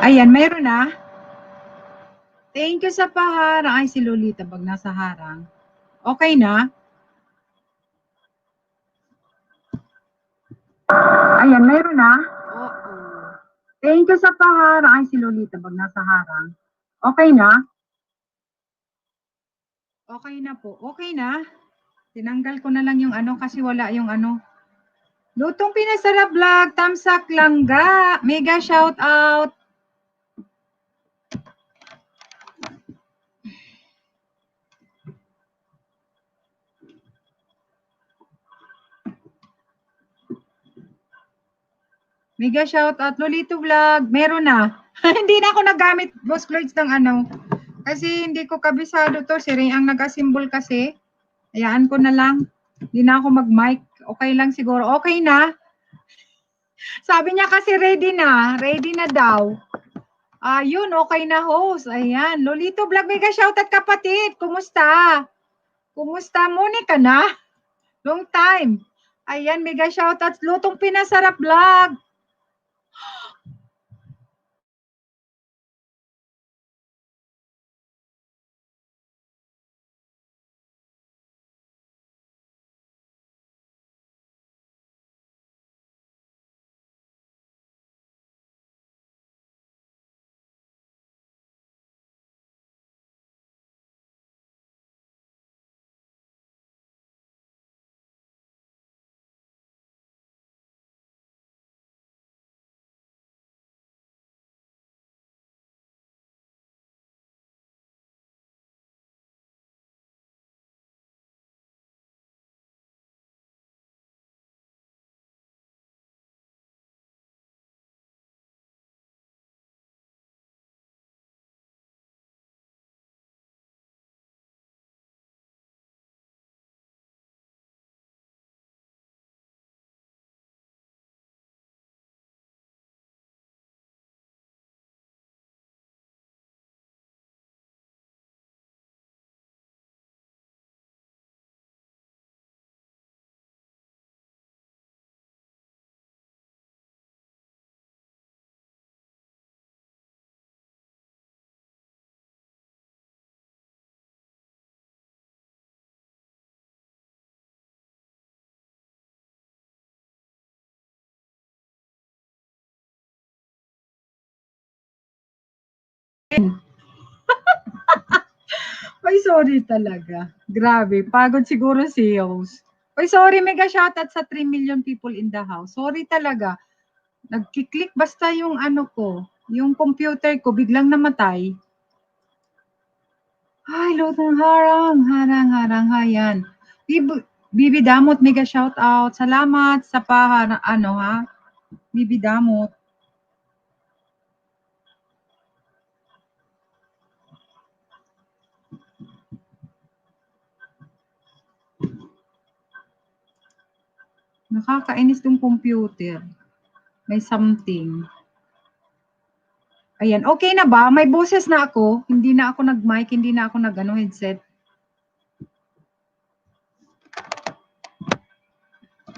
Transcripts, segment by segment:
Ayan, mayroon na. Thank you sa paharang. Ay, si Lolita, pag nasa harang. Okay na? Ayan, mayroon na. Oo. Thank you sa paharang. Ay, si Lolita, pag nasa harang. Okay na? Okay na po. Okay na? Tinanggal ko na lang yung ano kasi wala yung ano. Lutong Pinasarap Vlog, Tamsak Langga, mega shout out. Mega shout out, Lolito Vlog, meron na. Hindi na ako nagamit, Boss Cloyd, ng ano. Kasi hindi ko kabisado to, si Ray ang nag-assemble kasi. Hayaan ko na lang. Hindi na ako mag-mic. Okay lang siguro. Okay na. Sabi niya kasi ready na daw. Ayun, okay na host. Ayan, Lolito Vlog, mega shout out kapatid. Kumusta? Kumusta? Muni ka na? Long time. Ayan, mega shout out. Lutong Pinasarap Vlog. Ay, sorry talaga. Grabe, pagod siguro si host. Ay, sorry, mega shoutout sa 3 million people in the house. Sorry talaga. Nagkiklik basta yung ano ko, yung computer ko, biglang namatay. Ay, lutong harang, hayan. Bibi Damot, mega shoutout. Salamat sa ano ha, Bibi Damot. Nakakainis tong computer. May something. Ayan, okay na ba? May boses na ako. Hindi na ako nag-mic, hindi na ako nag-ano, headset.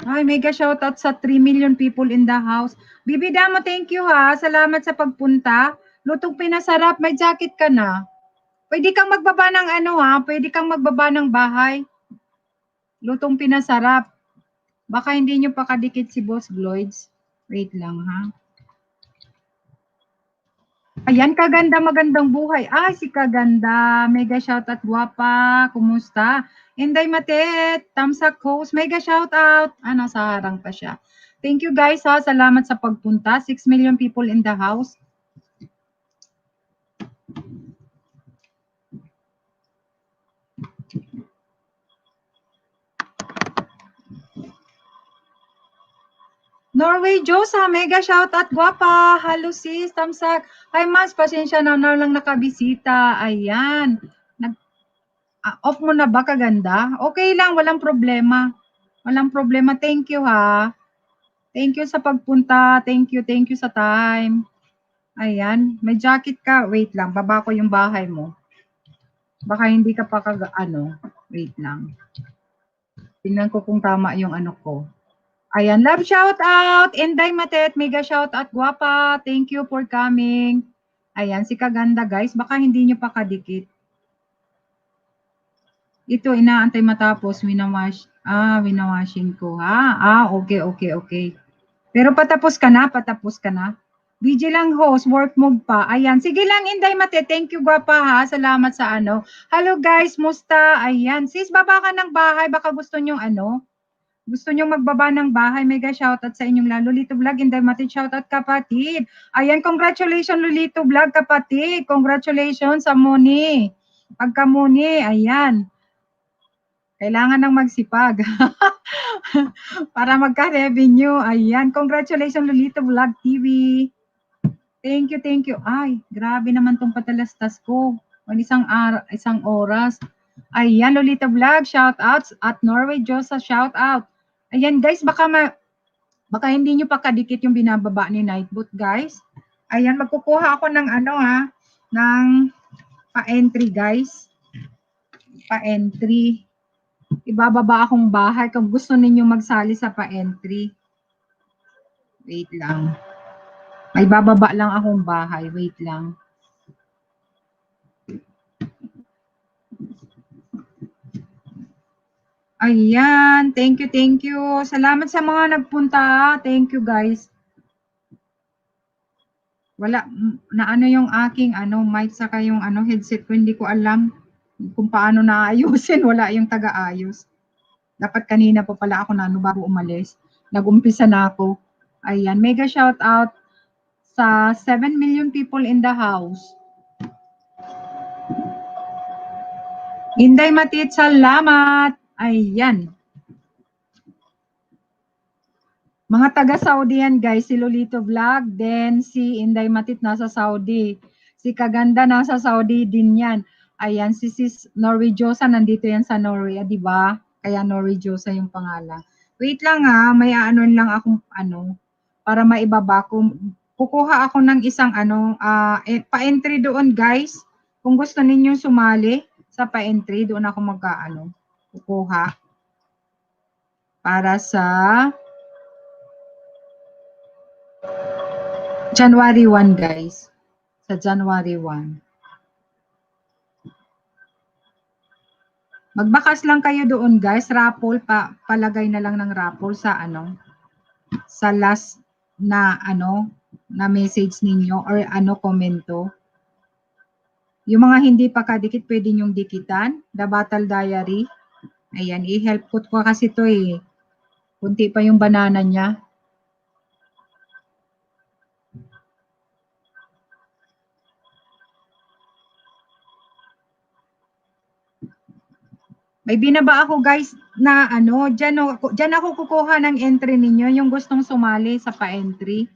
Ay, mega shoutout sa 3 million people in the house. Bibi Damo, thank you ha. Salamat sa pagpunta. Lutong Pinasarap, may jacket ka na. Pwede kang magbaba ng ano ha, pwede kang magbaba ng bahay. Lutong Pinasarap. Baka hindi nyo pa kadikit si Boss Gloids. Wait lang ha. Ayan, Kaganda, magandang buhay. Si Kaganda, mega shoutout, guwapa, kumusta? Inday Matet, Tamsak host, mega shoutout. Nasa harang pa siya. Thank you guys ha, salamat sa pagpunta. 6 million people in the house. Norway Josa, mega shoutout, guwapa. Hello sis, Tamsak. Hi mas, pasensya na lang nakabisita. Ayan. Off mo na ba, Kaganda? Okay lang, walang problema. Walang problema. Thank you ha. Thank you sa pagpunta. Thank you sa time. Ayan, may jacket ka. Wait lang, baba ko yung bahay mo. Baka hindi ka pa wait lang. Tingnan ko kung tama yung ano ko. Ayan, love shout out. Inday Matet, mega shout out, guwapa. Thank you for coming. Ayan, si Kaganda guys, baka hindi nyo pa kadikit. Ito, inaantay matapos, winawashing ko, ha? Okay. Pero patapos ka na, BJ lang host, work mode pa. Ayan, sige lang, Inday Mate, thank you gwapa ha, salamat sa ano. Hello guys, musta? Ayan, sis, baba ka ng bahay, baka gusto nyong gusto nyong magbaba ng bahay, mega shoutout sa inyong Lolito Vlog, Inday Mate, shoutout kapatid. Ayan, congratulations Lolito Vlog kapatid, congratulations sa Muni. Pagka Muni, ayan. Kailangan ng magsipag para magka-revenue. Ayan, congratulations Lolito Vlog TV. Thank you. Ay, grabe naman tong patalastas ko. Isang oras. Ayan, Lolita Vlog, shout outs at Norway Josa, shout out. Ayan guys, baka hindi nyo pa kadikit yung binababa ni Nightboot guys. Ayan, magkukuha ako ng ng pa-entry guys. Pa-entry. Ibababa akong bahay kung gusto ninyo magsali sa pa-entry. Wait lang. May bababa lang akong bahay. Wait lang. Ayan. Thank you. Salamat sa mga nagpunta. Thank you, guys. Wala, na yung aking mic saka yung headset ko. Hindi ko alam kung paano naayusin. Wala yung taga-ayos. Dapat kanina pa pala ako bago umalis. Nag-umpisa na ako. Ayan. Mega shout out sa 7 million people in the house. Inday Matit, salamat. Ayan. Mga taga-Saudi yan guys, si Lolito Vlog, then si Inday Matit nasa Saudi. Si Kaganda nasa Saudi din yan. Ayan, si Sis Norwejosa nandito yan sa Norway, di ba? Kaya Norwejosa yung pangalan. Wait lang may lang akong para maibaba ko. Kukuha ako ng isang pa-entry doon guys. Kung gusto ninyong sumali sa pa-entry, doon ako kukuha. Para sa January 1, guys. Sa January 1. Magbakas lang kayo doon, guys. Raffle, palagay na lang ng raffle sa sa last na na message ninyo or komento. Yung mga hindi pa kadikit, pwede nyong dikitan. The Battle Diary. Ayan, i-help ko kasi to eh. Kunti pa yung banana niya. May binaba ako guys na dyan ako kukuha ng entry ninyo, yung gustong sumali sa pa-entry.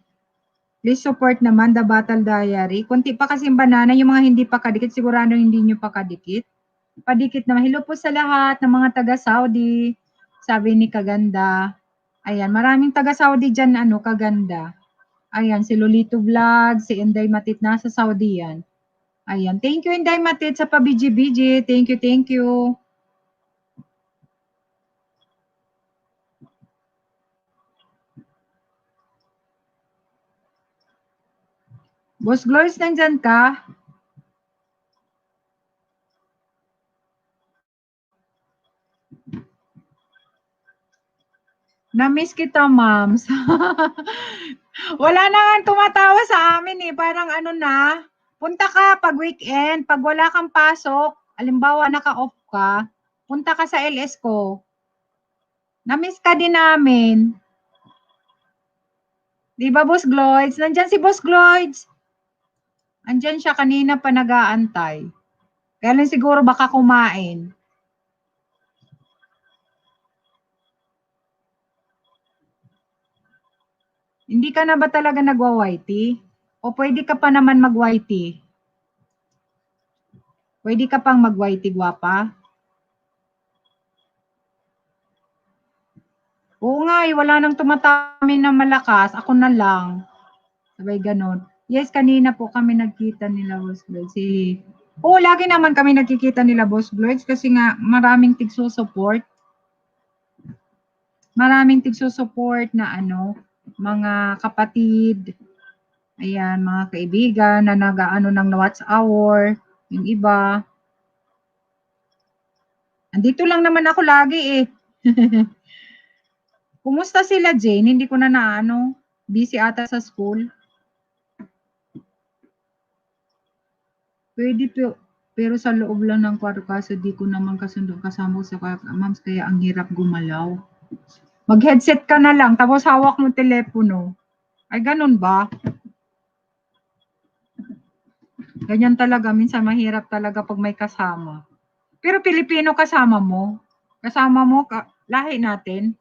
Please support naman The Battle Diary. Kunti pa kasi banana, yung mga hindi pa kadikit, sigurado hindi nyo pa kadikit. Padikit naman. Hello po sa lahat ng mga taga-Saudi. Sabi ni Kaganda. Ayan, maraming taga-Saudi dyan, Kaganda. Ayan, si Lolito Vlog, si Inday Matit, nasa Saudi yan. Ayan, thank you Inday Matit sa pa-BG-BG. Thank you. Boss Gloris, nandyan ka? Na-miss kita, ma'ams. Wala na nga tumatawa sa amin eh. Parang punta ka pag weekend, pag wala kang pasok, halimbawa naka-off ka, punta ka sa LS ko. Na-miss ka din namin. Di ba, Boss Gloids? Nandyan si Boss Gloids. Andyan siya kanina pa nag-aantay. Kaya lang siguro baka kumain. Hindi ka na ba talaga nagwa-YT? O pwede ka pa naman mag-YT? Pwede ka pang mag-YT, gwapa? Oo nga, wala nang tumatamin na malakas. Ako na lang. Sabay ganon. Yes, kanina po kami nagkita nila, Boss Gloids. Lagi naman kami nagkikita nila, Boss Gloids, kasi nga maraming tigsusupport. Maraming tigsusupport na mga kapatid. Ayan, mga kaibigan na nag-aano ng watch hour, yung iba. Andito lang naman ako lagi eh. Kumusta sila, Jane? Hindi ko na naano. Busy ata sa school. Pwede pero sa loob lang ng kwarto kasi di ko naman kasundo kasama ko sa mams kaya ang hirap gumalaw. Mag-headset ka na lang tapos hawak mo telepono. Ay ganun ba? Ganyan talaga. Minsan mahirap talaga pag may kasama. Pero Pilipino kasama mo. Kasama mo, lahi natin.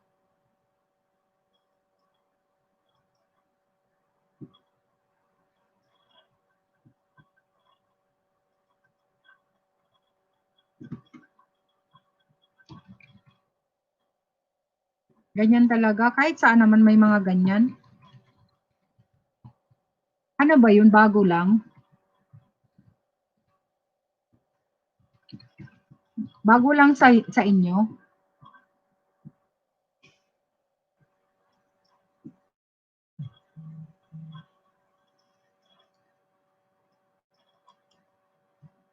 Ganyan talaga. Kahit saan naman may mga ganyan. Ano ba yun? Bago lang? Bago lang sa inyo?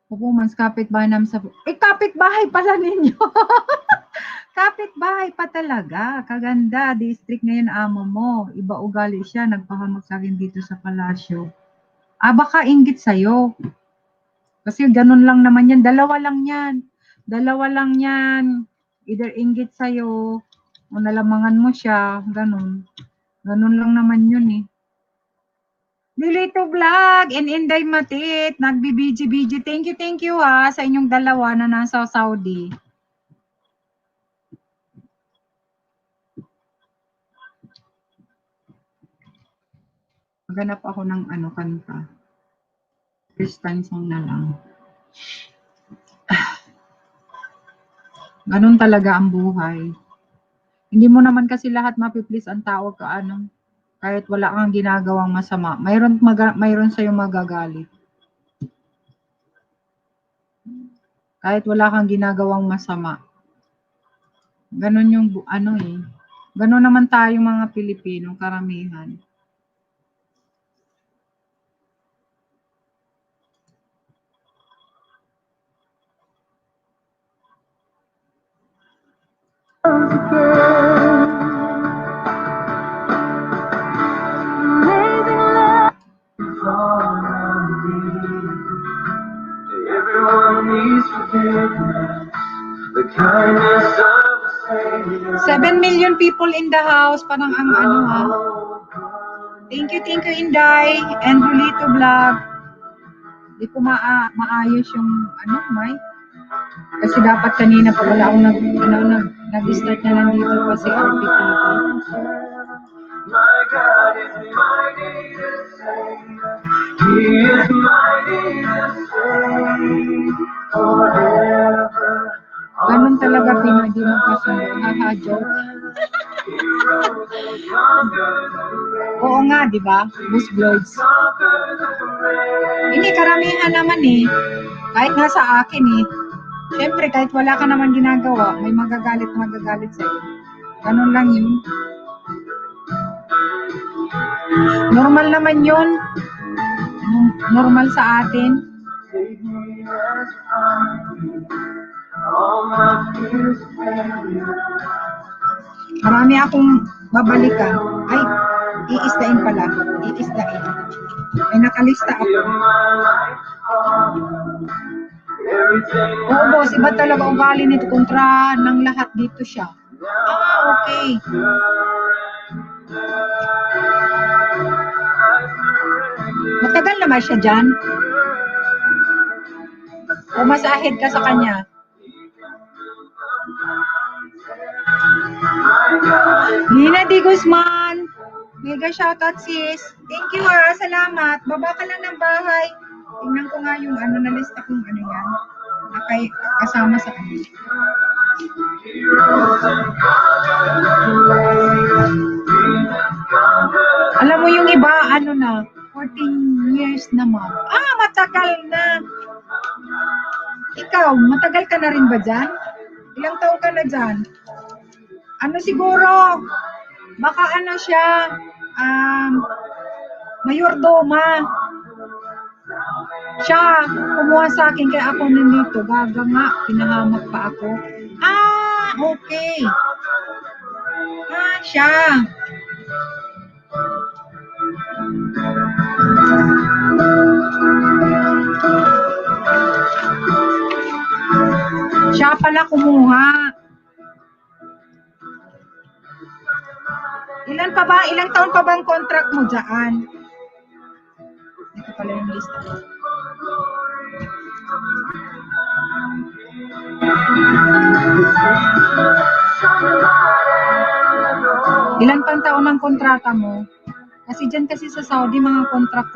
Performance kapitbahay namin sa... kapitbahay pala ninyo! Kapitbahay pa talaga. Kaganda. District ngayon amo mo. Iba ugali siya. Nagpahamag sa akin dito sa palasyo. Baka inggit sa'yo. Kasi ganun lang naman yan. Dalawa lang yan. Dalawa lang yan. Either inggit sa'yo o nalamangan mo siya. Ganun. Ganun lang naman yun eh. Lilito Vlog and Inday Matit. Nagbi-BG-BG. Thank you ha sa inyong dalawa na nasa Saudi. Maghanap ako ng kanta. Christian song na lang. Ganun talaga ang buhay. Hindi mo naman kasi lahat mapiplease ang tao kahit wala kang ginagawang masama. Mayroon sa'yo magagalit. Kahit wala kang ginagawang masama. Ganun yung Ganun naman tayo mga Pilipino, karamihan. Everyone needs forgiveness. The kindness of the Savior. 7 million people in the house. Parang ang ha. Thank you Inday and Julito Vlog. Di ko maayos yung mic. Kasi dapat kanina pa wala akong nag-start na nandito kasi RPTV. My God is mighty to save. He is mighty to save forever. Ganun talaga Pinoy, di magkasundo. Haha, joke. Oo nga, di ba? Boost vlogs. Hindi, karamihan naman eh. Kahit nga sa akin eh. Siyempre, kahit wala ka naman ginagawa, may magagalit sa'yo. Ganun lang yun. Normal naman yun. Normal sa atin. Marami akong babalikan. Ay, iisdain pala. Iisdain. May nakalista ako. Oo, boss. Iba talaga ugali nito. Kontra ng lahat dito siya. Okay. Matagal na ba siya dyan? O mas ahead ka sa kanya? Nina Di Guzman. Mega shoutout sis. Thank you salamat. Baba ka lang ng bahay. Tingnan ko nga yung nalista kong yan. Kasama sa kanya. Alam mo yung iba, 14 years na ma'am. Matagal na. Ikaw, matagal ka na rin ba dyan? Ilang taon ka na dyan? Siguro, baka siya, Mayordoma. Siya, kumuha sa akin kaya ako nandito. Gaga nga, pinahamak pa ako. Okay. Siya. Siya pala kumuha. Ilang taon pa bang contract mo dyan? Ito pala yung list. Ilan pang taon ang kontrata mo? Kasi dyan kasi sa Saudi, mga contract.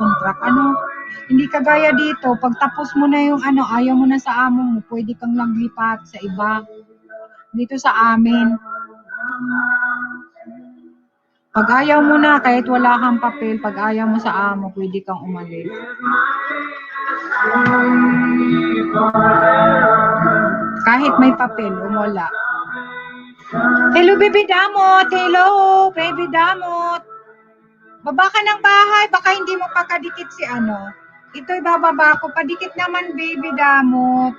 Hindi kagaya dito, pag tapos mo na yung ayaw mo na sa amo mo, pwede kang maglipat sa iba. Dito sa amin. Pag ayaw mo na, kahit wala kang papel, pag ayaw mo sa amo, pwede kang umalis. Kahit may papel o wala. Hello, baby damot! Hello, baby damot! Baba ka ng bahay, baka hindi mo pa kadikit si Ito'y bababa ko, padikit naman, baby damot.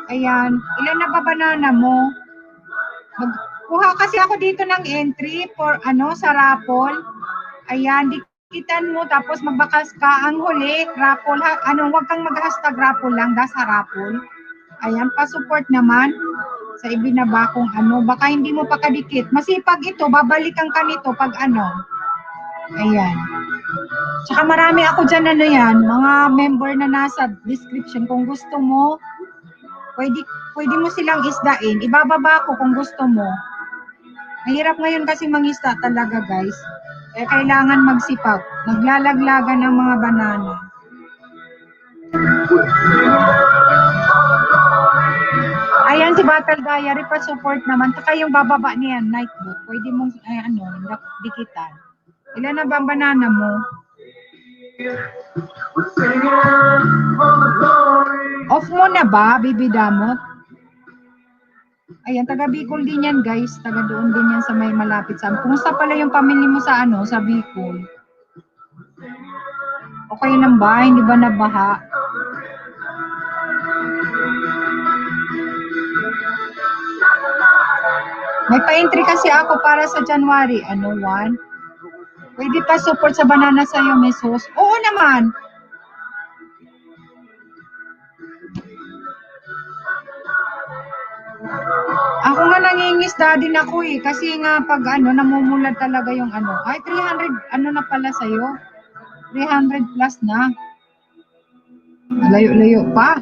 Ayan, ilan na ba banana mo? Kuha kasi ako dito ng entry for sa raffle. Ayan, dikitan mo tapos magbakas ka ang huli, raffle wag kang mag-hashtag raffle lang, sa raffle. Ayan, pa-support naman sa ibinaba kung baka hindi mo pa kadikit. Masipag ito, babalikan ka nito pag Ayan. Tsaka marami ako dyan mga member na nasa description. Kung gusto mo, pwede mo silang isdain. Ibababa ko kung gusto mo. Mahirap ngayon kasi mangisda talaga, guys. Kailangan magsipag. Naglalaglagan ng mga banana. Ayan, si Battle Diary pa support naman. Taka yung bababa niyan, Nightboot. Pwede mong, dikitan. Ilan na ba ang banana mo? Off mo na ba, baby damot? Ayan, taga Bicol din yan, guys. Taga doon din yan sa may malapit sa amin. Kumusta pala yung pamilya mo sa sa Bicol? Okay lang ba? Hindi ba nabaha? May pa-entry kasi ako para sa January. 1? Pwede pa support sa banana sa'yo, Miss Host? Oo naman. Ako nga nangingisda din ako kasi nga pag namumulad talaga yung Ay, 300, na pala sa'yo? 300 plus na. Layo-layo pa.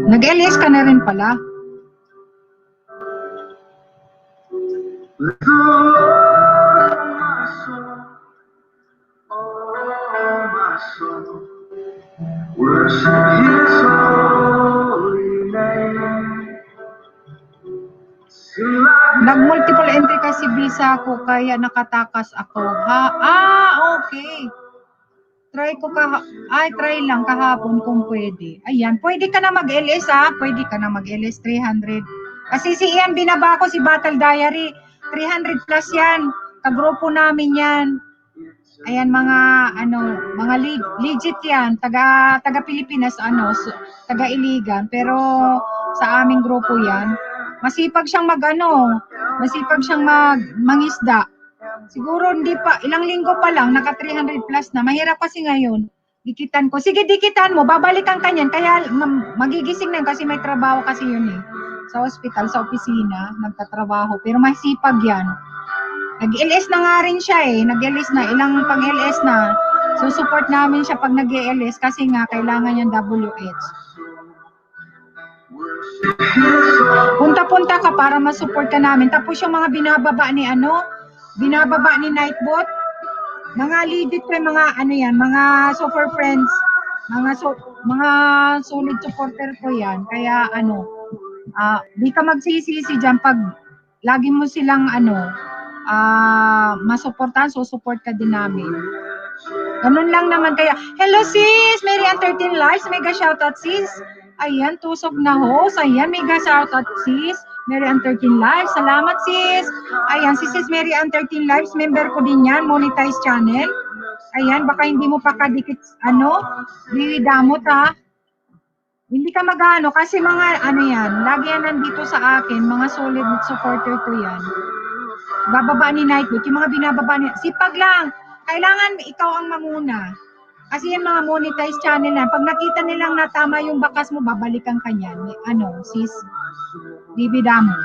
Nag-LS ka na rin pala. Nag-multiple entry kasi visa ko kaya nakatakas ako. Okay. Try lang kahapon kung pwede. Ayan, pwede ka na mag-LS Pwede ka na mag-LS 300. Kasi si Ian binaba ko si Battle Diary. 300 plus yan. Kagrupo namin yan. Ayan, mga legit yan. Taga Pilipinas, taga Iligan. Pero sa aming grupo yan. Masipag siyang mangisda. Siguro hindi pa, ilang linggo pa lang, naka 300 plus na. Mahirap kasi ngayon. Dikitan ko. Sige, dikitan mo. Babalikan ka niyan. Kaya magigising na kasi may trabaho kasi yun sa hospital, sa opisina, nagtatrabaho. Pero masipag yan. Nag-LS na nga rin siya Nag-LS na. Ilang pang-LS na. So, support namin siya pag nag-LS kasi nga kailangan niyang WH. Punta-punta ka para ma-support ka namin. Tapos yung mga binababa ni Nightbot, mga legit mga mga super friends, mga solid supporter ko yan. Kaya di ka magsisisi dyan pag lagi mo silang masuportahan, so support ka din namin. Ganun lang naman. Kaya, hello sis! Mary Ann 13 Lives, mega shoutout sis! Ayan, tusok na host. Ayan, mega shoutout sis. Mary Ann 13 Lives. Salamat sis. Ayan, si sis Mary Ann 13 Lives. Member ko din yan. Monetize channel. Ayan, baka hindi mo pa kadikit, damot ha. Hindi ka mag-ano, kasi mga ano yan, lagi yan nandito sa akin, mga solid supporter ko yan. Bababa ni Nightwood, yung mga binababa niya, sipag lang, kailangan ikaw ang manguna. Kasi yung mga monetize channel na, pag nakita nilang natama yung bakas mo, babalikan ka niyan. Sis, bibida mo.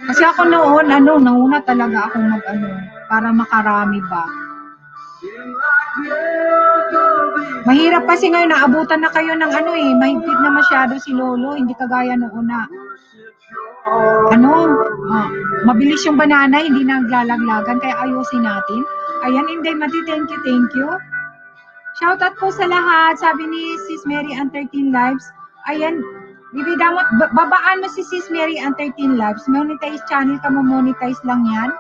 Kasi ako noon, nauna talaga ako para makarami ba. Mahirap kasi ngayon, naabutan na kayo ng mahigpit na masyado si Lolo, hindi kagaya noon na. Mabilis yung banana, hindi naglalaglagan, kaya ayusin natin. Ayan, Inday Mati, thank you. Shoutout po sa lahat, sabi ni Sis Mary Ann 13 Lives. Ayan, bibidamot, babaan mo si Sis Mary Ann 13 Lives. Monetize channel ka mo, monetize lang yan.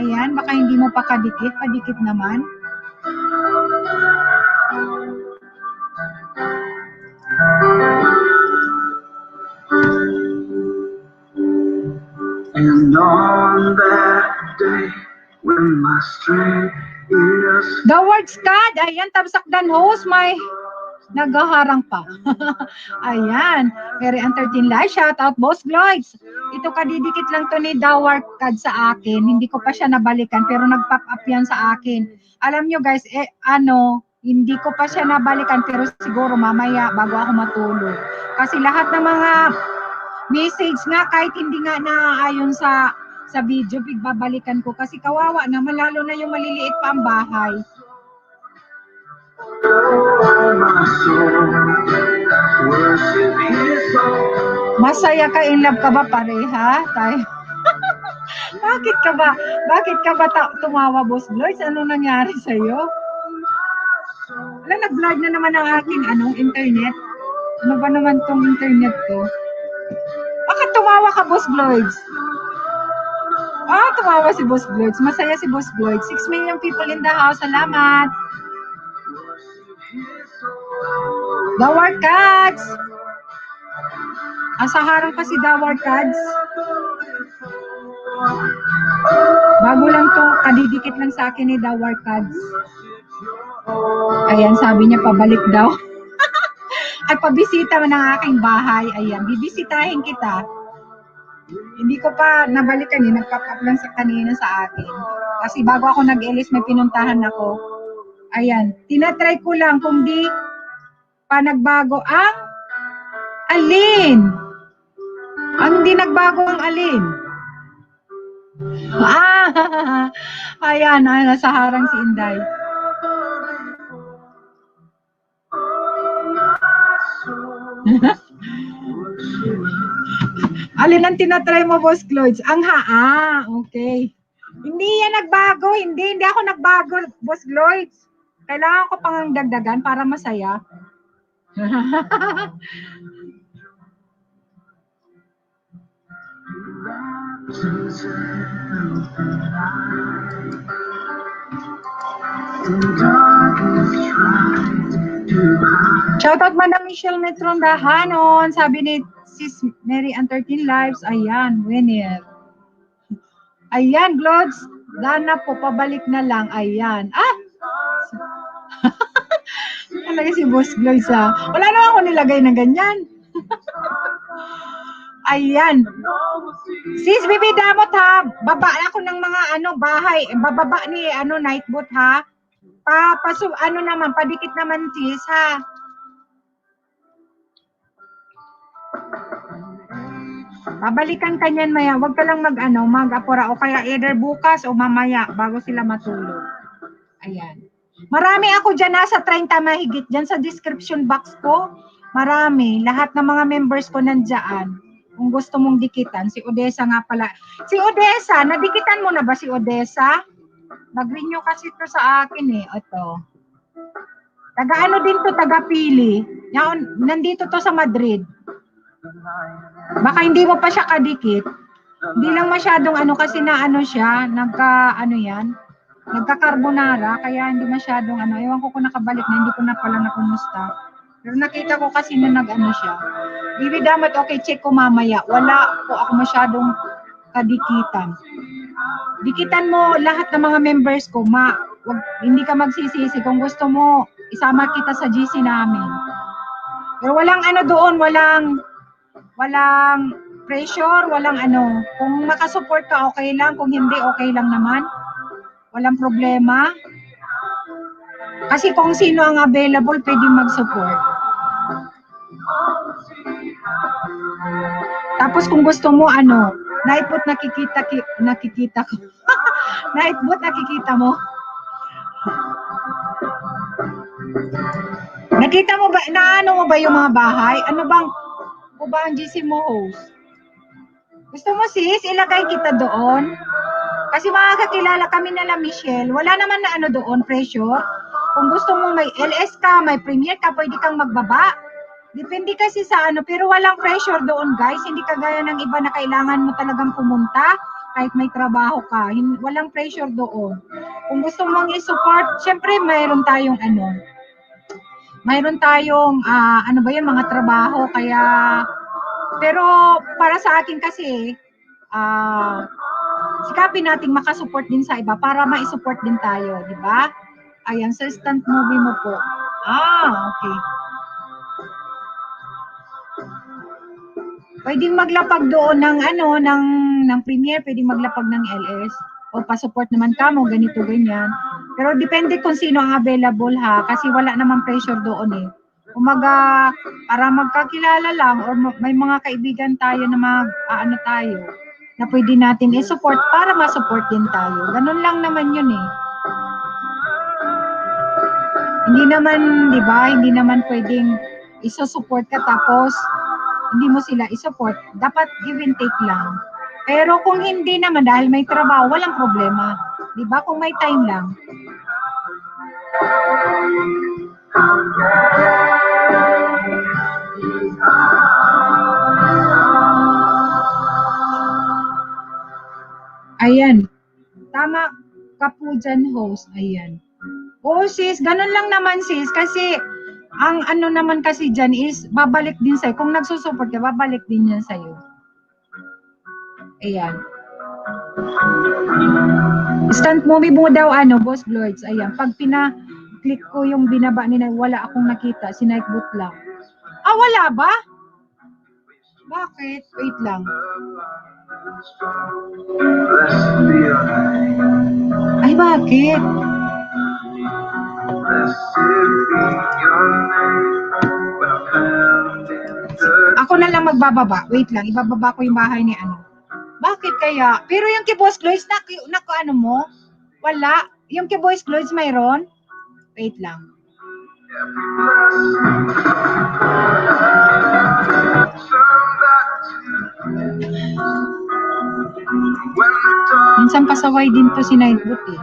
Ayan, baka hindi mo pa kadikit naman. And on that day when my strength is the words God, ayan, tabsakdan host, may nagaharang pa. Ayan, Mary Ann 13 Live, shout out Boss Gloids. Ito kadidikit lang to ni Dawar Kad sa akin, hindi ko pa siya nabalikan, pero nag-pop up yan sa akin. Alam nyo guys, hindi ko pa siya nabalikan, pero siguro mamaya bago ako matulog. Kasi lahat ng mga message nga, kahit hindi nga naaayon sa video, babalikan ko. Kasi kawawa naman, lalo na yung maliliit pa ang bahay. Masaya ka, in love ka ba pareha? Tayo. Bakit ka ba tumawa, Boss Lloyd? Ano nangyari sa'yo? Nag-vlog na naman ang aking internet. Ano ba naman tong internet ko? Bakit tumawa ka, Boss Lloyd? Tumawa si Boss Lloyd. Masaya si Boss Lloyd. 6 million people in the house. Salamat. Dawar Cats. Asaharang pa si Dawar Cats. Bago lang to, kadidikit lang sa akin ni Dawar Cats. Ayan, sabi niya pabalik daw. Ay, pabisita mo ng aking bahay. Ayan, bibisitahin kita. Hindi ko pa nabalikan nag-pop up lang sa kanina sa akin. Kasi bago ako nag-elis, may pinuntahan ako. Ayan, tinatry ko lang kung di pa nagbago ang alin. Ang di nagbago ang alin. Ayan, nasa harang si Inday. Alin ang tinatry mo, Boss Cloyd? Ang okay. Hindi yan nagbago. Hindi ako nagbago, Boss Cloyd. Kailangan ko pang dagdagan para masaya. Shoutout Madam Michelle Metrondahanon. Sabi ni Sis Mary Ann 13 Lives. Ayan, winner. Ayan, Glods. Dana po, pabalik na lang. Ayan. Talaga si Boss Glods Wala naman ako nilagay na ganyan. Ayan. Sis, bibidamot ha. Baba ako ng mga bahay. Bababa ni Nightbot ha. Naman, padikit naman sis ha. Babalikan ka niyan maya. Huwag ka lang mag-apura o kaya either bukas o mamaya bago sila matulog. Ayan. Marami ako dyan nasa 30 mahigit dyan sa description box ko. Marami. Lahat ng mga members ko nandyan. Kung gusto mong dikitan. Si Odessa nga pala. Si Odessa, nadikitan mo na ba si Odessa? Nag-renew kasi ito sa akin Ito. Taga din to, taga-pili. Nandito to sa Madrid. Baka hindi mo pa siya kadikit. Hindi lang masyadong kasi siya, nagka-carbonara, kaya hindi masyadong ewan ko kung nakabalik na, hindi ko na pala nakumusta. Pero nakita ko kasi na nag-ano siya. Bibi damat, okay, check ko mamaya. Wala po ako masyadong kadikitan. Dikitan mo lahat ng mga members ko. Hindi ka magsisisi. Kung gusto mo, isama kita sa GC namin. Pero walang ano doon, walang pressure, walang ano. Kung makasupport ka, okay lang. Kung hindi, okay lang naman. Walang problema. Kasi kung sino ang available, pwede mag-support. Tapos kung gusto mo, ano, Nightbot nakikita ko. Nightbot nakikita mo. Nakita mo ba, naano mo ba yung mga bahay? Ano bang, o ba ang GC mo host? Gusto mo sis, ilagay kita doon? Kasi makakakilala kami nila Michelle, wala naman na ano doon, pressure. Kung gusto mo may LS ka, may premier ka, pwede kang magbaba. Depende kasi sa ano, pero walang pressure doon guys. Hindi kagaya ng iba na kailangan mo talagang pumunta kahit may trabaho ka. Walang pressure doon. Kung gusto mong i-support, syempre mayroon tayong ano, ano ba yun, mga trabaho. Kaya, pero para sa akin kasi, sikapin nating makasupport din sa iba para ma-support din tayo, di ba? Ayan, sa instant movie mo po. Okay. Pwedeng maglapag doon ng ano, ng premiere, pwedeng maglapag ng LS. O pa-support naman ka mo, ganito, ganyan. Pero depende kung sino ang available ha, kasi wala namang pressure doon eh. Umaga, para magkakilala lang, or may mga kaibigan tayo na ano tayo, na pwede natin i-support para ma-support din tayo. Ganun lang naman yun eh. Hindi naman, di ba, hindi naman pwedeng isa-support ka tapos hindi mo sila i-support. Dapat give and take lang. Pero kung hindi naman, dahil may trabaho, walang problema. Di ba? Kung may time lang. Ayan. Tama ka po dyan, host. Ayan. Oo, sis. Ganun lang naman, sis. Kasi, ang ano naman kasi dyan is, babalik din sa'yo. Kung nagsusupport ka, babalik din yan sa'yo. Ayan. Instant movie mo daw, ano, Boss Lords. Ayan. Pag click ko yung binaba nila, wala akong nakita. Si Nightbot lang. Wala ba? Bakit? Wait lang. Ay, bakit? Ako na lang magbababa. Wait lang, ibababa ko yung bahay ni ano. Bakit kaya? Pero yung kay Boss Lloyds, ano mo? Wala. Yung kay Boss Lloyds mayroon? Wait lang. Minsan pasaway din to si Nightbot eh.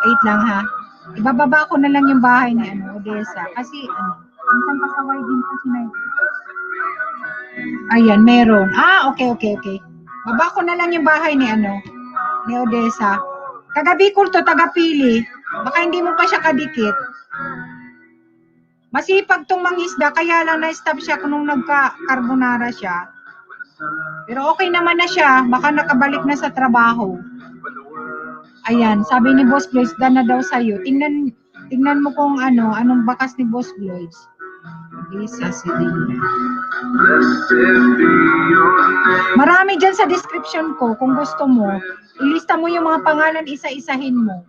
Wait lang ha. Ibababa ko na lang yung bahay ni ano, Odessa. Kasi ano, minsan pasaway din to si Nightbot. Ayan, meron. Okay. Baba ko na lang yung bahay ni ano, ni Odessa. Taga-Bicol to, taga-Pili. Baka hindi mo pa siya kadikit. Masipag tong mangisda, kaya lang na-stop siya kung nagka-carbonara siya. Pero okay naman na siya, baka nakabalik na sa trabaho. Ayan, sabi ni Boss Floyd, na daw sa'yo. Tingnan mo kung anong bakas ni Boss Floyd. Marami dyan sa description ko, kung gusto mo, ilista mo yung mga pangalan, isa-isahin mo.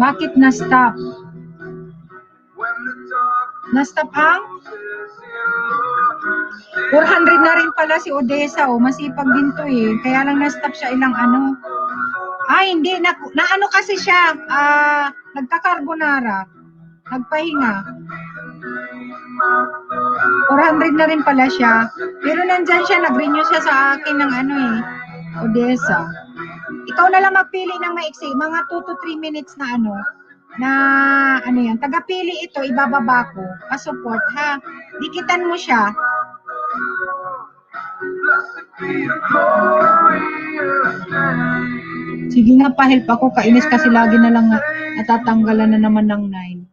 Bakit na-stop? Na-stop ang? 400 na rin pala si Odessa, masipag din to eh. Kaya lang na-stop siya ilang ano. Hindi, na kasi siya, nagka-carbonara. Nagpahinga. 400 na rin pala siya. Pero nandyan siya, nag-renew siya sa akin ng Odessa. Ikaw na lang magpili ng maiksi, mga 2 to 3 minutes na na ano yan, tagapili ito, ibababa ko, pa-support ha. Dikitan mo siya. Sige nga, pa-help ako, kainis kasi lagi na lang natatanggalan na naman ng 9.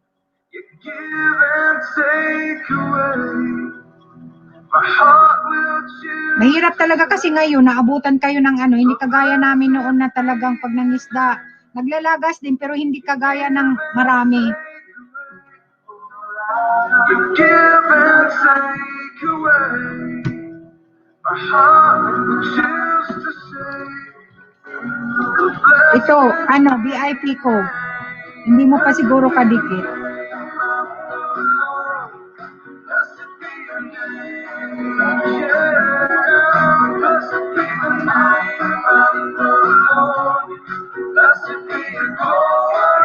Mahirap talaga kasi ngayon, naabutan kayo ng ano, hindi kagaya namin noon na talagang pag nangisda, naglalagas din pero hindi kagaya ng marami. Ito, ano, VIP ko. Hindi mo pa siguro kadikit.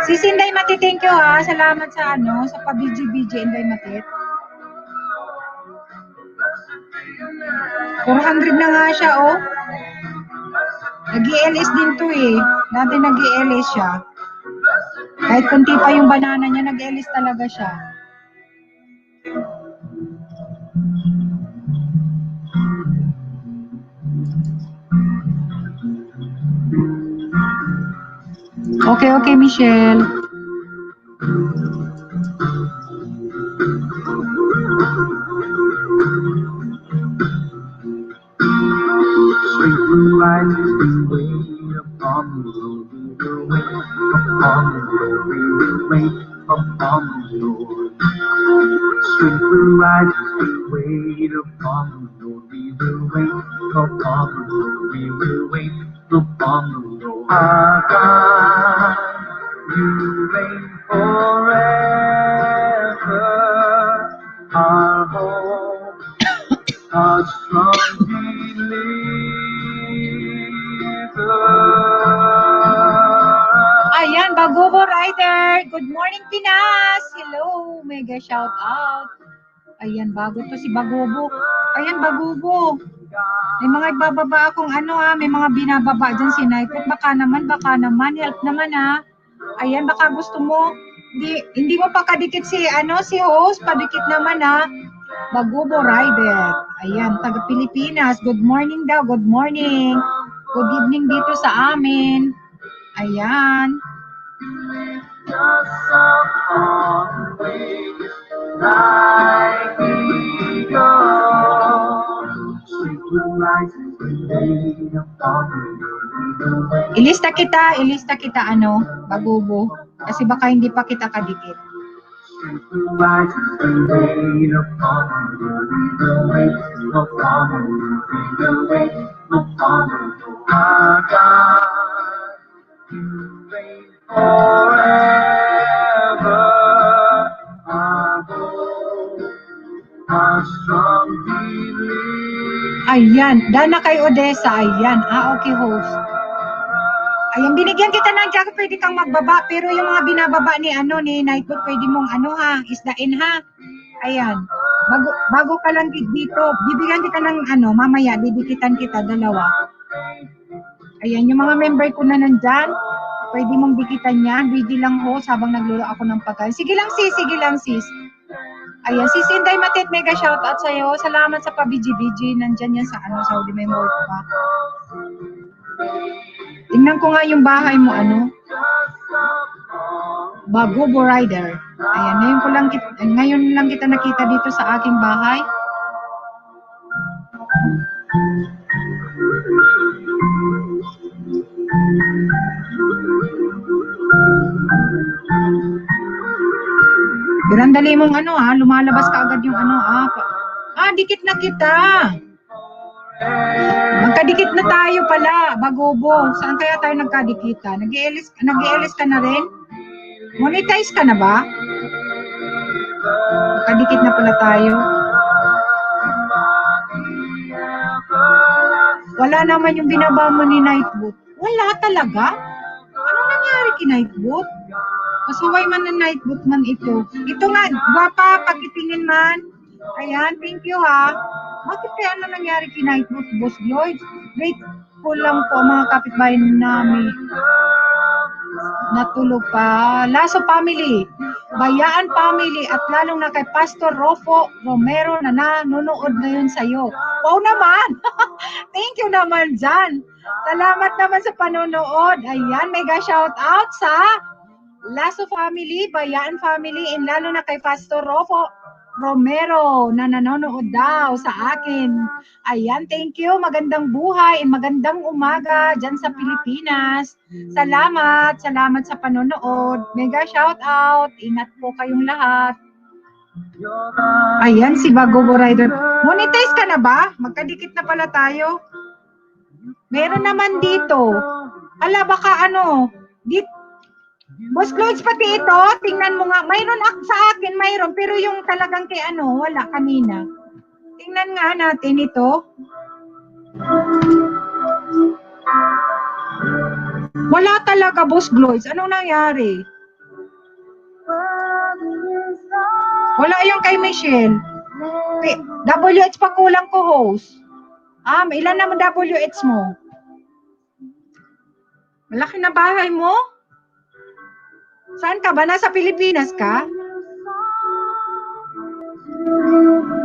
Si Sinday Mati, thank you ha. Salamat sa ano, sa pa-BG-BG Inday Matit. 400 na nga siya, oh. Nag-i-LS din to eh. Dati nag-i-LS siya. Kahit kunti pa yung banana niya, nag-i-LS talaga siya. Okay, Michelle. You reign forever, our hope, our strong deliverer. Ayan, Bagobo Rider. Good morning, Pinas. Hello, mega shout out. Ayan, bago to si Bagobo. Ayan, Bagobo. May mga ibababa akong ano may mga binababa dyan si Naikot. Baka naman, help naman Ayan, baka gusto mo, hindi mo pa kadikit si host, padikit naman Bagobo Rider. Ayan, taga Pilipinas. Good morning daw, good morning. Good evening dito sa amin. Ayan. Ilista kita Bagobo. Kasi baka hindi pa kita kadikit. Ayan, Dana kay Odessa. Ayan, okay host. Ayan, binigyan kita ng jacket, pwede kang magbaba, pero yung mga binababa ni Nightbot, pwede mong isdain ha. Ayan, bago ka lang dito, bibigyan kita ng mamaya, didikitan kita, dalawa. Ayan, yung mga member ko na nandyan, pwede mong dikitan yan, busy lang host habang nagluro ako ng pagkain. Sige lang sis. Ayan, si Sinday Matit, mega shoutout sa'yo. Salamat sa pa-BG-BG. Nandyan yan sa Saudi Member pa. Tingnan ko nga yung bahay mo, Bagobo Rider. Ayan, ngayon lang kita nakita dito sa aking bahay. Birandali mong lumalabas ka agad yung dikit na kita. Magkadikit na tayo pala, Bagobo. Saan kaya tayo nagkadikita? Nag-i-LS ka na rin? Monetize ka na ba? Magkadikit na pala tayo. Wala naman yung binaba mo ni Nightbot. Wala talaga? Anong nangyari kay Nightbot? Pasaway man ng Nightbot man ito. Ito nga, guwapa, pagkitingin man. Ayan, thank you ha. Bakit kaya nangyari kay Nightbot, Boss Lloyd? Grateful lang po mga kapitbahay namin. Natulog pa. Lasso family, Bayaan family, at lalong na kay Pastor Rofo Romero na nanonood ngayon sa'yo. Wow naman! Thank you naman dyan. Salamat naman sa panonood. Ayan, mega shout out sa Lasso family, Bayaan family, and lalo na kay Pastor Rofo Romero na nanonood daw sa akin. Ayan, thank you. Magandang buhay and magandang umaga dyan sa Pilipinas. Salamat sa panonood. Mega shout out. Ingat po kayong lahat. Ayan, si Bagobo Rider. Monetize ka na ba? Magkadikit na pala tayo. Meron naman dito. Ala, baka ano, dito. Boss Clothes, pati ito, tingnan mo nga, mayroon sa akin, mayroon, pero yung talagang kay ano, wala kanina. Tingnan nga natin ito. Wala talaga, Boss Clothes. Anong nangyari? Wala yung kay Michelle. WH pa kulang ko, host. Ilan naman WH mo? Malaki na bahay mo? Saan ka ba? Nasa Pilipinas ka?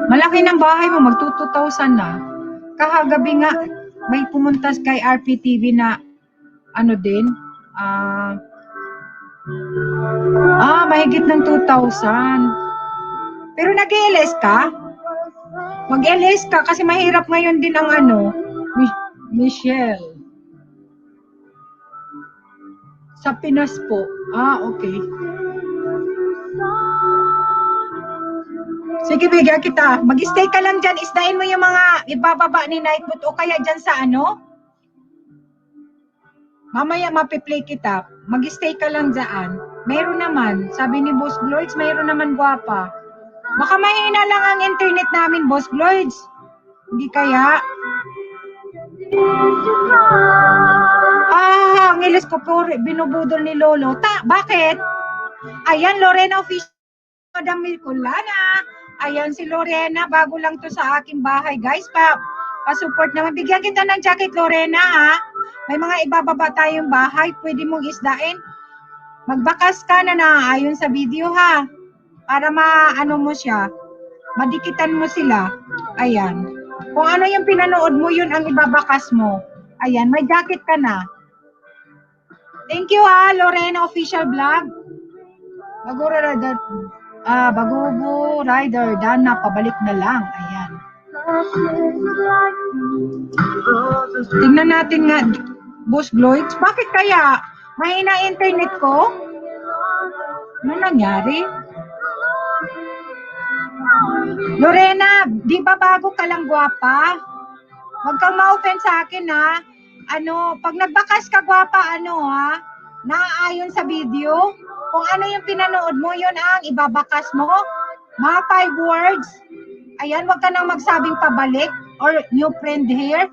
Malaki ng bahay mo, mag-2,000 na. Kahagabi nga, may pumuntas kay RPTV na ano din, mahigit ng 2,000. Pero nag-LS ka? Mag-LS ka kasi mahirap ngayon din ang ano, Michelle. Sa Pinas po. Okay. Sige, bigyan kita. Mag-stay ka lang dyan. Isdain mo yung mga ibababa ni Nightbot o kaya dyan sa ano. Mamaya mapiplay kita. Mag-stay ka lang dyan. Mayroon naman. Sabi ni Boss Gloids, mayroon naman gwapa. Baka mahina lang ang internet namin, Boss Gloids. Hindi kaya? Ang ilis ko po, binubudol ni Lolo. Bakit? Ayan, Lorena Official, Madam Milculana. Ayan si Lorena, bago lang to sa aking bahay, guys. Pa-support naman. Bigyan kita ng jacket, Lorena, ha? May mga ibababa tayong bahay. Pwede mong isdain. Magbakas ka na ayon sa video, ha? Para maano mo siya. Madikitan mo sila. Ayan. Kung ano yung pinanood mo, yun ang ibabakas mo. Ayan, may jacket ka na. Thank you, ha, Lorena Official Vlog. Bagubo Rider, Dana, pabalik na lang. Ayan. Tingnan natin nga, Boss Gloids. Bakit kaya? Mahina internet ko? Ano nangyari? Lorena, di ba bago ka lang gwapa? Huwag kang ma-open sa akin, ha? Pag nagbakas ka gwapa, naaayon sa video. Kung ano yung pinanood mo, yun ang ibabakas mo. Mga 5 words. Ayan, huwag ka nang magsabing pabalik or new friend here.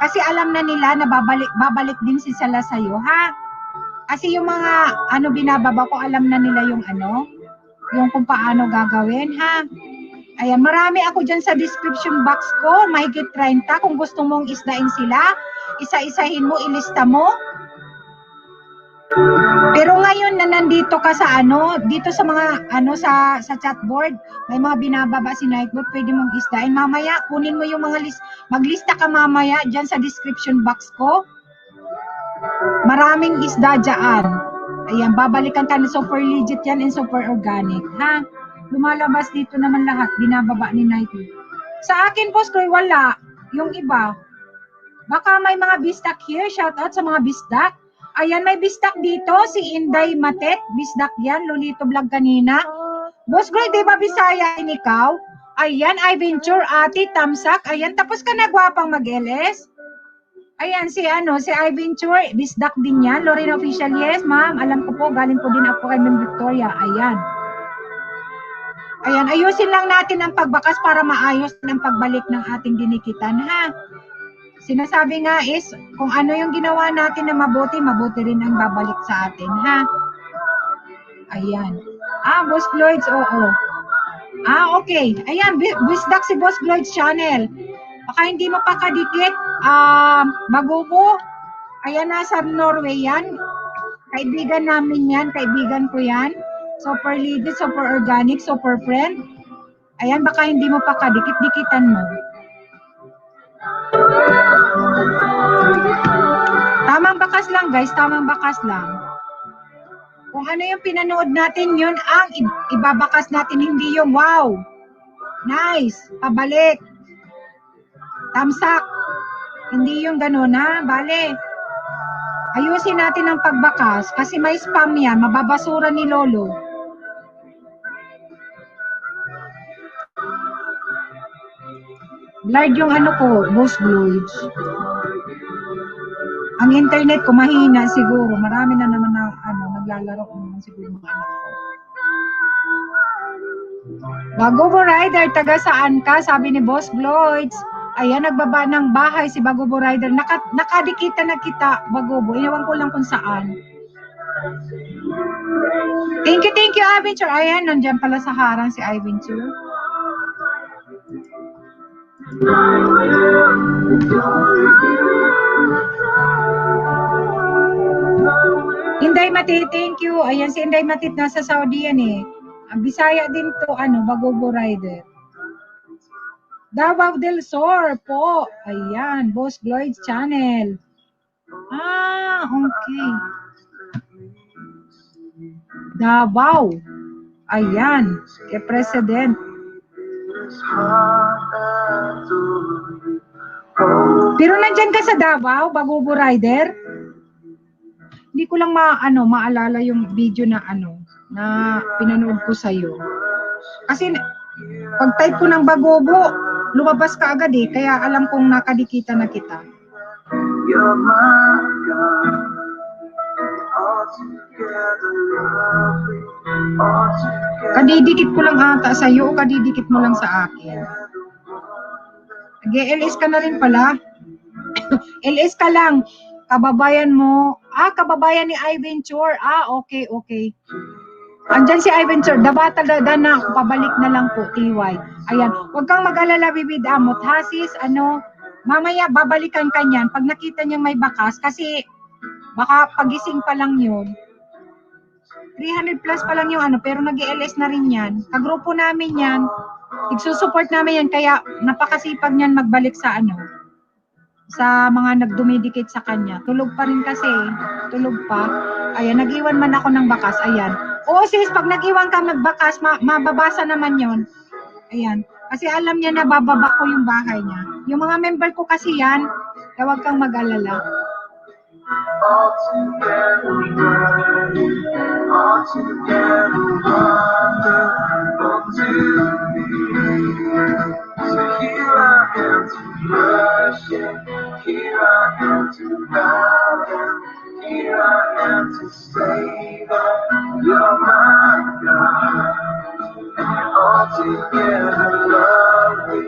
Kasi alam na nila na babalik din si Sala sa'yo, ha? Kasi yung mga binababa ko, alam na nila yung yung kung paano gagawin, ha? Ayan, marami ako dyan sa description box ko. Mahigit 30. Kung gusto mong isdain sila, isa-isahin mo, ilista mo. Pero ngayon na nandito ka sa dito sa mga sa chatboard, may mga binababa si Nightbot, pwede mong isdain. Mamaya, kunin mo yung mga maglista ka mamaya dyan sa description box ko. Maraming isda dyan. Ayan, babalikan ka na super legit yan and super organic, ha? Lumalabas dito naman lahat, binababa ni Nightbot. Sa akin, Boss Koy, wala. Yung iba. Baka may mga bistak here. Shout out sa mga bistak. Ayan, may bistak dito. Si Inday Matet. Bistak yan. Lolito Vlog kanina. Boss Koy, di ba Bisaya in ikaw? Ayan, I venture, ate, tamsak. Ayan, tapos ka na gwapang mag-LS. Ayan, si I venture, bisdak din yan. Lorena Official, yes, ma'am. Alam ko po, galing po din ako kay Ma'am Victoria. Ayan. Ayan, ayusin lang natin ang pagbakas para maayos ng pagbalik ng ating dinikitan, ha? Sinasabi nga is, kung ano yung ginawa natin na mabuti, mabuti rin ang babalik sa atin, ha? Ayan. Boss Floyd's, oo. Okay. Ayan, bisdak si Boss Floyd's channel. Baka hindi mo pa kadikit. Bagubo. Ayan, nasa Norway yan. Kaibigan namin yan, kaibigan ko yan. Super legit, super organic, super friend. Ayan, baka hindi mo pa kadikit-dikitan mo. Tamang bakas lang guys, tamang bakas lang. Kung ano yung pinanood natin, yun ang ibabakas natin, hindi yung wow, nice, pabalik, tamsak. Hindi yung gano'n ha, bale. Ayusin natin ang pagbakas kasi may spam yan, mababasura ni Lolo. Blurred yung ano ko, Boss Gloids. Ang internet ko mahina siguro. Marami na naman na naglalaro naman siguro mga anak ko. Bagubo Rider, taga saan ka? Sabi ni Boss Gloids. Ayan, nagbaba ng bahay si Bagubo Rider. Nakadikita na kita, Bagubo. Inawan ko lang kung saan. Thank you, Aventure. Ayan, nandyan pala sa harang si Aventure. Inday Matit, thank you. Ayan, si Inday Matit nasa Saudi yan eh. Ang Bisaya din to, Bagubo Rider. Davao del Sur po. Ayan, Boss Gloids Channel. Ah, okay. Davao. Ayan, kay President. Pero nandyan ka sa Davao, Bagubo Rider? Hindi ko lang maalala yung video na na pinanood ko sa'yo. Kasi pag type ko ng Bagubo, lumabas ka agad eh. Kaya alam kong nakadikita na kita. Kadidikit ko lang ata sa'yo o kadidikit mo lang sa akin? Nag-LS ka na rin pala. LS ka lang. Kababayan mo. Kababayan ni Iventure. Okay. Andyan si Iventure. Dabata na ako. Pabalik na lang po, TY. Ayan. Huwag kang mag-alala, Bibid Amot. Sis, mamaya babalikan ka niyan. Pag nakita niyang may bakas, kasi baka pagising pa lang yun. 300 plus pa lang yung pero nag-LS na rin yan. Kagrupo namin yan. Igsusupport namin yan. Kaya napakasipag niyan magbalik sa sa mga nagdumidikit sa kanya. Tulog pa rin kasi. Tulog pa. Ayan, nag-iwan man ako ng bakas. Ayan. Oo sis, pag nag-iwan ka magbakas, mababasa naman yon. Ayan. Kasi alam niya na bababa ko yung bahay niya. Yung mga member ko kasi yan, huwag kang mag-alala. All together, wonderful to me. So here I am to worship, here I am to bow down, here I am to say that you're my God. All together lovely,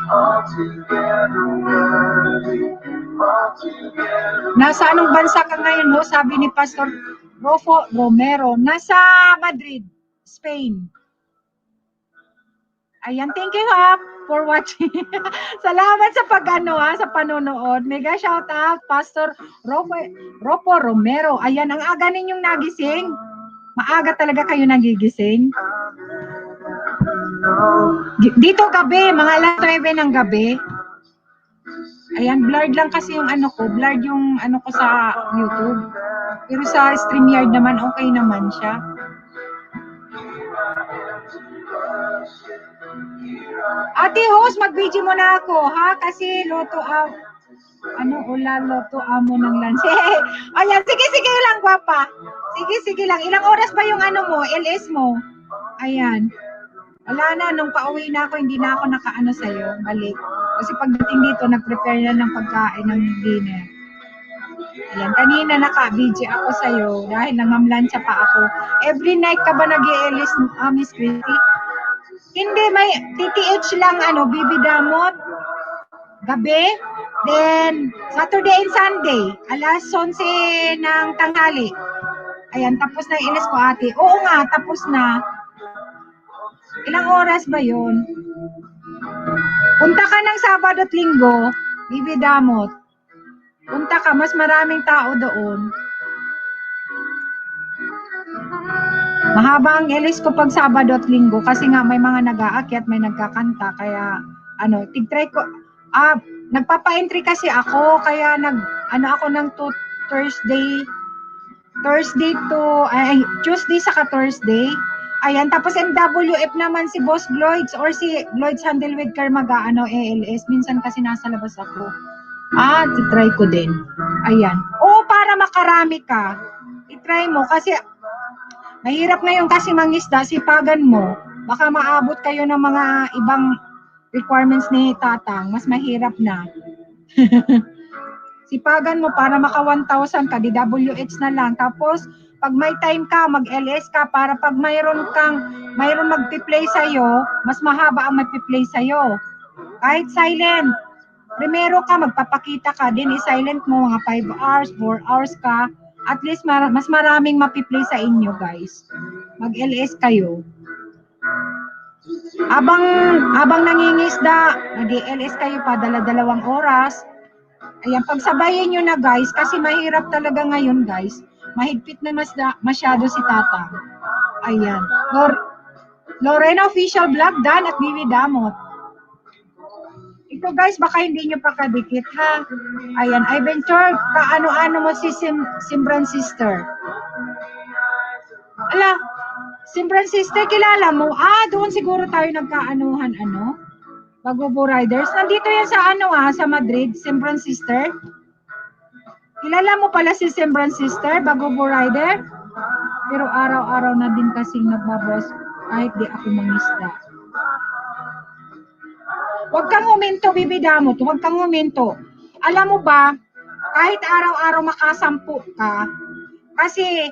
all together worthy, all together. Nasa anong bansa ka ngayon, no? Sabi ni Pastor Rofo Romero. Nasa Madrid, Spain. Ayan, thank you for watching. Salamat sa sa panonood. Mega shout out, Pastor Rofo Romero. Ayan, ang aga ninyong nagising. Maaga talaga kayo nagigising. Dito gabi, mga alas 9 ng gabi. Ayan, blurred lang kasi yung ko. Blurred yung ko sa YouTube. Pero sa StreamYard naman, okay naman siya. Ate host, mag-video mo na ako, ha? Kasi loto loto amo ng lunch. Ayan, sige lang, guwapa. Sige lang. Ilang oras ba yung mo, LS mo? Ayan. Wala na, nung pauwi na ako, hindi na ako nakaano sa'yo, balik. Kasi pagdating dito, nag-prepare na ng pagkain ng dinner. Ayan, kanina naka-video ako sa'yo dahil nangamlansya pa ako. Every night ka ba nag-i-LS, Miss Christy? Hindi, may TTH lang, Bibi Damot, gabi. Then, Saturday and Sunday, alas 11 ng tanghali. Ayan, tapos na yung LS ko, ate. Oo nga, tapos na. Ilang oras ba yun? Punta ka ng Sabado at Linggo, Bibi Damot. Punta ka, mas maraming tao doon. Mahaba ang LS ko pag Sabado at Linggo kasi nga may mga nag-aakyat, may nagkakanta, kaya tig-try ko. Nagpapa-entry kasi ako, kaya ako ng Thursday to Tuesday saka Thursday. Ayan, tapos MWF naman si Boss Lloyds or si Lloyds Handle with Car ALS. Minsan kasi nasa labas ako. Try ko din. Ayan. Para makarami ka. I-try mo kasi mahirap ngayon kasi mangisda, sipagan mo. Baka maabot kayo ng mga ibang requirements ni Tatang. Mas mahirap na. Sipagan mo para maka 1,000 ka, DWH na lang. Tapos, pag may time ka, mag-LS ka para pag mayroon mag-play sa'yo, mas mahaba ang mag-play sa'yo. Kahit silent. Primero ka, magpapakita ka, din i-silent mo mga 5 hours, 4 hours ka. At least mas maraming mapi-play sa inyo, guys. Mag-LS kayo. Abang nangingisda, nag-LS kayo pa, dalawang oras. Ayan, pagsabayin nyo na, guys, kasi mahirap talaga ngayon, guys. Mahigpit na masyado si Tatang. Ayan. Lorena Official Vlog, Dan at Bibi Damot. Ito, guys, baka hindi nyo pa kadikit, ha? Ayan, I venture, kaano-ano mo si Simbran Sister. Ala, Simbran Sister, kilala mo? Doon siguro tayo nagkaanuhan, Bagubo Riders. Nandito yan sa sa Madrid, Simbran Sister. Kilala mo pala si Simbran Sister, Bagubo Rider? Pero araw-araw na din kasing nagbabos kahit di ako mangisda. Huwag kang huminto, Bibi Damot. Huwag kang huminto. Alam mo ba, kahit araw-araw makasampu ka, kasi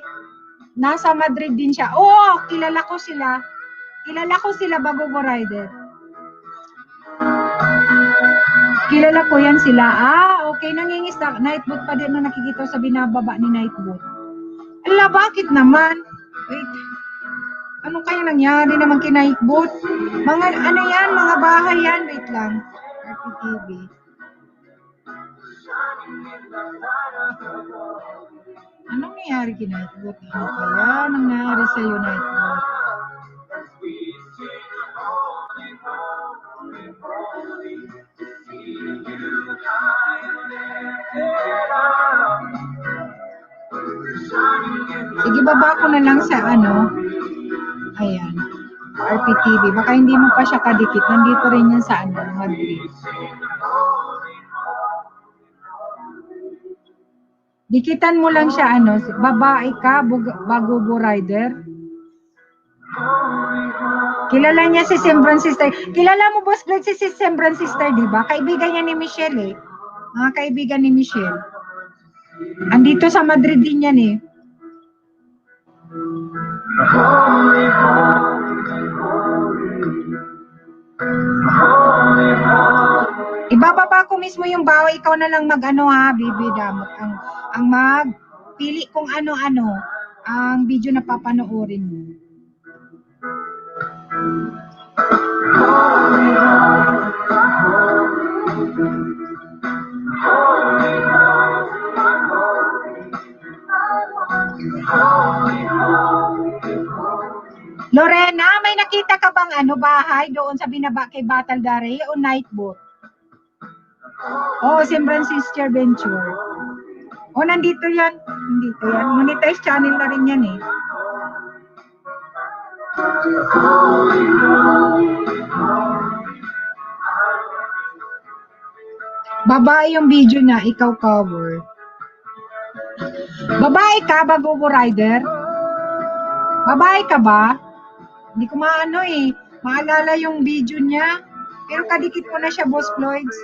nasa Madrid din siya. Kilala ko sila. Kilala ko sila, Bagubo Rider. Kilala ko yan sila. Okay, nangingisda. Nightboat pa din na nakikita sa binababa ni Nightboat. Ala, bakit naman? Wait. Anong kaya nangyari naman kay Nightboat? Mga yan, mga bahay yan. Wait lang. RPTV. Anong nangyari kay Nightboat? Ano kaya nangyari sa'yo, Nightboat? Sige, baba ko na lang sa ayan, RPTV. Baka hindi mo pa siya kadikit. Nandito rin yan sa Madrid. Dikitan mo lang siya, babae ka, Bagubo Rider. Kilala niya si Simbran Sister. Kilala mo, Boss Lloyd, si Simbran Sister, di ba? Kaibigan niya ni Michelle, Mga kaibigan ni Michelle. Andito sa Madrid din yan, Ibababa ko mismo yung bawa, ikaw na lang Bibi Damot. Ang magpili kung ano-ano ang video na papanoorin mo. Lorena, may nakita ka bang bahay doon sa binaba kay Batal Dare o Nightboat? Simbran Sister Venture. Nandito yan. Nandito yan. Monetize channel na rin yan, Babae yung video na, ikaw cover. Babae ka, Bagubo Rider? Babae ka ba? Hindi ko maalala yung video niya. Pero kadikit ko na siya, Boss Lloyds.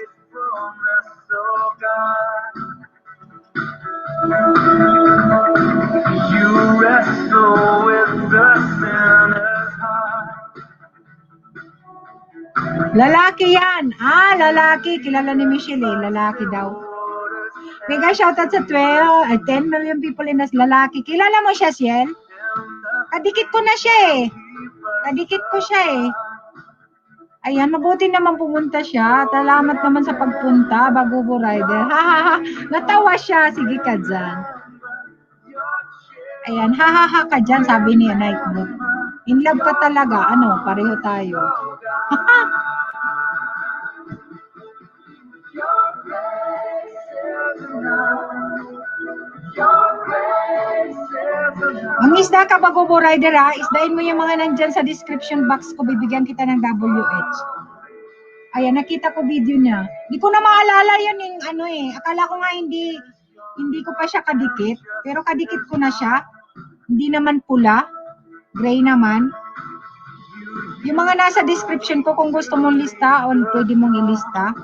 You wrestle with the sinner's heart. Lalaki yan. Lalaki. Kilala ni Michelle, lalaki daw. Mega shoutout sa 10 million people in us, lalaki. Kilala mo siya, Ciel? Kadikit ko na siya, Kadikit ko siya, Ayan, mabuti naman pumunta siya. Salamat naman sa pagpunta, Bagubo Rider. Natawa siya. Sige ka dyan. Ayan, hahaha ka dyan, sabi ni Nightboot. In love ka talaga, ano, pareho tayo. Ang isda ka ba, Gobo Rider, ha? Isdain mo yung mga nandyan sa description box ko, bibigyan kita ng WH. Ayan, nakita ko video niya. Hindi ko na maalala yun yung ano eh. Akala ko nga hindi ko pa siya kadikit. Pero kadikit ko na siya. Hindi naman pula. Gray naman. Yung mga nasa description ko, kung gusto mong lista, o pwede mong ilista.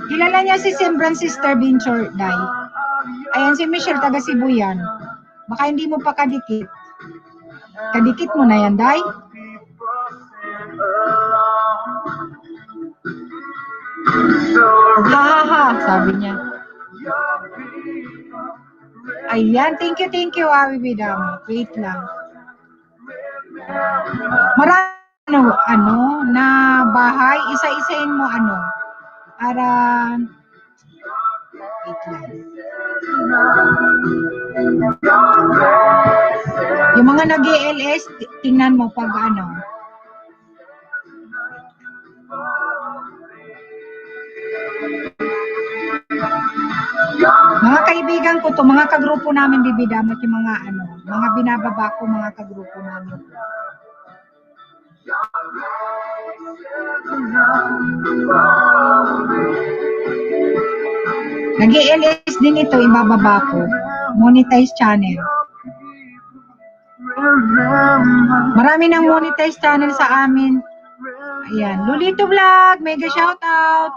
Kilala niya si Sembran Sister Binchor, Day. Ayan, si Michelle, taga Cebu yan. Baka hindi mo pa kadikit. Kadikit mo na yan, Day. Hahaha, sabi niya. Ayan, thank you, Awi Bidam. Wait lang. Marami na bahay, isa-isain mo para wait lang. Yung mga nag-ELS, tingnan mo pag mga kaibigan ko to, mga kagrupo namin bibidamot yung mga binababa ko, mga kagrupo namin. Nag-ELS din ito, ibababa ko. Monetize channel. Marami ng monetize channel sa amin. Ayan, Lolito Vlog, mega shoutout.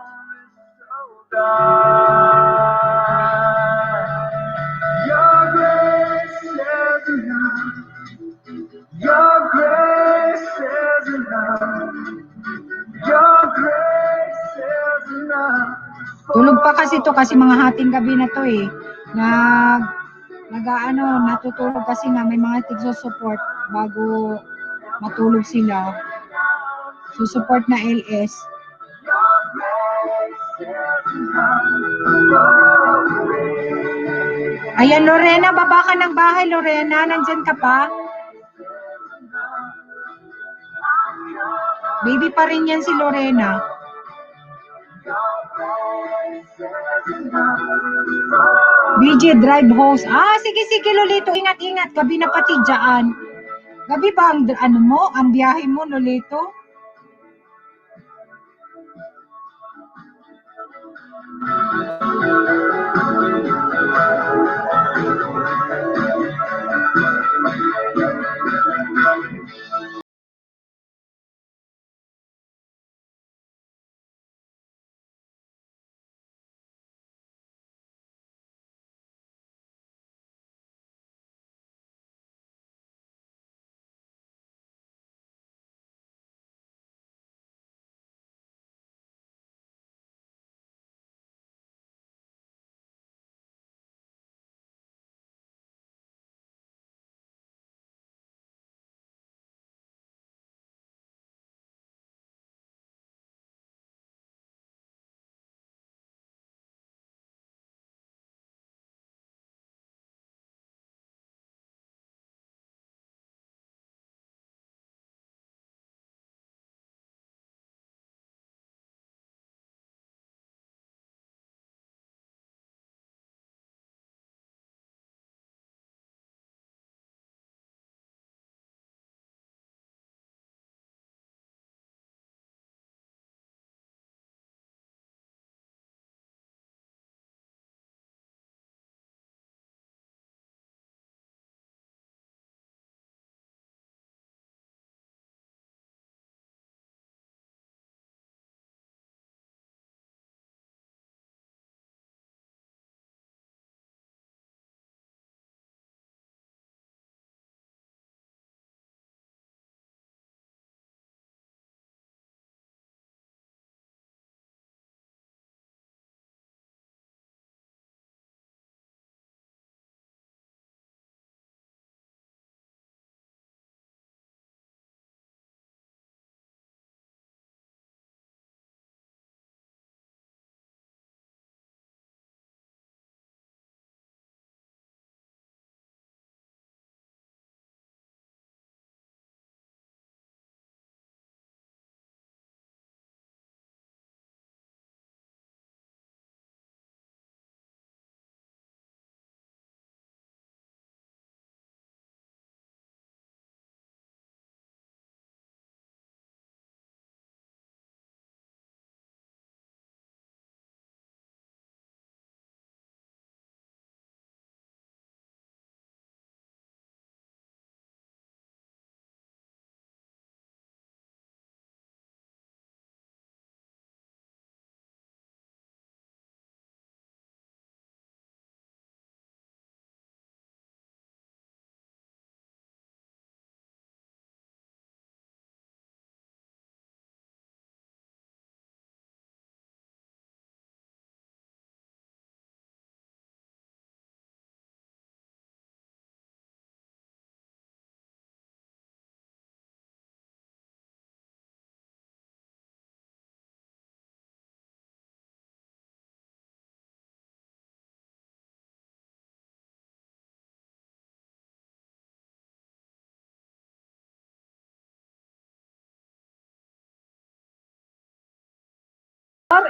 Tulog pa kasi to kasi mga hating gabi na to eh. Natutulog kasi nga may mga tigso-support bago matulog sila. Support na LS. Ayan, Lorena, baba ka ng bahay, Lorena. Nandyan ka pa? Baby pa rin yan si Lorena. BJ Drive Host. Sige, Lolito. Ingat. Gabi na pati dyan. Gabi ba ang biyahe mo, Lolito?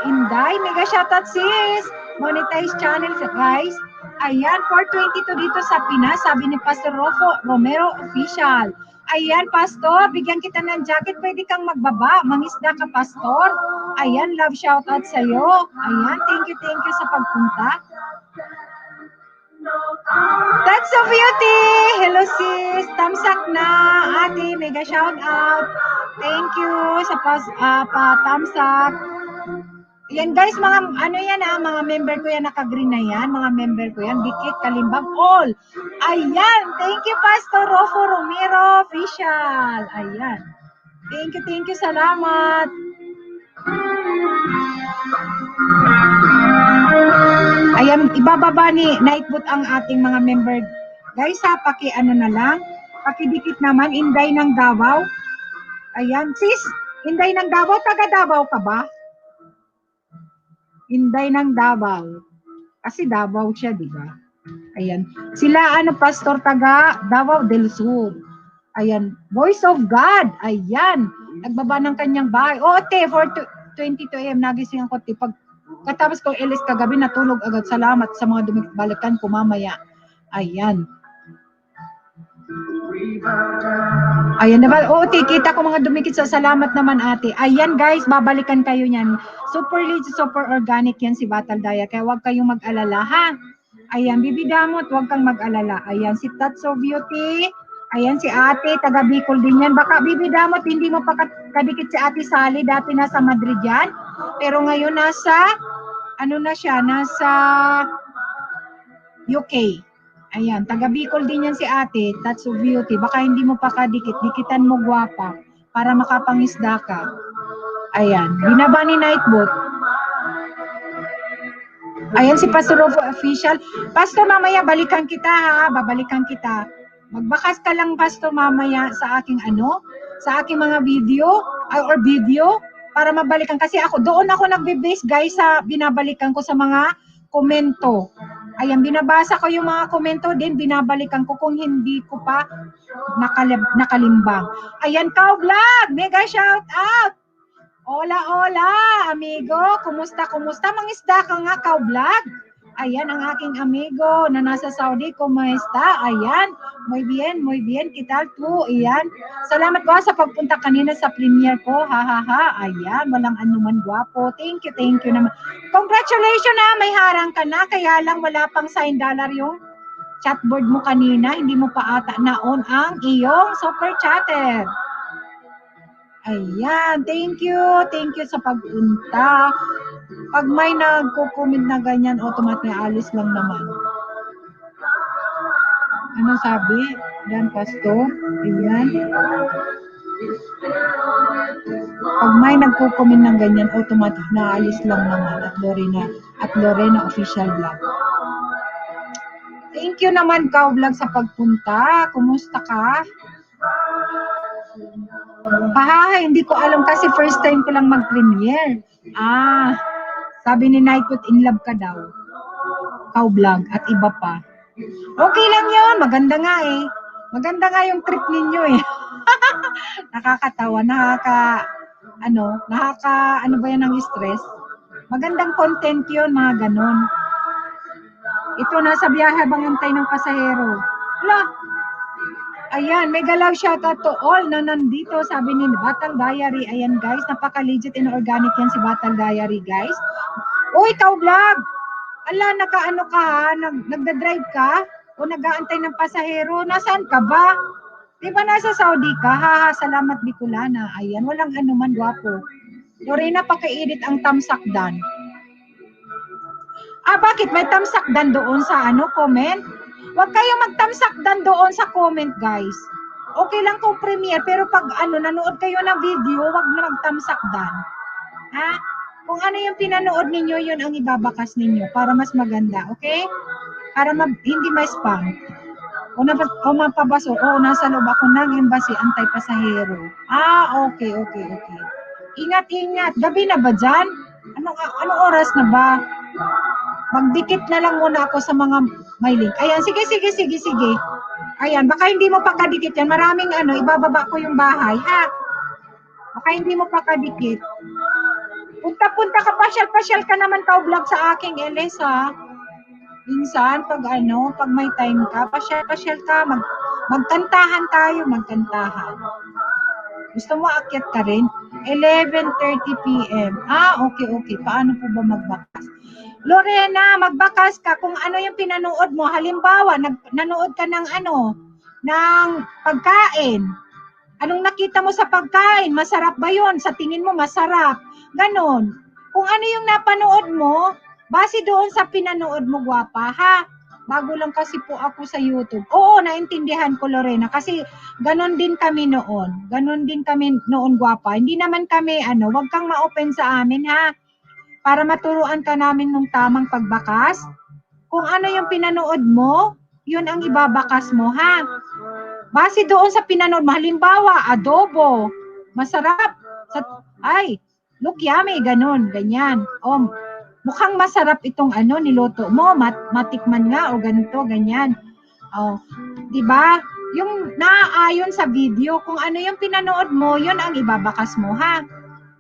Inday, mega shoutout sis. Monetize channel guys. Ayan, 422 dito sa Pinas, sabi ni Pastor Romero Official. Ayan, Pastor, bigyan kita ng jacket, pwede kang magbaba. Mangisda ka, Pastor. Ayan, love shoutout sa'yo. Ayan, thank you sa pagpunta. That's so beauty! Hello sis, tamsak na. Ate, mega shoutout. Thank you sa tamsak. Yan guys, mga ano yan mga member ko yan, naka-green na yan, mga member ko yan, Dikit, Kalimbang, all. Ayan, thank you Pastor Rofo Romero Official. Ayan. Thank you, salamat. Ayan, ibababa ni Nightboot ang ating mga member. Guys ha, paki-ano na lang, pakidikit naman, Inday ng Davao. Ayan, sis, Inday ng Davao, taga Davao ka ba? Inday ng Davao. Kasi Davao siya, di ba? Ayan. Sila, Pastor taga Davao del Sur. Ayan. Voice of God. Ayan. Nagbaba ng kanyang bahay. O, te, 4:22 a.m. nagising ako, te. Katapos ko ilis kagabi, natulog agad. Salamat sa mga balikan ko mamaya. Ayan. Ayan naman. Oo, kita ko mga dumikit sa salamat naman ate. Ayan guys, babalikan kayo niyan. Super legit, super organic yan si Batal Daya. Kaya huwag kayong mag-alala ha. Ayan, Bibi Damot, huwag kang mag-alala. Ayan, si Tatso Beauty. Ayan, si ate, taga Bicol din yan. Baka Bibi Damot, hindi mo pa kadikit si ate Sally. Dati nasa Madrid yan. Pero ngayon nasa, nasa UK. Ayan, taga Bicol din yan si ate, Tatsu Beauty. Baka hindi mo pa kadikit, dikitan mo gwapa para makapangisda ka. Ayan, binaba ni Nightbot. Ayan si Pastor Rofo Official. Pastor, mamaya balikan kita ha, babalikan kita. Magbakas ka lang Pastor mamaya sa aking sa aking mga video para mabalikan. Kasi doon ako nagbe-base guys sa binabalikan ko sa mga komento. Ayan, binabasa ko yung mga komento din, binabalikan ko kung hindi ko pa nakalimbang. Ayan, Kao Vlog, mega shout out! Hola, amigo, kumusta? Mangisda ka nga, Kao Vlog? Ayan, ang aking amigo na nasa Saudi, kumusta? Ayan, muy bien, kital tu? Ayan, salamat ko sa pagpunta kanina sa premiere ko, ayan, walang anuman gwapo, thank you naman. Congratulations na, may harang ka na, kaya lang wala pang sign dollar yung chatboard mo kanina, hindi mo pa ata na-on ang iyong super chatter. Ayan, thank you sa pagpunta. Pag may nagko-comment na ganyan, automatic alis lang naman. Ano sabi? Yan, Pastor. Ayan. Pag may nagko-comment ng ganyan, automatic na alis lang naman. At Lorena Official Vlog. Thank you naman, Kao Vlog, sa pagpunta. Kumusta ka? Hindi ko alam kasi first time ko lang mag-premiere. Sabi ni Nightwood, in love ka daw. Kao Vlog at iba pa. Okay lang yun. Maganda nga eh. Maganda nga yung trip ninyo eh. Nakakatawa. Ano ba yan ng stress? Magandang content yun, mga ganon. Ito, nasa biyahe habang antay ng pasahero. Wala. Ayan, mega love shoutout to all na nandito, sabi ni Batal Diary. Ayan guys, napaka-legit and organic yan si Batal Diary guys. Uy, Kao Vlog! Ala, nakaano ka ha? Nagda-drive ka? O nag-aantay ng pasahero? Nasaan ka ba? Di ba nasa Saudi ka? Salamat Bicolana. Ayan, walang anuman, gwapo. Lorena, paka-edit ang tamsakdan. Bakit? May tamsakdan doon sa comment? Huwag kayong magtamsakdan doon sa comment, guys. Okay lang kung premiere, pero pag nanood kayo ng video, huwag na magtamsakdan. Ha? Kung ano yung pinanood ninyo, yun ang ibabakas ninyo para mas maganda, okay? Para hindi ma-spam. O mapabaso, nasa loob ako ng embassy, antay pasahero. Okay. Ingat. Gabi na ba dyan? Anong oras na ba? Magdikit na lang muna ako sa mga may link. Ayan, sige. Ayan, baka hindi mo pa kadikit yan. Maraming ibababa ko yung bahay, ha? Baka hindi mo pa kadikit. Punta-punta ka, pasyal-pasyal ka naman ka vlog sa aking LS ha. Minsan, pag may time ka, pasyal-pasyal ka, magkantahan tayo, magkantahan. Gusto mo akyat ka rin? 11:30 p.m. Okay. Paano po ba magbakas? Lorena, magbakas ka kung ano yung pinanood mo. Halimbawa, nanood ka ng ng pagkain. Anong nakita mo sa pagkain? Masarap ba yun? Sa tingin mo, masarap. Ganon. Kung ano yung napanood mo, base doon sa pinanood mo, gwapa, ha? Bago lang kasi po ako sa YouTube. Oo, naintindihan ko, Lorena, kasi ganon din kami noon. Ganon din kami noon, gwapa. Hindi naman kami, wag kang ma-open sa amin, ha? Para maturuan ka namin ng tamang pagbakas. Kung ano yung pinanood mo, yun ang ibabakas mo, ha? Base doon sa pinanood mo, halimbawa, adobo, masarap. Look yummy, ganon, ganyan. Mukhang masarap itong niluto mo, matikman nga o ganito, ganyan. Di ba? Yung naaayon sa video, kung ano yung pinanood mo, yun ang ibabakas mo, ha?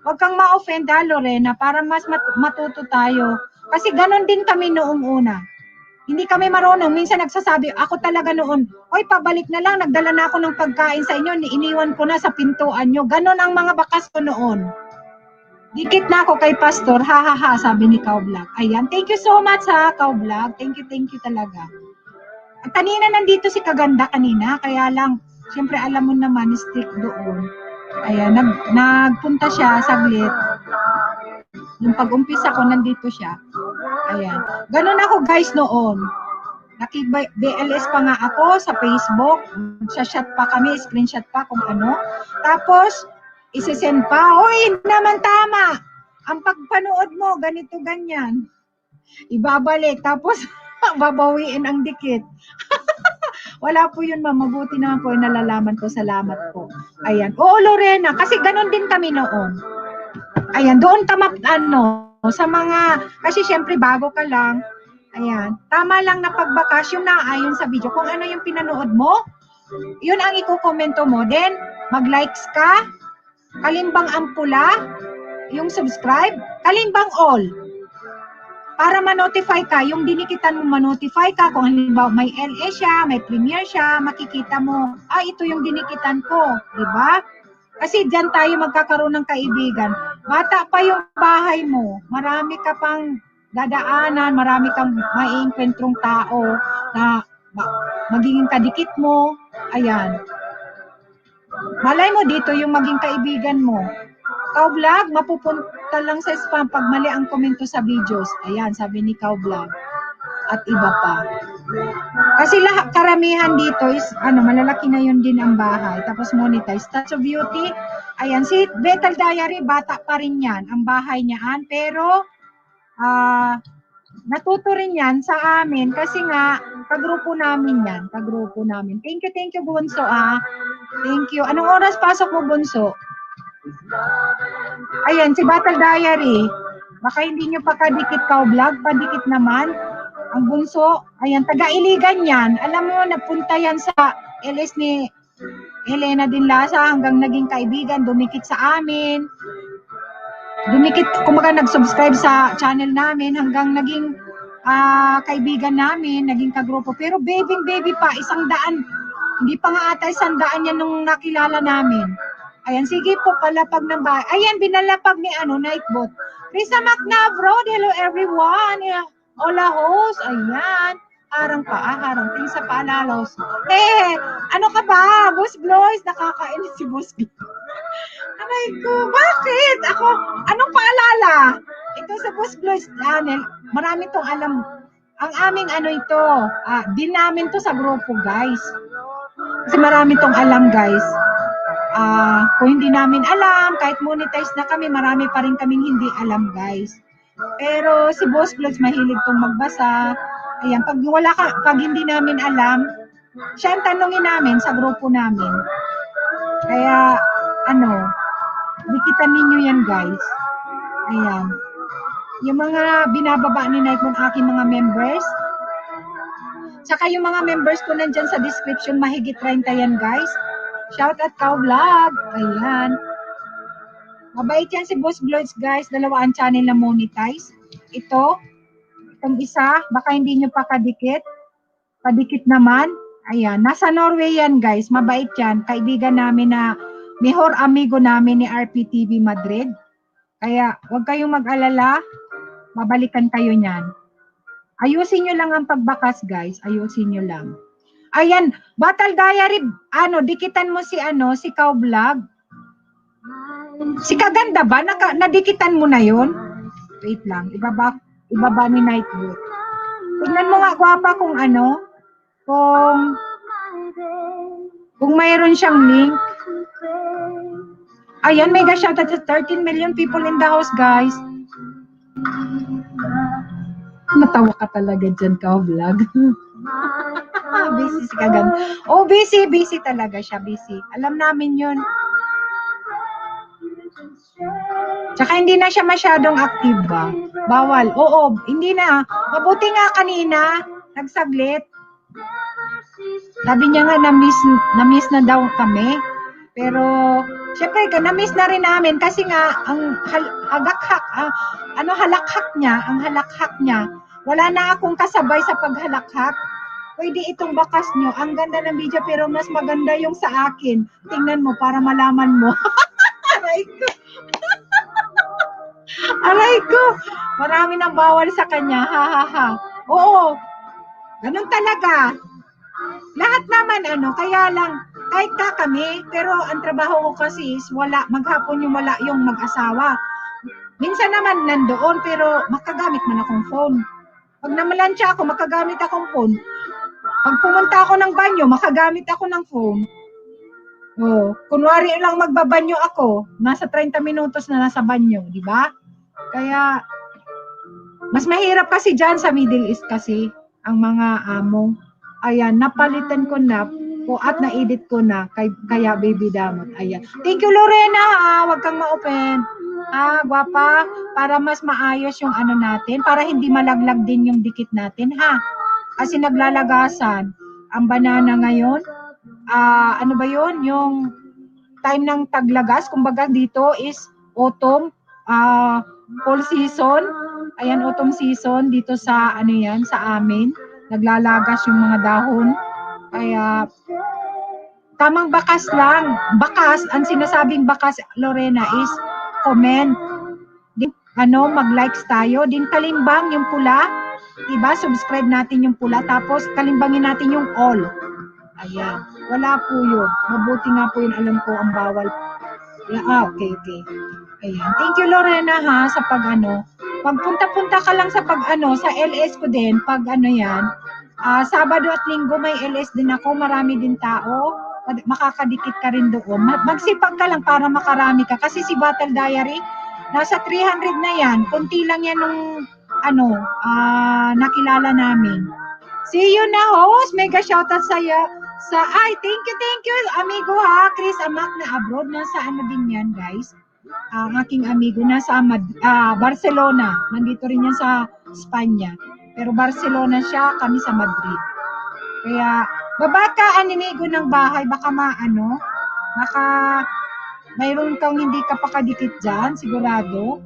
Huwag kang ma-offend, Lorena, para mas matuto tayo. Kasi ganon din kami noong una. Hindi kami marunong. Minsan nagsasabi, ako talaga noon, oy, pabalik na lang, nagdala na ako ng pagkain sa inyo, iniwan ko na sa pintuan nyo. Ganon ang mga bakas ko noon. Dikit na ako kay Pastor, ha, sabi ni Kao Vlog. Ayan, thank you so much ha, Kao Vlog. Thank you talaga. At kanina nandito si Kaganda kanina, kaya lang, siyempre alam mo naman, stick doon. Ayan, nagpunta siya saglit. Yung pag-umpisa ko, nandito siya. Ayan. Ganun ako guys noon. Naki-BLS pa nga ako sa Facebook. Sa-shot pa kami, screenshot pa kung ano. Tapos, isisend pa. Hoy, naman tama. Ang pagpanood mo, ganito, ganyan. Ibabalik. Tapos, babawiin ang dikit. Wala po yun, ma'am. Mabuti naman po yung nalalaman ko. Salamat po. Ayan. Oo, Lorena. Kasi ganun din kami noon. Ayan, doon ka sa mga, kasi syempre bago ka lang, ayan, tama lang na pagbakas yung naayon sa video. Kung ano yung pinanood mo, yun ang ikukomento mo. Then, mag-likes ka, kalimbang ang pula, yung subscribe, kalimbang all. Para ma-notify ka, yung dinikitan mo ma-notify ka, kung halimbawa may LA siya, may premiere siya, makikita mo, ito yung dinikitan ko, di ba? Kasi diyan tayo magkakaroon ng kaibigan. Bata pa yung bahay mo, marami ka pang dadaanan, marami kang maiengkwentrong tao na magiging kadikit mo. Ayan. Malay mo dito yung maging kaibigan mo. Kao Vlog, mapupunta lang sa spam pag mali ang komento sa videos. Ayan, sabi ni Kao Vlog. At iba pa. Kasi karamihan dito is, malalaki na yun din ang bahay. Tapos monetize. Touch of Beauty, ayan, si Bethel Diary, bata pa rin yan. Ang bahay niyaan. Pero, natuto rin yan sa amin. Kasi nga, kagrupo namin yan. Kagrupo namin. Thank you, Bunso, Thank you. Anong oras pasok mo, Bunso? Ayan, si Bethel Diary. Baka hindi nyo pa kadikit Kao Vlog. Padikit naman. Ang Bunso, ayan, taga-Iligan yan. Alam mo, napunta yan sa LS ni Helena Dinlasa hanggang naging kaibigan, dumikit sa amin. Dumikit, kumaga nag-subscribe sa channel namin hanggang naging kaibigan namin, naging kagrupo. Pero baby pa, 100. Hindi pa nga ata 100 yan nung nakilala namin. Ayan, sige po, palapag ng bahay. Ayan, binalapag ni Nightbot. Risa McNavrod, hello everyone. Hola host, ayan. Harang tingin sa paalalos. Ano ka ba? Boss Blois, nakakainis si Boss Blois. Aray ko, bakit? Ako, anong paalala? Ito sa Boss Blois channel, marami tong alam. Ang aming ito, din namin to sa grupo, guys. Kasi marami tong alam, guys. Kung hindi namin alam, kahit monetize na kami, marami pa rin kaming hindi alam, guys. Pero si Boss Blois mahilig tong magbasa. Ayan, pag hindi namin alam, siya ang tanongin namin sa grupo namin. Kaya, dikitan ninyo yan, guys. Ayan. Yung mga binababa ni Nike ng aking mga members, tsaka yung mga members ko nandyan sa description, mahigit 30 yan, guys. Shout out Kao Vlog. Ayan. Mabait yan si Boss Gloids, guys. Dalawa ang channel na monetize. Itong isa, baka hindi nyo pa kadikit. Padikit naman. Ayan, nasa Norway yan, guys. Mabait yan. Kaibigan namin na mejor amigo namin ni RPTV Madrid. Kaya, huwag kayong mag-alala. Mabalikan kayo niyan. Ayusin nyo lang ang pagbakas, guys. Ayusin nyo lang. Ayan, Battle Diary, dikitan mo si Cow Vlog. Si Kaganda ba? Nadikitan mo na yon? Wait lang, ibaba ni Nightwood. Tignan mo nga, gwapa, kung mayroon siyang link. Ayan, mega shoutout sa 13 million people in the house, guys. Natawa ka talaga dyan, Cow Vlog. Busy si Kaganda. Oh, busy talaga siya, busy. Alam namin yun. Tsaka hindi na siya masyadong active ba? Bawal. Oo, hindi na. Mabuti nga kanina, nagsaglit. Sabi niya nga na-miss na daw kami. Pero, syempre, na-miss na rin namin kasi nga, ang halakhak niya, wala na akong kasabay sa paghalakhak. Pwede itong bakas nyo. Ang ganda ng video pero mas maganda yung sa akin. Tingnan mo para malaman mo. Aray ko. Marami nang bawal sa kanya. Ha ha ha. Oo. Ganun talaga. Lahat naman kaya lang kahit kami, pero ang trabaho ko kasi is maghapon yung wala yung mag-asawa. Minsan naman nandoon pero makagamit man akong phone. Pag namalansya ako, makagamit akong phone. Pag pumunta ako ng banyo, makagamit ako ng phone. Oh, kunwari lang magbabanyo ako, nasa 30 minutos na nasa banyo, di ba? Kaya mas mahirap kasi diyan sa Middle East kasi ang mga amo. Ayan, napalitan ko na po at na-edit ko na kaya baby damot. Ayan. Thank you Lorena, wag kang ma-open. Gwapa, para mas maayos yung natin, para hindi malaglag din yung dikit natin, ha? Kasi naglalagasan. Ang banana ngayon, ano ba yun? Yung time ng taglagas, kumbaga dito is autumn, fall season. Ayan, autumn season dito sa sa amin. Naglalagas yung mga dahon. Kaya tamang bakas lang. Bakas, ang sinasabing bakas, Lorena, is comment. Mag-likes tayo. Din kalimbang yung pula. Diba? Subscribe natin yung pula. Tapos kalimbangin natin yung all. Ayan. Wala po yun. Mabuti nga po yun. Alam ko ang bawal. Okay. Ayan. Thank you Lorena ha sa pagpunta-punta ka lang sa sa LS ko din. Pag yan. Sabado at Linggo may LS din ako. Marami din tao. Makakadikit ka rin doon. Magsipag ka lang para makarami ka. Kasi si Battle Diary, nasa 300 na yan. Kunti lang yan nung nakilala namin. See you na host. Mega shoutout sa'yo. Thank you, amigo ha. Chris Amak na abroad. Nasa din yan, guys. Ang aking amigo nasa Barcelona. Nandito rin yan sa Spanya. Pero Barcelona siya, kami sa Madrid. Kaya, baba ka, amigo ng bahay. Baka baka mayroon kang hindi ka pakadikit dyan, sigurado.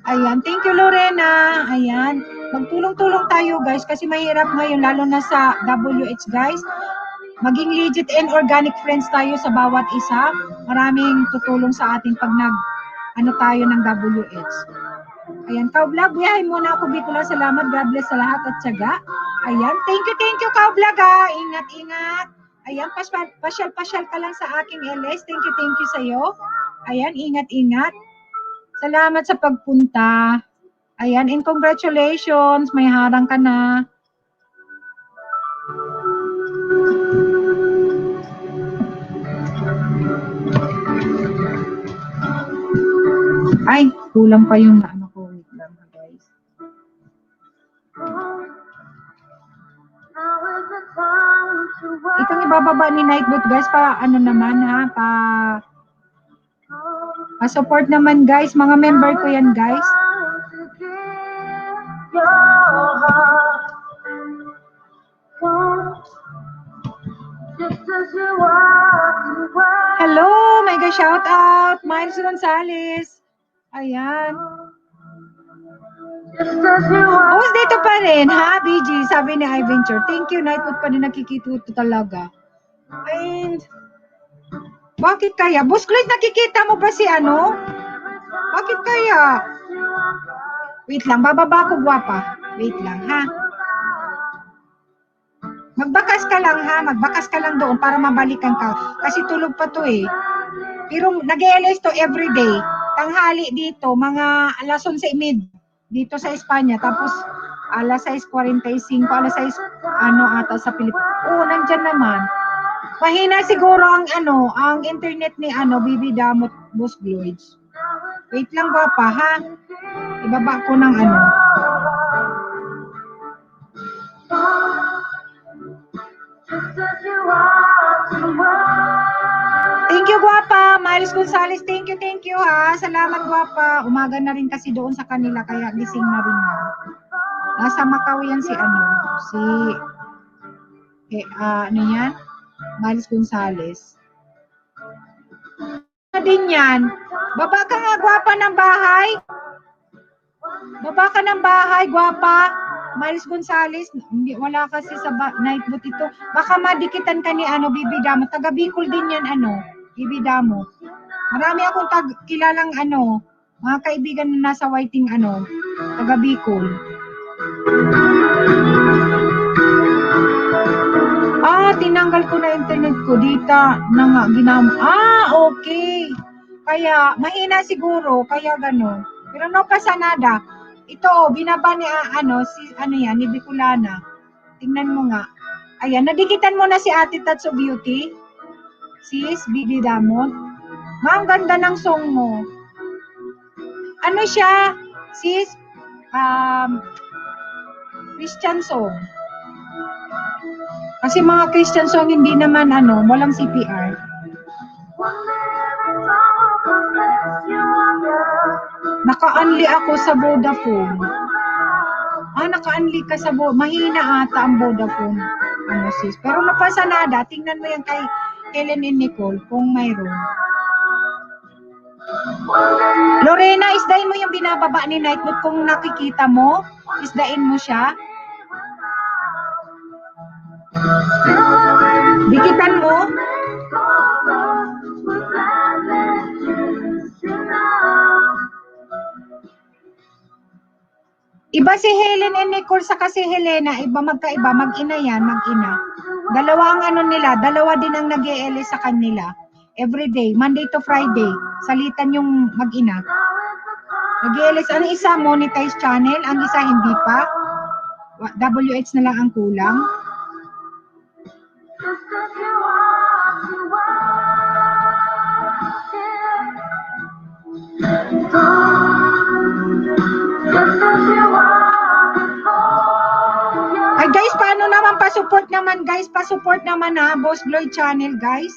Ayan, thank you Lorena. Ayan, magtulong-tulong tayo guys kasi mahirap ngayon lalo na sa WH guys. Maging legit and organic friends tayo sa bawat isa. Maraming tutulong sa ating pag tayo ng WH. Ayan, Cow Vlog, biyahin muna ako Bicol. Salamat, God bless sa lahat at tiyaga. Ayan, thank you Cow Vlog ha. Ingat. Ayan, pasyal ka lang sa aking LS. Thank you sa'yo. Ayan, ingat. Salamat sa pagpunta. Ayan, and congratulations. May harang ka na. Ay, kulang pa yung ko. Wait lang, guys. Itong ibababa ni Nightbot, guys, pa-support naman, guys. Mga member ko yan, guys. Hello, my mega shout out, Miles Gonzales. Ayan. Host dito pa rin, ha, BG? Sabi ni iVenture. Thank you, Nightwood pa rin nakikita talaga. And, bakit kaya? Boss Lloyd, nakikita mo ba si ano? Bakit kaya? Wait lang, bababa ko, gwapa. Wait lang, ha? Magbakas ka lang, ha? Magbakas ka lang doon para mabalikan ka. Kasi tulog pa to, eh. Pero nag-ELS to everyday. Tanghali dito, mga alas 11:30 dito sa Espanya. Tapos, alas 6:45, alas 6, ata sa Pilipinas. Oo, nandyan naman. Mahina siguro ang internet ni Bibi Damot, Boss Gloids. Wait lang ba pa, ha? Ibaba ko ng Thank you, Guapa. Miles Gonzales, thank you, ha. Salamat, Guapa. Umaga na rin kasi doon sa kanila, kaya gising na rin yan. Nasa Macau yan si yan? Miles Gonzales. Din yan. Baba ka nga, Guapa, ng bahay. Baba ka ng bahay, Guapa. Miles Gonzales, wala kasi sa Nightwood ito. Baka madikitan ka ni Bibi Damo. Taga Bicol din yan, Bibi Damo. Marami akong kilalang mga kaibigan na nasa Whiting, taga Bicol. Tinanggal ko na internet ko dito na nga okay. Kaya mahina siguro, kaya gano'n. Pero no pasa nada. Ito, binaba ni ni Bicolana. Tingnan mo nga. Ayan, nadikitan mo na si Ate Tatso Beauty. Sis, Bibi Damot. Ang ganda ng song mo. Ano siya, sis? Christian song. Kasi mga Christian song hindi naman walang CPR. Naka-unli ako sa Vodafone. Naka-unli ka sa Vodafone. Mahina ata ang Vodafone. Sis. Pero napasa nada. Tingnan mo yan kay Helen and Nicole kung mayroon. Lorena, isdain mo yung binababa ni Nightwood kung nakikita mo. Isdain mo siya. Dikitan mo. Iba si Helen and Nicole sa kasi Helena, iba magkaiba, mag-ina yan, mag-ina. Dalawa ang nila, dalawa din ang nag-ELS sa kanila. Everyday, Monday to Friday, salitan yung mag-ina. Nag-ELS, ang isa monetized channel, ang isa hindi pa. WH na lang ang kulang. Ay guys, paano naman pa-support naman guys? Pa-support naman Boss Gloy channel guys.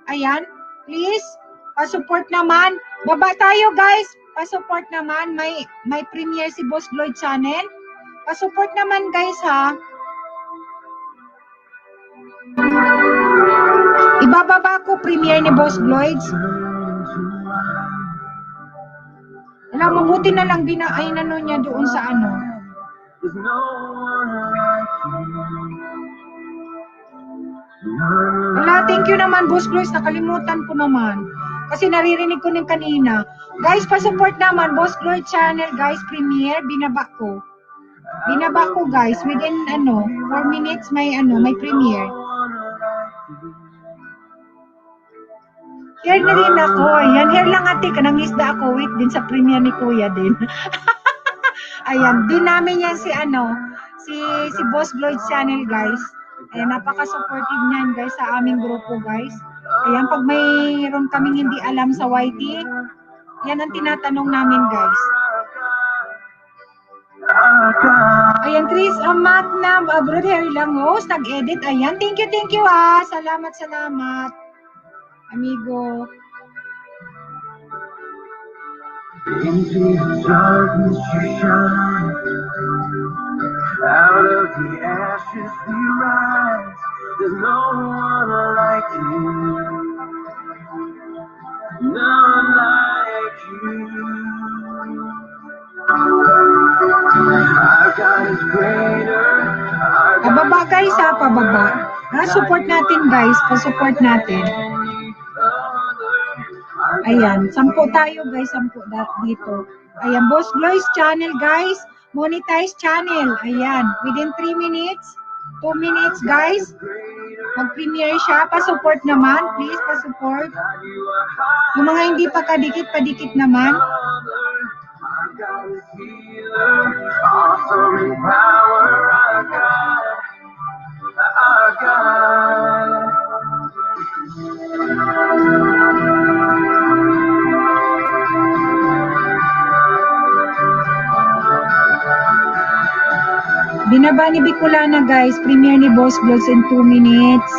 Ayan, please, pa-support naman. Baba tayo guys, pa-support naman. May premiere si Boss Gloy channel. Pa-support naman guys ha. Ibababa ko premiere ni Boss Gloids. Mabuti na lang niya doon sa thank you naman Boss Gloids, nakalimutan ko naman. Kasi naririnig ko ng kanina. Guys, pa-support naman Boss Gloids channel, guys, premiere, binaba ko. Binaba ko guys, within 4 minutes may premiere. Here na rin ako. Ayan, here lang ate, kanangisda ako. Wait din sa premiere ni Kuya din. Ayan, din namin yan si Boss Gloids channel guys. Ayan, napaka-supportive niyan guys sa aming grupo guys. Ayan, pag mayroon kaming hindi alam sa YT, yan ang tinatanong namin guys. Ayan, Chris, Mac na, Brother Harry lang host, nag-edit. Ayan, thank you Salamat. Amigo. Into the darkness you shine. Out of the ashes we rise. There's no one like you. Our God is greater. Our God Pababa guys ha, pababa. Support natin guys, pa-support natin. Ayan, 10 tayo guys, 10 dito. Ayan, Boss Gloy's channel guys, monetize channel. Ayan, within 3 minutes, 2 minutes guys, mag-premiere siya. Pa-support naman, please, pa-support. Yung mga hindi pa kadikit, padikit naman. Our God is healer, awesome in power. Our God, our God. Binaba ni Bicolana guys, premiere ni Boss Vlogs in 2 minutes.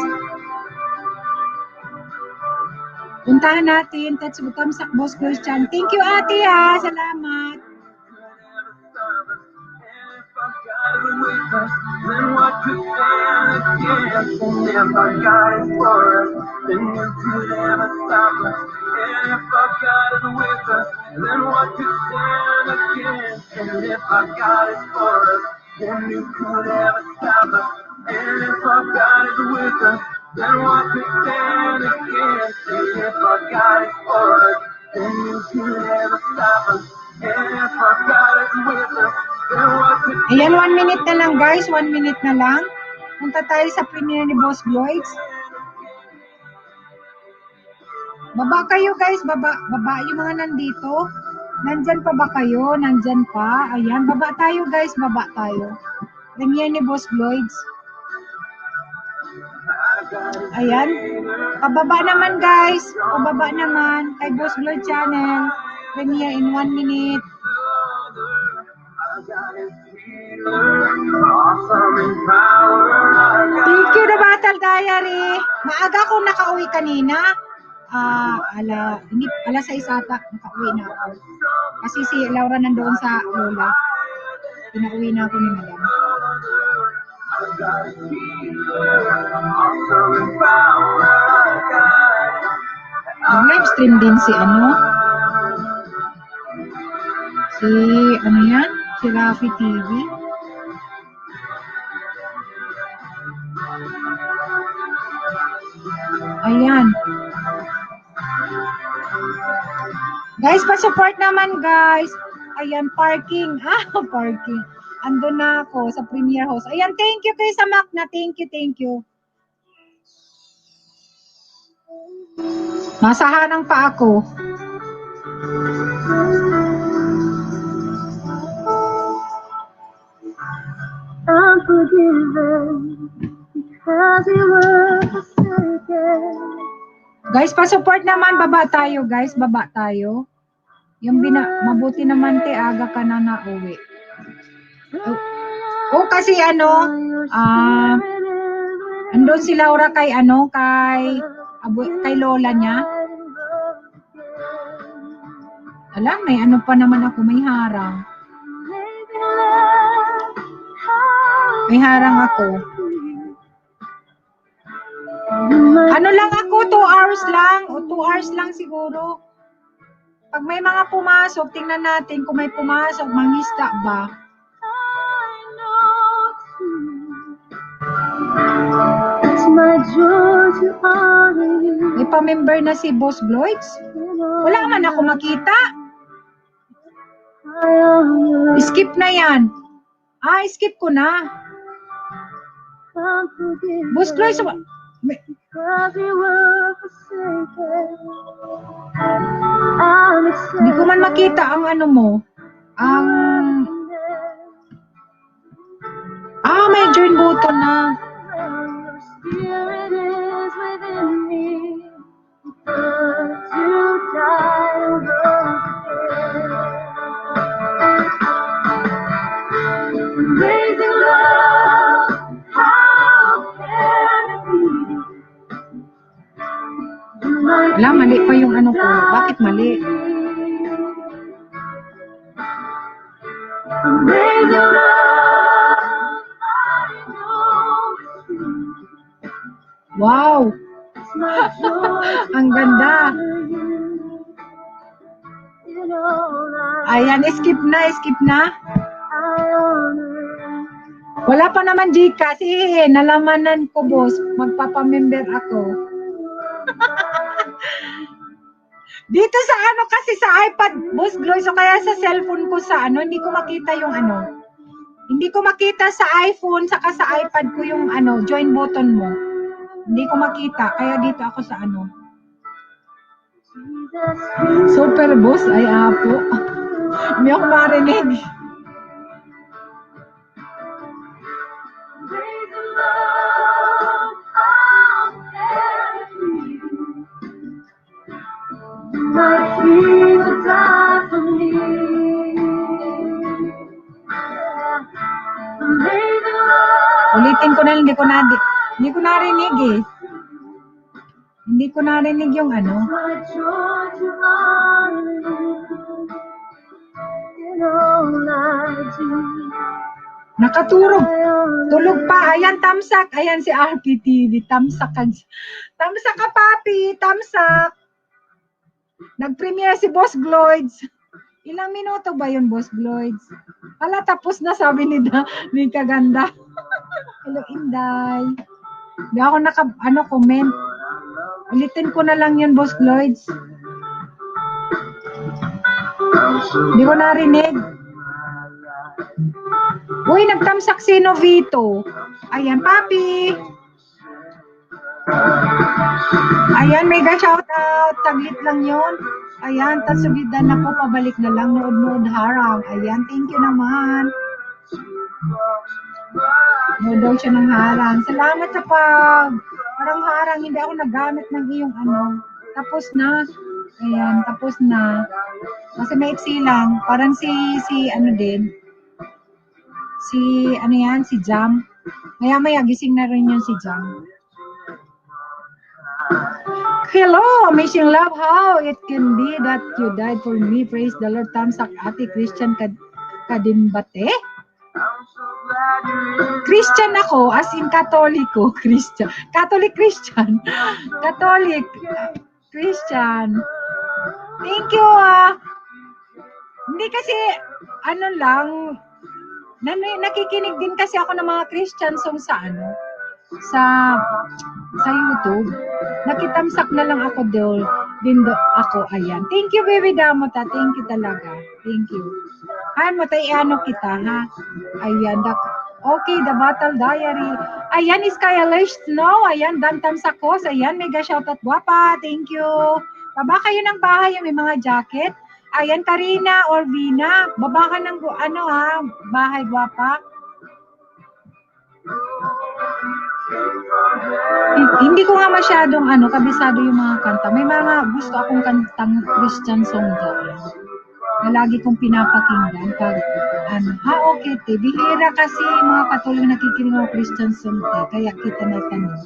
Puntahan natin, tamsak Boss Vlogs channel. Thank you ate ha, salamat. Then what could stand against? And if our God is for us, then who could ever stop us? And if our God is with us, then what could stand against? And if our God is for us, then who could ever stop us? And if our God is with us, then what could stand against? And if our God is for us, then who could ever stop us? And if our God is with us, then what could Ayan, 1 minute na lang guys, 1 minute na lang. Punta tayo sa premiere ni Boss Vlogs. Baba kayo guys, baba yung mga nandito. Nandyan pa ba kayo? Nandyan pa. Ayan, baba tayo guys, baba tayo. Premiere ni Boss Vlogs. Ayan. Pababa naman guys, pababa naman kay Boss Vlogs channel. Premiere in 1 minute. awesome in power? Our God. Thank you, The Battle Diary. Maaga ko nakauwi kanina. Alas 6 ata, nakauwi na ako. Kasi si Laura nandoon sa Lola. Pinauwi na ako ni Madam. Awesome in power, our God. Nag-live stream din si yan? Si Rafi TV. Ayan. Guys, pa-support naman guys. Ayan, parking. Parking. Andun na ako sa Premier Host. Ayan, thank you kay Samak na. Thank you. Nasa harang pa ako. I'm forgiven because you were forsaken. Guys, pa-support naman. Baba tayo, guys. Baba tayo. Mabuti naman te, aga ka na nauwi. Kasi andun si Laura kay Lola niya. Alam, may pa naman ako, may harang. May harang ako. Lang ako, 2 hours lang. O 2 hours lang siguro. Pag may mga pumasok, tingnan natin kung may pumasok, mangista ba? May pa-member na si Boss Vlogs? Wala man ako makita. Skip na yan. Skip ko na. Boss Vlogs, hindi ko man makita ang mo. May join button na. Amazing love, how can it be? Wala, mali pa yung ko. Bakit mali? Amazing love, I know. Wow! Ang ganda! Ayan, skip na. Wala pa naman Gcash. Nalamanan ko, boss. Magpapamember ako. Dito sa ano kasi sa iPad, boss Gloy, so kaya sa cellphone ko sa ano, hindi ko makita yung ano. Hindi ko makita sa iPhone, saka sa iPad ko yung ano, join button mo. Hindi ko makita, kaya dito ako sa ano. Super boss, ay apo. Hindi ako marinig. Ulitin ko na lang, hindi ko narinig eh. Hindi ko narinig yung ano. Nakaturog. Tulog pa. Ayan, tamsak. Ayan si RPTV. Tamsak ka. Tamsak ka, papi. Tamsak. Nag-premiere si Boss Gloids. Ilang minuto ba yun, Boss Gloids? Hala, tapos na, sabi ni Kaganda. Hello, Inday. Hindi ako comment. Ulitin ko na lang yun, Boss Gloids. Hindi ko narinig. Uy, nagtamsak si Novito. Ayan, papi. Ayan, mega shoutout. Taglit lang yun. Ayan, tasubidan na po. Pabalik na lang. Nood harang. Ayan, thank you naman. Nood daw siya ng harang. Salamat sa parang harang. Hindi ako nagamit ng iyong ano. Tapos na. Ayan, tapos na. Kasi may iksi lang. Parang si ano din. Si, ano yan, si Jam. Maya gising na rin yun si Jam. Hello, amazing love, how it can be that you died for me. Praise the Lord. Tamsak ate Christian Kadimbate. Christian ako, as in Katoliko Christian. Catholic Christian. Catholic Christian. Thank you. Hindi kasi, ano lang, nakikinig din kasi ako ng mga Christian song sa ano, sa YouTube. Nakitamsak na lang ako ako, ayan. Thank you, baby Damota. Thank you talaga. Thank you. Ano, ano kita, ha? Ayan. Okay, The Battle Diary. Ayan, Skylish Snow. Ayan, Dantam Sakos. Ayan, mega shoutout, guwapa. Thank you. Baba kayo ng bahay, may mga jacket. Ayan, Karina or Vina. Baba ka ng, ano ha, bahay, guwapa. Hindi ko nga masyadong kabisado yung mga kanta. May mga gusto akong kantang Christian song dyan na lagi kong pinapakinggan pag okay te, bihira kasi mga Katolik nakikinig ng Christian song te, kaya kita natanong.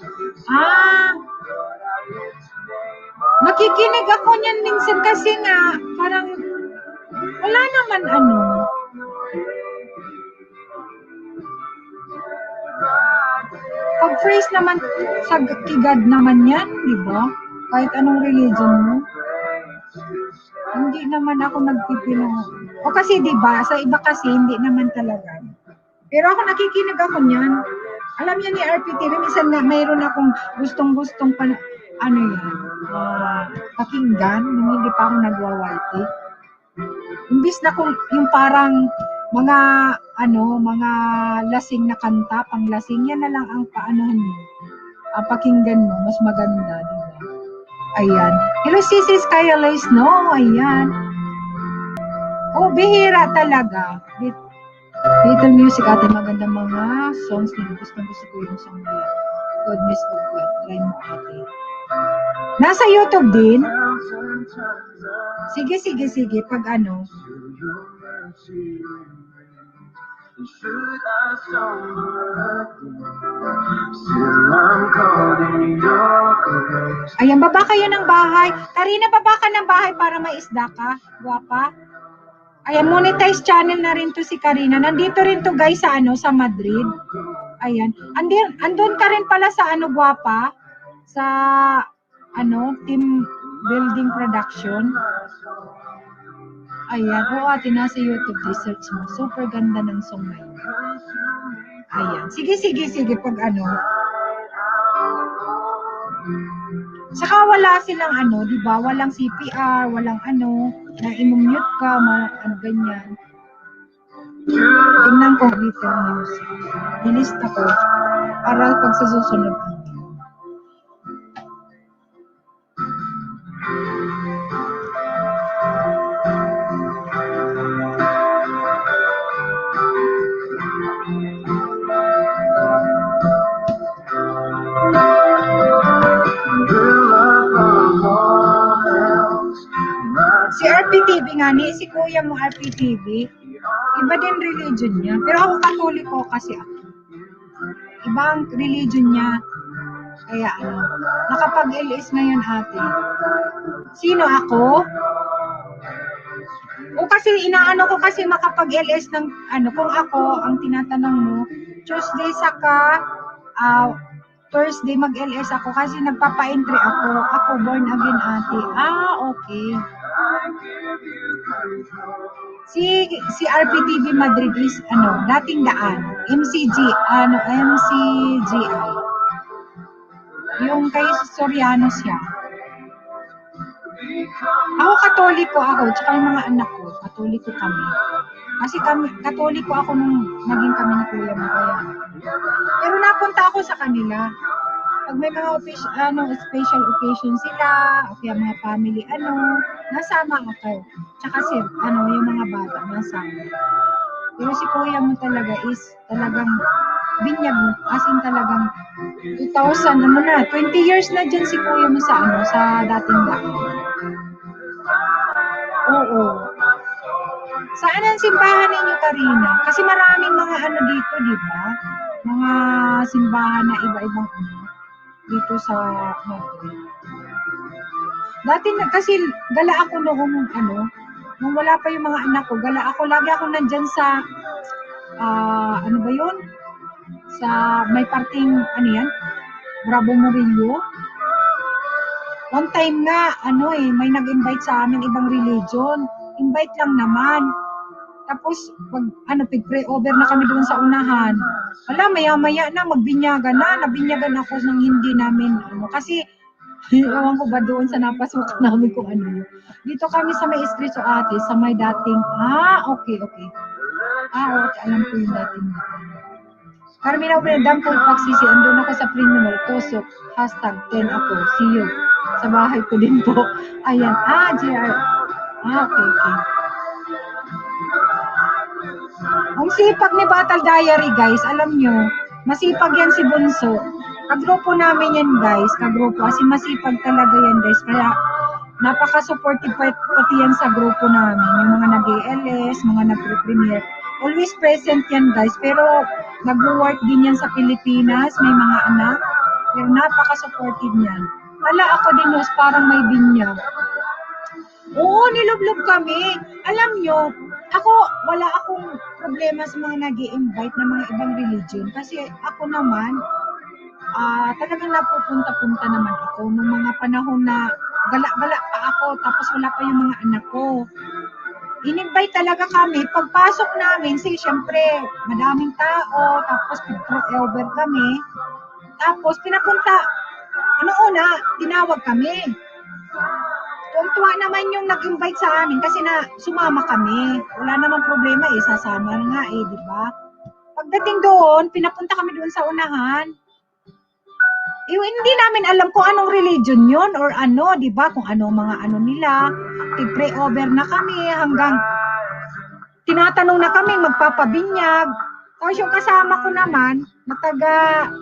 Nakikinig ako niyan minsan kasi nga parang wala naman pag phrase naman sa God naman yan, di ba? Kahit anong religion mo. Hindi naman ako nagpipino. O kasi di ba, sa iba kasi hindi naman talaga. Pero ako nakikinig ako niyan. Alam niya ni RPT, minsan na mayroon akong gustong-gustong pakinggan, nung hindi pa ako nagwa-YT. Imbis na kung yung parang mga mga lasing na kanta, panglasing, yan na lang ang paanohan mo. Pakinggan mo, mas maganda, di ba? Ayan. Hello, Sisi Skylight Snow. Ayan. Oh, bihira talaga. Little music ate, magandang mga songs na gusto ko yung song nila. Goodness of God. Try mo ate. Nasa YouTube din. Sige. Pag Ayan, baba kayo ng bahay. Karina, baba ka ng bahay para may isda ka. Guwapa. Ayan, monetize channel na rin to si Karina. Nandito rin to guys sa sa Madrid. Ayan. Andun ka rin pala sa guwapa. Sa team building production. Ayan. Oo, ate, nasa YouTube. Research mo. Super ganda ng song na yun. Ayan. Sige. Pag ano. Saka wala silang ano, di ba? Walang CPR, walang ano, na i-mute ka, ano, ganyan. Tingnan ko dito music. Ilista ko para pag sa susunod. Si RPTV nga ni, si kuya mo RPTV, iba din religion niya. Pero ako Katoliko kasi ako. Ibang religion niya. Kaya ano, nakapag-LS ngayon ate. Sino ako? O kasi inaano ko kasi makapag-LS ng ano, kung ako ang tinatanong mo, Tuesday saka Thursday mag-LS ako kasi nagpapa-entry ako. Ako born again ate. Okay. Si RPTV Madrid is ano, dating daan. MCGI. Yung kay Soriano siya. Ako Katoliko ako, tsaka yung mga anak ko, Katoliko kami. Kasi Katoliko ako nung naging kami ni kuya mo. Kaya. Pero napunta ako sa kanila. Pag may mga special occasion sila, o kaya mga family, nasama ako. Tsaka yung mga bata, nasama. Pero si kuya mo talaga is talagang binyag mo, as in talagang 20 years na dyan si kuya mo sa dating daan. Oo. Saan ang simbahan ninyo, Karina? Kasi maraming mga dito, di ba? Mga simbahan na iba-ibang dito sa Madrid. Dati kasi gala ako nung wala pa yung mga anak ko, lagi ako nandyan sa, ano ba yun? Sa may parting, Bravo Murillo. One time nga, may nag-invite sa amin ibang religion. Invite lang naman. Tapos, pag-pray over na kami doon sa unahan. Maya-maya na, nabinyagan ako ng hindi namin, kasi, ewan ko ba doon sa napasukan namin kung ano. Dito kami sa may Estrecho ate, sa may dating, okay. Okay, alam ko yung dating. Carmina Brendam po pagsisi, andun ako sa premium tusok, #10 ako, see you. Sa bahay ko din po. Ayan, JR. Okay. Ang sipag ni Battle Diary, guys, alam nyo, masipag yan si Bunso. Kagrupo namin yan, guys, kasi masipag talaga yan, guys, kaya napaka-supportive pati yan sa grupo namin, yung mga nag-ELS, mga nag-premiere. Always present yan, guys, pero nag-work din yan sa Pilipinas, may mga anak, pero napaka-supportive yan. Ako din, parang may binyag. Oo, nilublob kami. Alam nyo, wala akong problema sa mga nag-i-invite ng mga ibang religion. Kasi ako naman, talagang napupunta-punta naman ako nung mga panahon na gala-gala pa ako, tapos wala pa yung mga anak ko. In-invite talaga kami. Pagpasok namin, syempre, madaming tao, tapos over kami. Tapos, pinapunta, tinawag kami. Tuwang-tuwa naman yung nag-invite sa amin kasi sumama kami. Wala namang problema sasama na nga di ba? Pagdating doon, pinapunta kami doon sa unahan. Hindi namin alam kung anong religion yun or di ba? Kung mga nila. Pray over na kami hanggang tinatanong na kami magpapabinyag. Tapos yung kasama ko naman, taga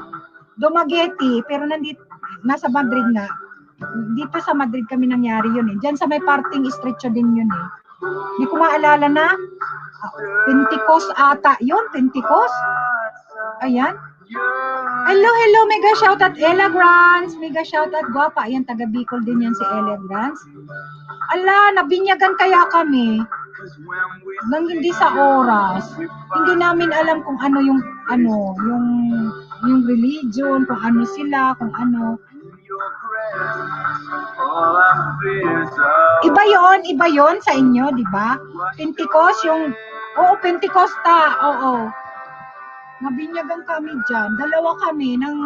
Dumaguete, pero nasa Madrid nga. Dito sa Madrid kami nangyari yun Diyan sa may parting Estrecho din yun Hindi ko maalala na. Pentecost ata yun, Pentecost. Ayan. Hello, mega shoutout Ella Grants, mega shoutout guwapa. Ayan, taga Bicol din yan si Ella Grants. Nabinyagan kaya kami. Nang hindi sa oras. Hindi namin alam kung ano yung religion, kung ano sila, kung ano. All our fears are Iba yon sa inyo, di ba? Pentecost, Pentecosta, oo. Nabinyagan kami dyan. Dalawa kami ng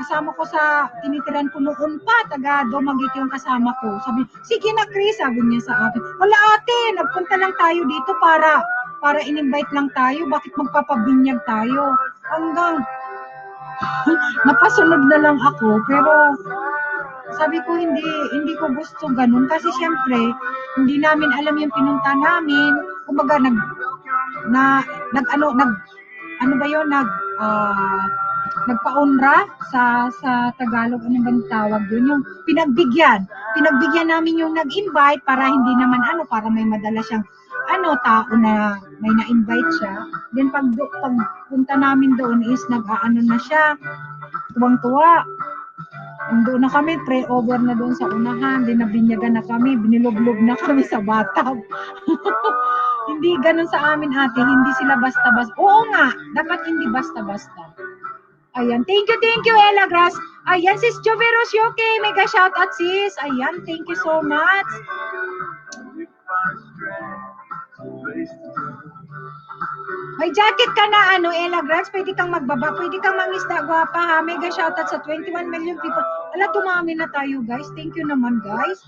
kasama ko sa tinitiran ko noon pa, taga Dumaguete yung kasama ko. Sabi, sige na Chris, sabi niya sa akin. Wala ate, nagpunta lang tayo dito para in-invite lang tayo. Bakit magpapabinyag tayo? Hanggang napasunod na lang ako, pero sabi ko hindi ko gusto ganun kasi syempre hindi namin alam yung pinunta namin. Kumbaga nagpaunra sa Tagalog, ano bang tawag doon, yung pinagbigyan namin yung nag-invite para hindi naman para may madala siyang tao na may na-invite siya. Then pag punta namin doon is na siya, tuwang-tuwa. Doon na kami, pre-over na doon sa unahan, din nabinyagan na kami, binilog-log na kami sa bathtub. Hindi ganun sa amin ate, hindi sila basta-basta. Oo nga, dapat hindi basta-basta. Ayan, thank you Ella Grass. Ayan, sis Joveros Yoke, mega shout out sis. Ayan, thank you so much. May jacket ka na Ella Grass, pwede kang magbaba, pwede kang mangisda, gwapa ha. Mega shoutout sa 21 million people. Ala, dumami na tayo guys. Thank you naman guys.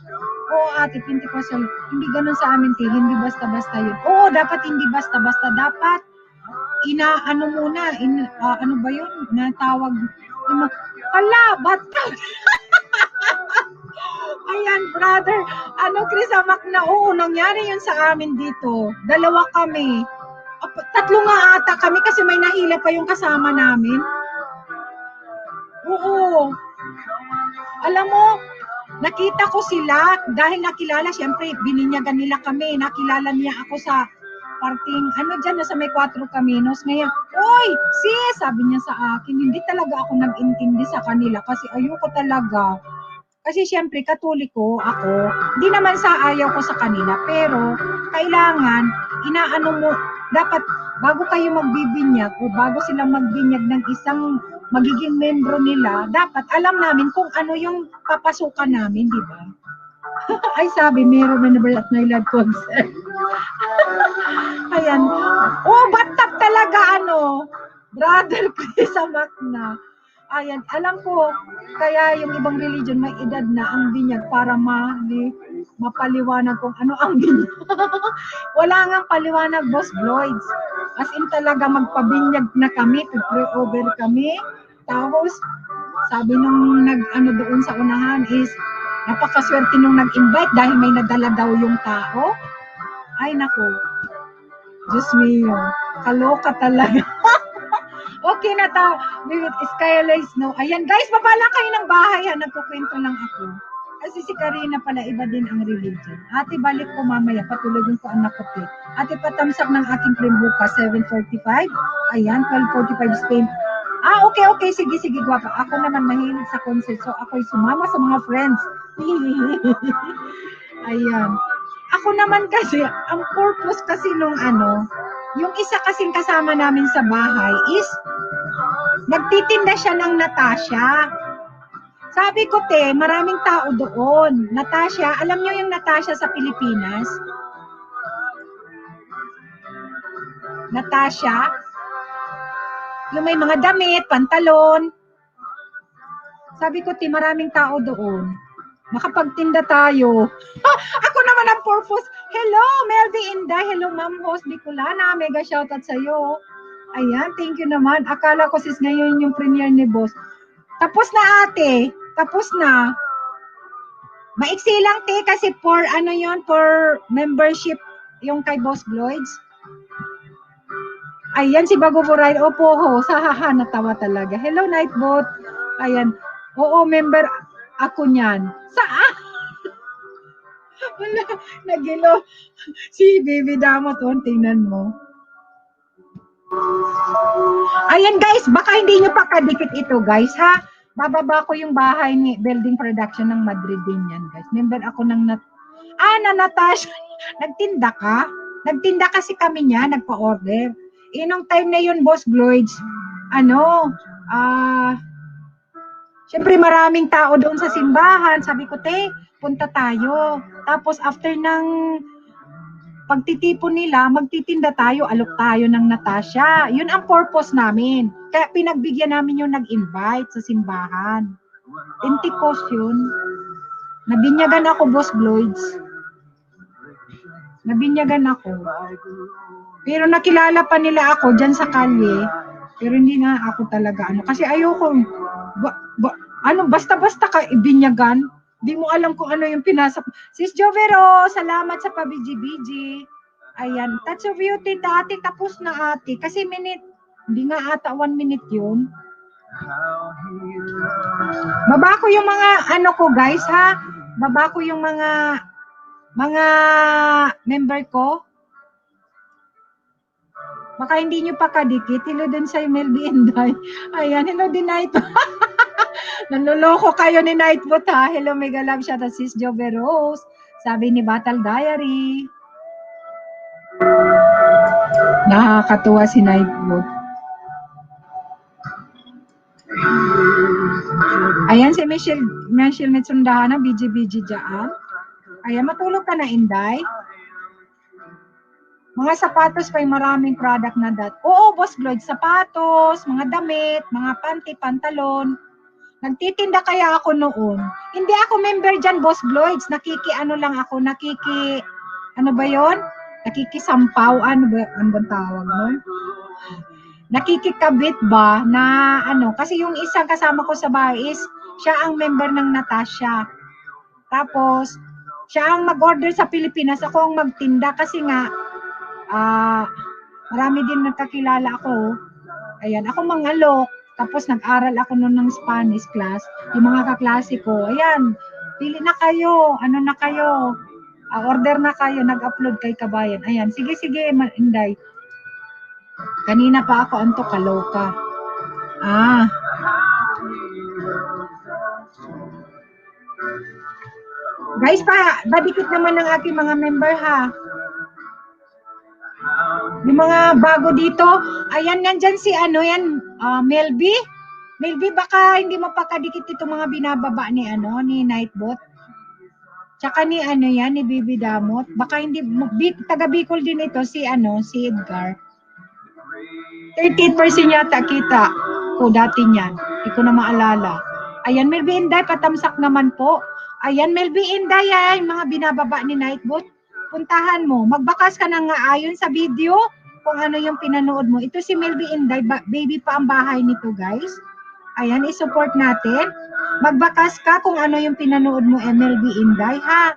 Oo ate, Pentecostal, hindi ganun sa amin hindi basta-basta yun. Oo, dapat hindi basta-basta, dapat ano ba yun? Natawag, batag. Ayan, brother. Chris Amak na, oo, nangyari yun sa amin dito. Dalawa kami. Tatlo nga ata kami kasi may nahila pa yung kasama namin. Oo. Alam mo, nakita ko sila dahil nakilala, syempre, bininyagan nila kami. Nakilala niya ako sa parting, dyan, nasa may 4 Caminos. Ngayon, oy, sis, sabi niya sa akin, hindi talaga ako nag-intindi sa kanila kasi ayoko talaga. Kasi syempre, Katoliko ako, hindi naman sa ayaw ko sa kanila, pero kailangan, dapat bago kayo magbibinyag o bago silang magbinyag ng isang magiging membro nila, dapat alam namin kung ano yung papasukan namin, di ba? Ay, sabi, meron na at nailad concert. Ayan. Oh, batap talaga, brother Chris Amak na. Ayan, alam ko, kaya yung ibang religion may edad na ang binyag para mapaliwanag kung ano ang binyag. Wala nga paliwanag, Boss Lloyds. As in talaga magpabinyag na kami, pre-over kami. Tapos, sabi nung doon sa unahan is, napakaswerte nung nag-invite dahil may nadala daw yung tao. Ay, naku. Diyos mio, kaloka talaga. Okay na to. Skylights, no. Ayan, guys, baba lang kayo ng bahay, ha. Nagkukwento lang ako. Kasi si Karina pala, iba din ang religion. Ate, balik ko mamaya. Patulogin ko anak ko, te. Ate, patamsak ng aking frame bukas, 7:45. Ayan, 12:45 Spain. Okay. Sige, guwapa. Ako naman mahilig sa concert. So, ako'y sumama sa mga friends. Ayan. Ako naman kasi, ang purpose kasi nung yung isa kasing kasama namin sa bahay is, nagtitinda siya ng Natasha. Sabi ko, te, maraming tao doon. Natasha, alam nyo yung Natasha sa Pilipinas? Natasha? Yung may mga damit, pantalon. Sabi ko, te, maraming tao doon. Makapagtinda tayo. Ako naman ang purpose. Hello, Meldy Inday. Hello, Ma'am Host Bicolana. Mega shoutout sa'yo. Ayan, thank you naman. Akala ko sis ngayon yung premiere ni Boss. Tapos na ate. Tapos na. Maiksi lang te kasi for for membership yung kay Boss Lloyds. Ayan, si Bago Buray. Opo ho. Sahaha, natawa talaga. Hello, Nightbot. Ayan. Oo, member ako niyan. Saan? Wala, nagilo. Si Baby Damot, tingnan mo. Ayan guys, baka hindi nyo pa kadikit ito guys ha. Bababa ko yung bahay ni Building Production ng Madrid din yan guys. Member ako ng Natasha. Nagtinda ka? Nagtinda kasi kami niya, nagpa-order. Nung time na yun, Boss Lloyds, Siyempre maraming tao doon sa simbahan. Sabi ko, te, punta tayo. Tapos after ng pagtitipon nila, magtitinda tayo, alok tayo ng Natasha. Yun ang purpose namin. Kaya pinagbigyan namin yung nag-invite sa simbahan. Pentecost yun. Nabinyagan ako, Boss Lloyds. Nabinyagan ako. Pero nakilala pa nila ako dyan sa kalye. Pero hindi na ako talaga kasi ayoko basta-basta ka ibinyagan. Di mo alam kung ano yung pinasok. Sis Jovero, salamat sa pabiji-biji. Ayan, touch of beauty dati tapos na ate. Kasi hindi nga ata 1 minute yun. Baba ko yung mga ko guys ha. Baba ko yung mga member ko. Baka hindi nyo pa kadikit. Hello din sa Melby Inday. Ayan, hello din Night. Nanloloko kayo ni Nightbot ha. Hello, mega love siya ta sis Joveros. Sabi ni Battle Diary. Nakakatuwa si Nightbot. Ayan si Michelle Metsundahan ng BG dyan. Ayan, matulog ka na Inday. Mga sapatos pa yung maraming product na Oo, Boss Lloyd, sapatos, mga damit, mga panty, pantalon. Nagtitinda kaya ako noon. Hindi ako member dyan, Boss Lloyd. Ano ba yon? Nakikisampaw, ano bang tawag nun? Nakikikabit ba na kasi yung isang kasama ko sa bahay is, siya ang member ng Natasha. Tapos, siya ang mag-order sa Pilipinas, ako ang magtinda kasi nga, marami din nagkakilala ako. Ayan, ako mangalok. Tapos nag-aral ako noon ng Spanish class. Yung mga kaklase ko, ayan, pili na kayo. Ano na kayo? Order na kayo. Nag-upload kay Kabayan. Ayan, sige, Inday. Kanina pa ako antok kaloka. Guys, badikit naman ng aking mga member ha. Yung mga bago dito, ayan nandyan si Melby. Melby, baka hindi mo pakadikit ito mga binababa ni Nightbot. Tsaka ni ni Bibi Damot. Baka hindi, taga Bicol din ito si Edgar. 38% yata kita ko dati niyan. Hindi ko na maalala. Ayan, Melby Inday, patamsak naman po. Ayan, Melby Inday, yung mga binababa ni Nightbot. Puntahan mo. Magbakas ka na nga ayon sa video kung ano yung pinanood mo. Ito si Melby Inday, baby pa ang bahay nito guys. Ayan, i-support natin. Magbakas ka kung ano yung pinanood mo, Melby Inday ha.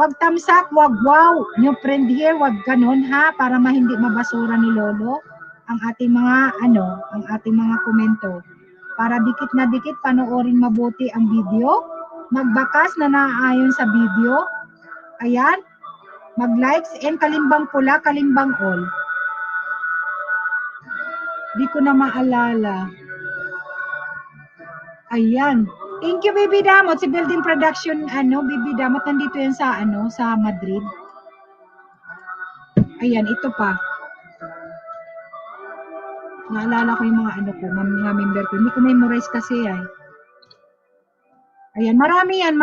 Wag tamsak, wag wow. New friend here, wag ganon ha, para hindi mabasura ni Lolo ang ating mga komento. Para dikit na dikit panoorin mabuti ang video. Magbakas na naayon sa video. Ayan. Mag-likes and kalimbang pula, kalimbang all. Di ko na maalala. Ayan. Thank you, Baby Damot. Si Building Production, Baby Damot, nandito yan sa Madrid. Ayan, ito pa. Naalala ko yung mga mga member ko. Hindi ko memorize kasi ay. Ayan, marami yan.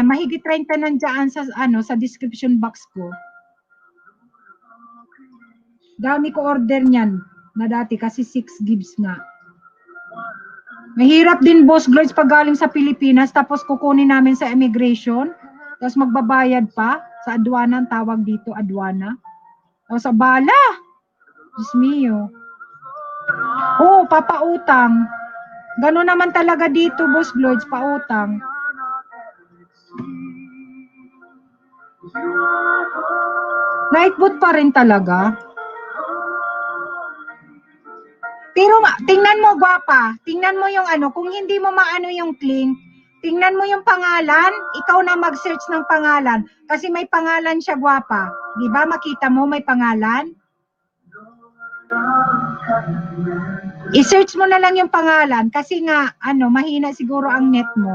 Mahigit 30 nandiyan sa description box ko. Dami ko order niyan na dati kasi 6 gigs nga. Mahirap din, Boss Gloids, pag galing sa Pilipinas tapos kukunin namin sa immigration. Tapos magbabayad pa sa aduana, ang tawag dito, aduana. O sa bala. Diyos mio. Oo, papautang. Gano'n naman talaga dito, Boss Gloids, pautang. Nightbot pa rin talaga. Pero tingnan mo, gwapa. Tingnan mo yung kung hindi mo maano yung link, tingnan mo yung pangalan, ikaw na mag-search ng pangalan. Kasi may pangalan siya, gwapa. Di ba? Makita mo may pangalan? I-search mo na lang yung pangalan kasi nga, mahina siguro ang net mo.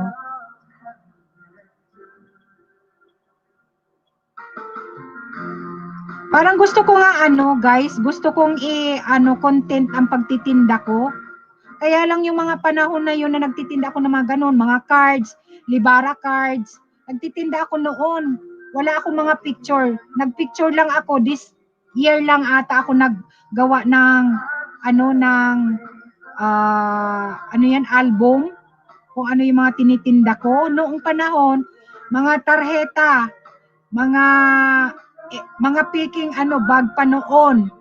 Parang gusto ko nga guys, gusto kong content ang pagtitinda ko. Kaya lang yung mga panahon na yun na nagtitinda ako ng mga ganon, mga cards, Libara cards, nagtitinda ako noon. Wala akong mga picture. Nagpicture lang ako. This year lang ata ako naggawa ng ano yan, album. Kung ano yung mga tinitinda ko. Noong panahon, mga tarheta, mga picking bag pa noon.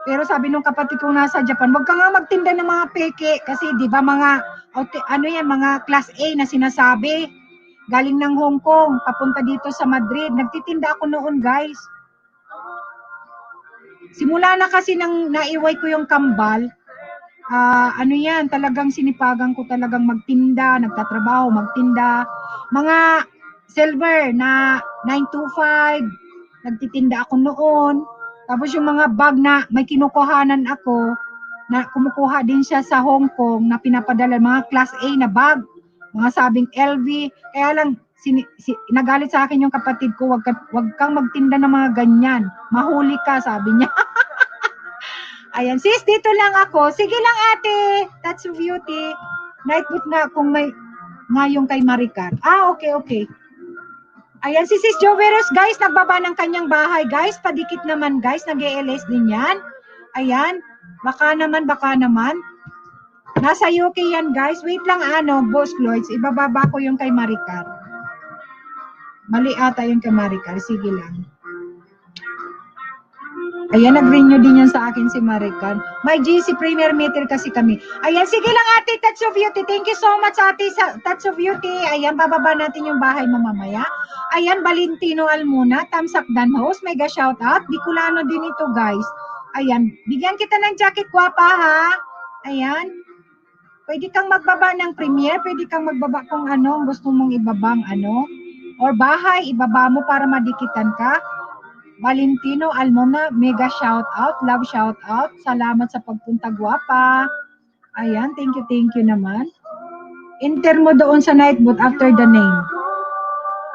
Pero sabi nung kapatid ko nasa Japan, wag ka nga magtinda ng mga peke kasi 'di ba mga mga class A na sinasabi galing ng Hong Kong papunta dito sa Madrid. Nagtitinda ako noon, guys. Simula na kasi nang naiway ko yung kambal, talagang sinipagan ko talagang magtinda, nagtatrabaho, magtinda. Mga silver na 925, nagtitinda ako noon. Tapos yung mga bag na may kinukuhanan ako, na kumukuha din siya sa Hong Kong na pinapadala, mga class A na bag, mga sabing LV. Kaya lang, nagalit sa akin yung kapatid ko, wag kang magtinda ng mga ganyan. Mahuli ka, sabi niya. Ayan, sis, dito lang ako. Sige lang ate, touch of beauty. Nightboot nga kung may ngayong kay Maricar. Okay. Ayan, si Sis Joveros, guys, nagbaba ng kanyang bahay, guys. Padikit naman, guys. Nag-ELS din yan. Ayan. Baka naman. Nasa UK yan, guys. Wait lang, Boss Lloyds. Ibababa ko yung kay Maricar. Mali ata yung kay Maricar. Sige lang. Ayan, nag-renew din yan sa akin si Maricar. May GC Premier Meter kasi kami. Ayan, sige lang ate, Touch of Beauty. Thank you so much ate sa Touch of Beauty. Ayan, bababa natin yung bahay mo mamaya. Ayan, Valentino Almuna, Tamsak Danhos, mega shoutout. Bicolano din ito, guys. Ayan, bigyan kita ng jacket, guwapa ha. Ayan. Pwede kang magbaba ng Premier, pwede kang magbaba kung gusto mong ibabang or bahay, ibaba mo para madikitan ka. Valentino Almona, mega shout out, love shout out. Salamat sa pagpunta, guwapa. Ayan, thank you naman. Enter mo doon sa Nightboot after the name.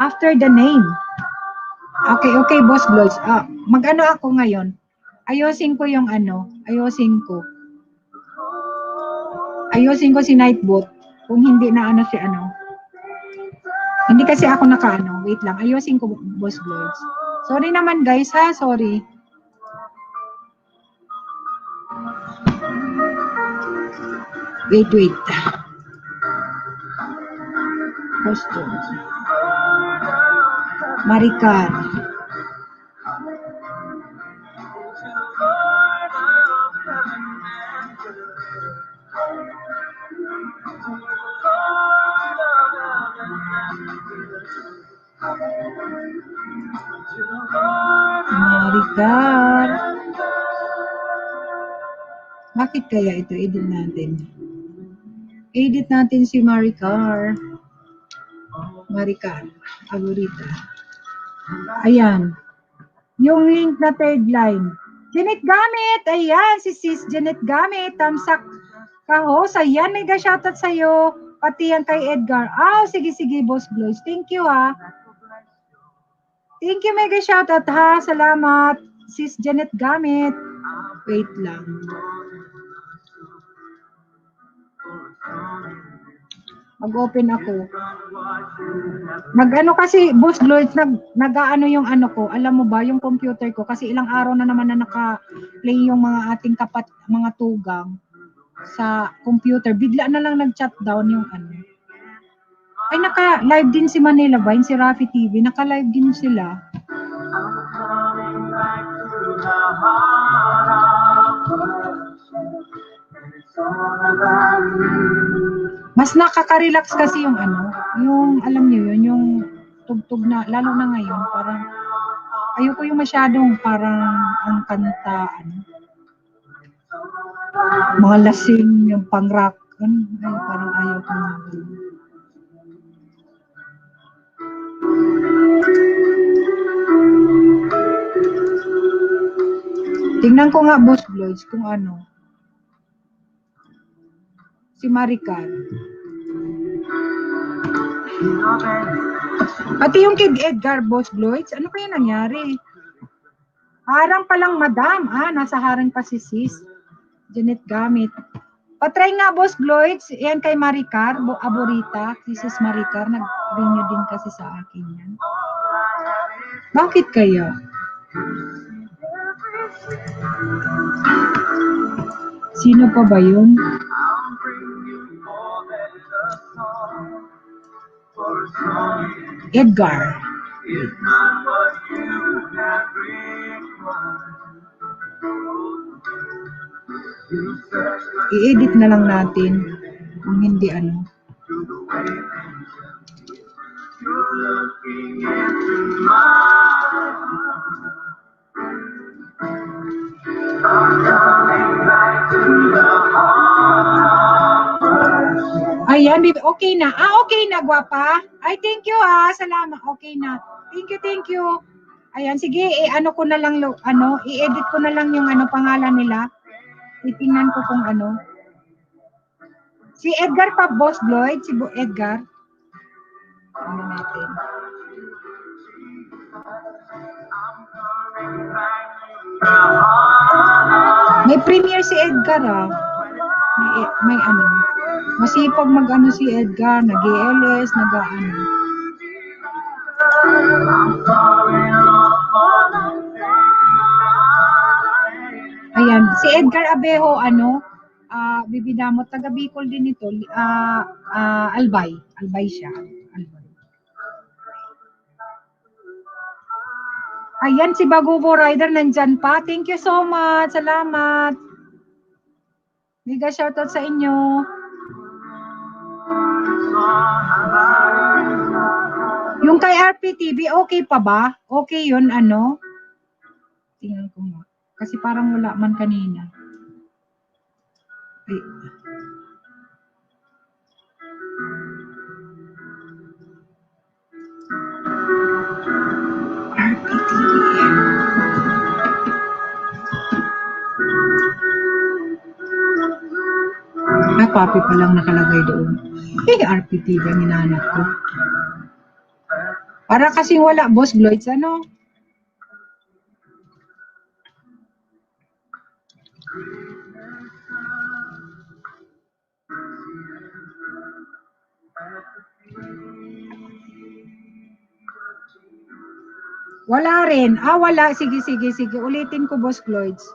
After the name. Okay, Boss Bloys. Mag-ano ako ngayon? Ayusin ko yung ayusin ko si Nightboot. Kung hindi na si Hindi kasi ako wait lang. Ayusin ko, Boss Bloys. Sorry naman guys ha, sorry. Wait. Costumes. Maricar. Maricar. Bakit kaya ito? Edit natin si Maricar. Agurita. Ayan. Yung link na third line. Janet Gamit. Ayan, si Sis Janet Gamit. Tamsak Kahos. Ayan, mega shoutout sa'yo. Pati yan kay Edgar. Sige, Boss Bloys. Thank you ha. Thank you, mega shoutout ha. Salamat. Sis Janet Gamit. Wait lang. Mag-open ako. Kasi, Boss Lloyd, yung ko. Alam mo ba, yung computer ko, kasi ilang araw na naman na naka-play yung mga ating mga tugang sa computer. Bigla na lang nag-chat down yung Ay, naka-live din si Manila Vine, si Rafi TV. Naka-live din sila. Mas nakaka-relax kasi yung yung alam niyo yun, yung tugtog na, lalo na ngayon, parang ayoko yung masyadong parang ang kanta, mga lasing, yung pang-rock, parang ayoko na. Tingnan ko nga, Boss Bloys, kung si Maricar. Pati yung kid Edgar, Boss Bloys, ano kaya nangyari? Harang palang madam. Nasa harang pa si Sis Janet Gamit. Patry nga, Boss Gloitz. Yan kay Maricar, Aborita. This is Maricar. Nag-renew din kasi sa akin yan. Bakit kaya? Sino pa ba yun? Edgar. I-edit na lang natin kung hindi ano. Ayan, okay na. Okay na, gwapa. Ay, thank you salamat. Okay na. Thank you. Ayan, sige, ano ko na lang, i-edit ko na lang yung pangalan nila. Titingnan ko kung ano. Si Edgar pa, Boss Lloyd. Si Edgar. Ano natin. May premiere si Edgar may ano. Masipag mag-ano si Edgar. Nag-ELS, nag-ano. Ayan, si Edgar Abejo, bibidamot, taga Bicol din ito, Albay siya. Albay. Ayan, si Bagubo Rider nandyan pa. Thank you so much. Salamat. Mega shoutout sa inyo. Yung kay RPTV, okay pa ba? Okay yun, Tingnan ko nga. Kasi parang wala man kanina. Ay. RPTV. Papi pa lang nakalagay doon. RPTV ang hinahanap ko. Para kasing wala, Boss Gloitz, Wala rin. Wala. Sige. Ulitin ko, Boss Gloitz.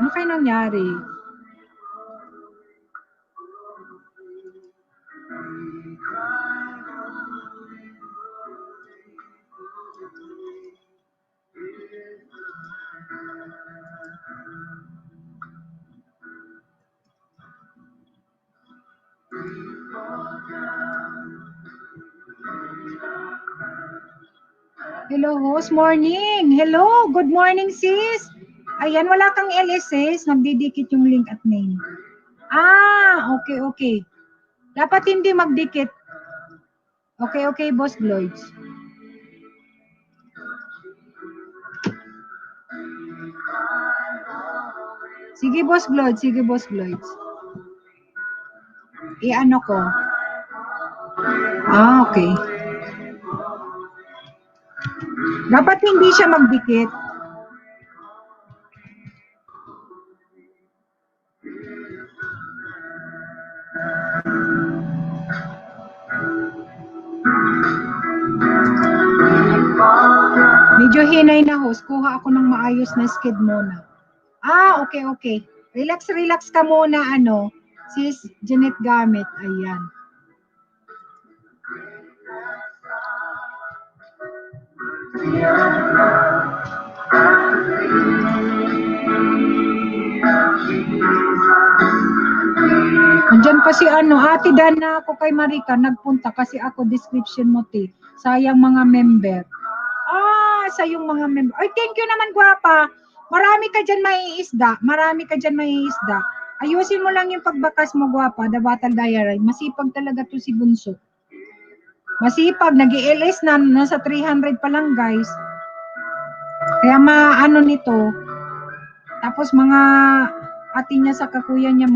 Ano kayo nangyari? Hello, host. Morning. Hello. Good morning, sis. Ayan, wala kang LSS. Nagdidikit yung link at name. Okay. Dapat hindi magdikit. Okay, Boss Gloitz. Sige, Boss Gloitz. I-ano ko. Okay. Dapat hindi siya magdikit. Medyo hinay na, host. Kuha ako ng maayos na skid muna. Okay. Relax ka muna, Sis Janet Gamit. Ayan. Andyan pa si Ate Dana ako kay Marika. Nagpunta kasi ako description mo, sayang mga member. Sayang mga member. Ay, thank you naman, gwapa. Marami ka dyan maiisda. Ayusin mo lang yung pagbakas mo, gwapa. The Battle Diary. Masipag talaga to si Bunso. Masipag. Nag-i-LS na. Nasa 300 pa lang, guys. Kaya nito. Tapos mga ate niya sa kakuya niya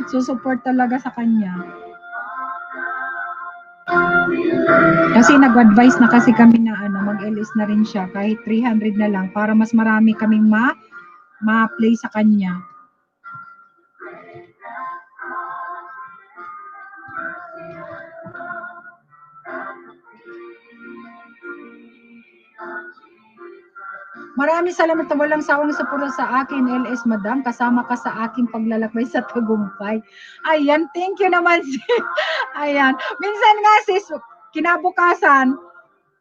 support talaga sa kanya. Kasi nag-advise na kasi kami na mag-LS na rin siya kahit 300 na lang para mas marami kaming ma-play sa kanya. Maraming salamat na walang sawang suporta sa akin, LS Madam. Kasama ka sa aking paglalakbay sa tagumpay. Ayan, thank you naman. Ayan. Minsan nga sis, kinabukasan,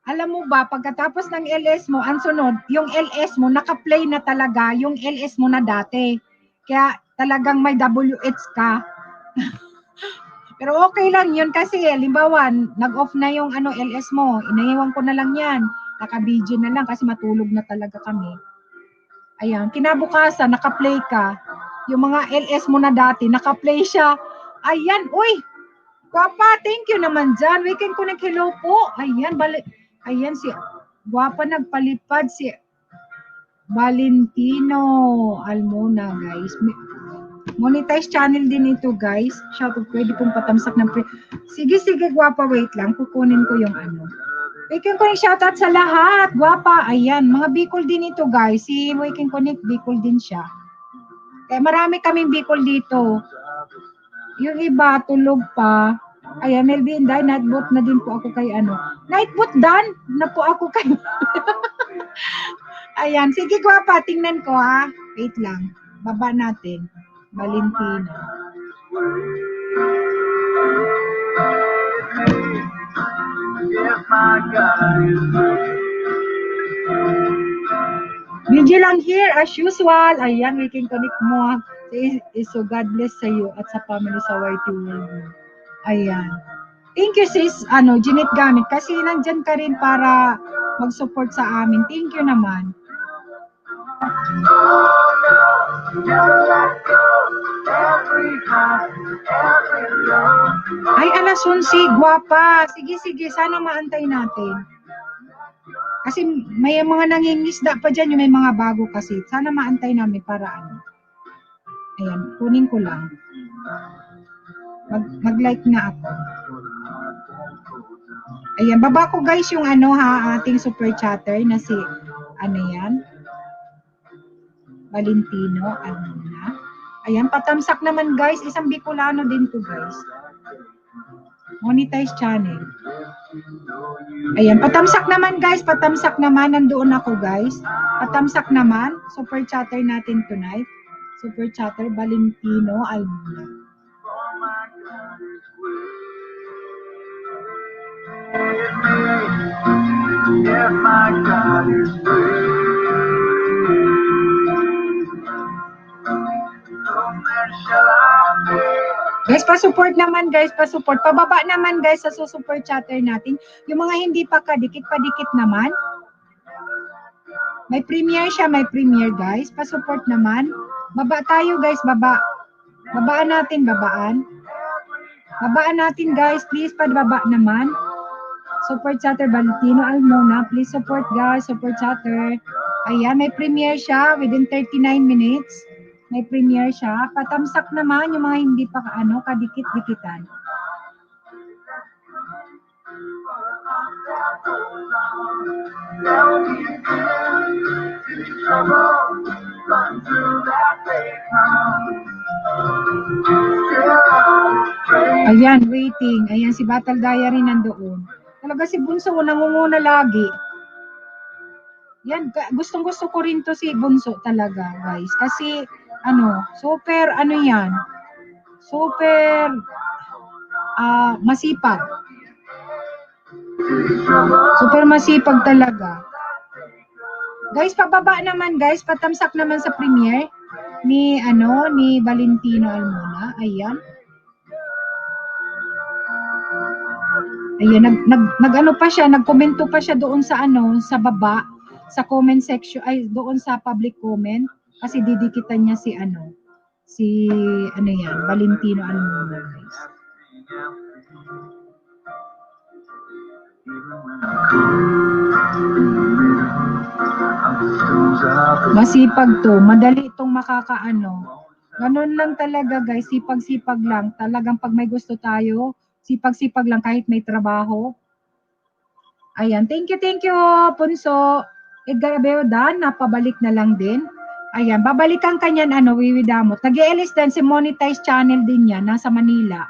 alam mo ba, pagkatapos ng LS mo, ang sunod, yung LS mo, naka-play na talaga yung LS mo na dati. Kaya talagang may WH ka. Pero okay lang yun kasi, halimbawa, nag-off na yung LS mo, inaiwan ko na lang yan. Naka-video na lang kasi matulog na talaga kami. Ayan, kinabukasan, naka-play ka. Yung mga LS mo na dati, naka-play siya. Ayan, uy, Guapa, thank you naman dyan. Weekend Connect, hello po. Ayan, ayan si Guapa nagpalipad si Valentino Almona, guys. Monetize channel din ito, guys. Shoutout, pwede pong patamsak ng Sige, Guapa, wait lang. Kukunin ko yung Weekend Connect, shoutout sa lahat. Guapa, ayan. Mga Bicol din ito, guys. Si Weekend Connect, Bicol din siya. Kaya marami kaming Bicol dito. Yung iba, tulog pa. Ayan, Melvin, dahil nightboat na din po ako kay Nightboat done na po ako kay Ayan, sige Guapa, tingnan ko ha. Wait lang. Baba natin. Valentino. Video lang here as usual. Ayan, we can connect mo. So God bless sa iyo at sa family sa YT World. Ayan. Thank you sis, Jeanette Gamit. Kasi nandyan ka rin para mag-support sa amin. Thank you naman. Ay, alas 11, Guapa. Sige, sana maantay natin. Kasi may mga nangingisda pa dyan, yung may mga bago kasi. Sana maantay namin para Ayan, kunin ko lang. Mag-like na ako. Ayan, baba ko guys yung ating super chatter na si, yan? Valentino, na? Ayan, patamsak naman guys. Isang Bicolano din to guys. Monetize channel. Ayan, patamsak naman guys. Patamsak naman. Nandoon ako guys. Patamsak naman. Super chatter natin tonight. Super chatter Valentino Almona. If my God is Guys, pa-support naman guys, pa-support. Pababa naman guys sa super chatter natin. Yung mga hindi pa kadikit naman. May premiere siya, may premiere guys. Pa-support naman. Baba tayo guys, baba. Babaan natin, babaan. Babaan natin guys, please pababa naman. Super chatter Valentino Almona, please support guys, super chatter. Ayan, may premiere siya within 39 minutes. May premiere siya. Patamsak naman yung mga hindi pa kadikit-dikitan. Ayan, waiting. Ayan, si Battle Diary nandoon. Talaga si Bunso, nangunguna lagi. Yan, gustong-gusto ko rin to si Bunso talaga, guys. Kasi, super, yan. Super, masipag. Super masipag talaga. Guys, pababa naman, guys. Patamsak naman sa premiere ni Valentino Almona. Ayan. Ayan, pa siya, nagkomento pa siya doon sa sa baba, sa comment section, ay doon sa public comment kasi didikitan niya si Valentino Almona, guys. Masipag to, madali itong Ganun lang talaga guys, sipag-sipag lang. Talagang pag may gusto tayo, sipag-sipag lang kahit may trabaho. Ayan, thank you, Punso. Edgar Abeodan, napabalik na lang din. Ayan, babalikan kanyan, Wiwi Damot. Nag-i-elis din si monetize channel din yan, nasa Manila.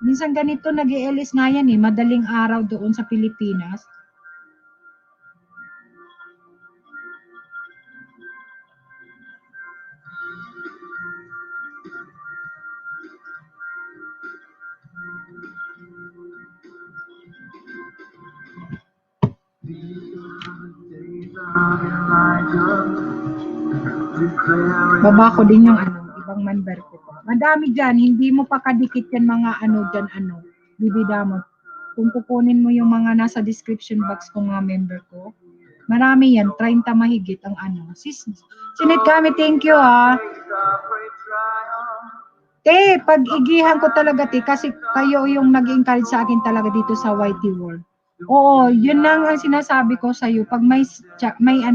Minsan ganito nag-i-elis nga yan madaling araw doon sa Pilipinas. Baba ko din yung ibang member ko. Madami dyan, hindi mo pa kadikit yan mga dyan, bibida mo. Kung kukunin mo yung mga nasa description box ko mga member ko, marami yan, 30 mahigit ang Sinit kami, thank you Te, pag-igihan ko talaga kasi kayo yung nag-encourage sa akin talaga dito sa YT World. Oo, yun lang ang sinasabi ko sa iyo. Pag may may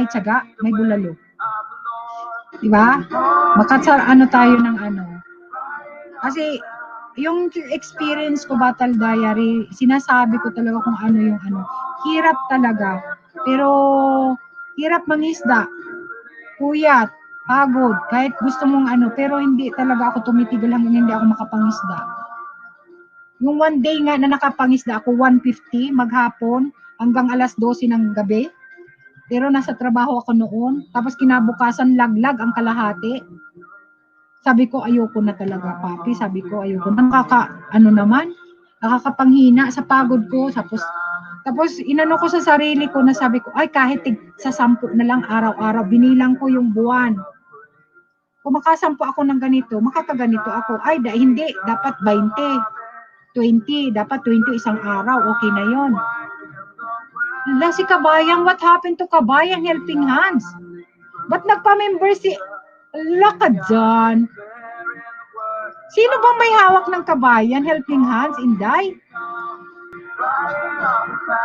tiyaga, may bulalo. 'Di ba? Tayo ng Kasi yung experience ko Battle Diary, sinasabi ko talaga kung yung hirap talaga. Pero hirap mangisda. Puyat, pagod, kahit gusto mong pero hindi talaga ako tumitigil hanggang hindi ako makapangisda. Yung one day nga na nakapangisda ako, 1:50 maghapon hanggang alas 12 ng gabi. Pero nasa trabaho ako noon, tapos kinabukasan laglag ang kalahati. Sabi ko, ayoko na talaga, papi. Sabi ko, ayoko na. Nakakapanghina sa pagod ko. Tapos inano ko sa sarili ko na sabi ko, ay kahit sa 10 na lang araw-araw, binilang ko yung buwan. Kung makasampu ako ng ganito, makakaganito ako. Ay, hindi, dapat 20, dapat 20 isang araw, okay na yon. Si Kabayang, what happened to Kabayang Helping Hands? Ba't nagpa-member si Lakad dyan? Sino bang may hawak ng Kabayan Helping Hands, Inday?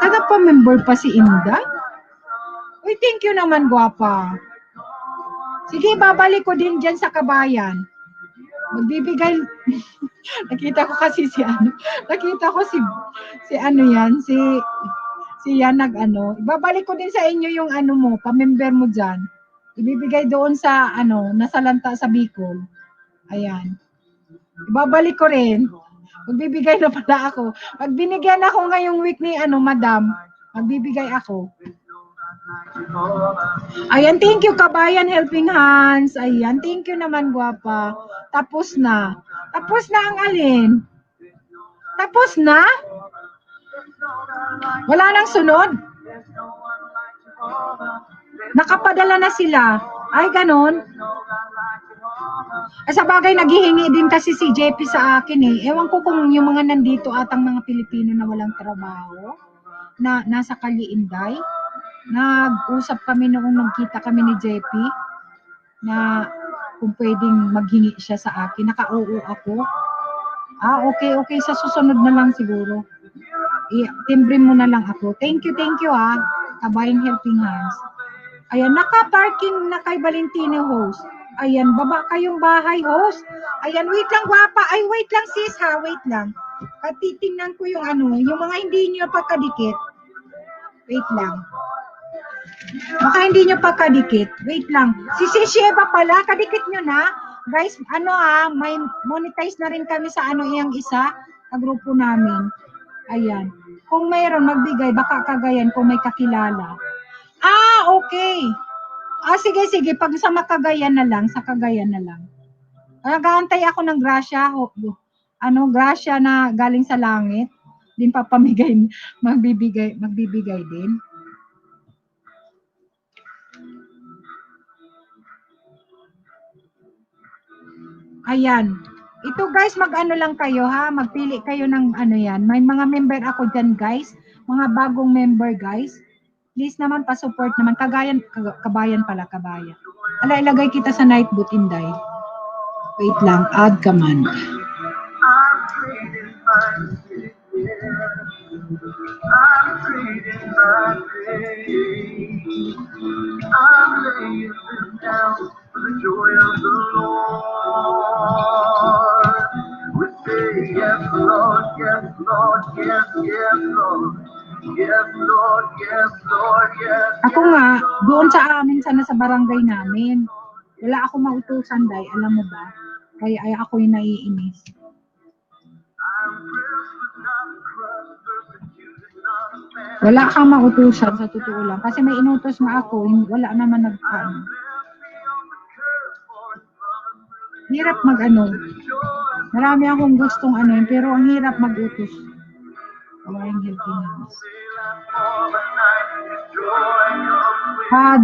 Nagpa-member pa si Inday? Uy, thank you naman, guwapa. Sige, babalik ko din dyan sa Kabayan. Magbibigay. Nakita ko kasi nakita ko si yan ibabalik ko din sa inyo yung mo, pa-member mo dyan. Ibibigay doon sa nasa lanta sa Bicol. Ayan. Ibabalik ko rin. Magbibigay na pala ako. Pag binigyan ako ngayong week ni madam, magbibigay ako. Ayan, thank you Kabayan Helping Hands. Ayan, thank you naman guwapa. Tapos na. Tapos na ang alin? Tapos na? Wala nang sunod? Nakapadala na sila. Ay, ganon. Sa bagay, naghihingi din kasi si JP sa akin Ewan ko kung yung mga nandito atang mga Pilipino na walang trabaho, na nasa Kali Inday. Nag-usap kami noong nagkita kami ni JP na kung pwedeng maghingi siya sa akin. Naka-oo ako. Okay. Sa susunod na lang siguro. Timbre mo na lang ako. Thank you Kabayang Helping Hands. Ayan, naka-parking na kay Valentino host. Ayan, baba kayong bahay host. Ayan, wait lang guwapa. Ay, wait lang sis ha, wait lang. Titingnan ko yung yung mga hindi nyo pagkadikit. Wait lang. Baka hindi nyo pagkadikit. Wait lang. Si Sheba pala, kadikit nyo na. Guys, may monetize na rin kami sa yung isa, sa grupo namin. Ayan. Kung mayroon, magbigay, baka kagayan kung may kakilala. Okay. Sige. Pag sa Cagayan na lang, Nag-aantay ako ng grasya. Grasya na galing sa langit. Din papamigay, magbibigay din. Ayan. Ito guys, lang kayo ha. Magpili kayo ng yan. May mga member ako dyan guys. Mga bagong member guys. Please naman, pa-support naman. Kabayan pala. Ilagay kita sa night boot, Inday. Wait lang, add command. I'm laying down for the joy of the Lord. We say yes, Lord, Ako nga, doon sa amin, sana sa barangay namin, wala ako mautusan, Day, alam mo ba? Kaya ay ako yung naiinis. Wala kang mautusan sa totoo lang. Kasi may inutos nga ako, wala naman nag-ano. Hirap mag-ano. Marami akong gustong ano, pero ang hirap mag-utos. Kawaring helping hands.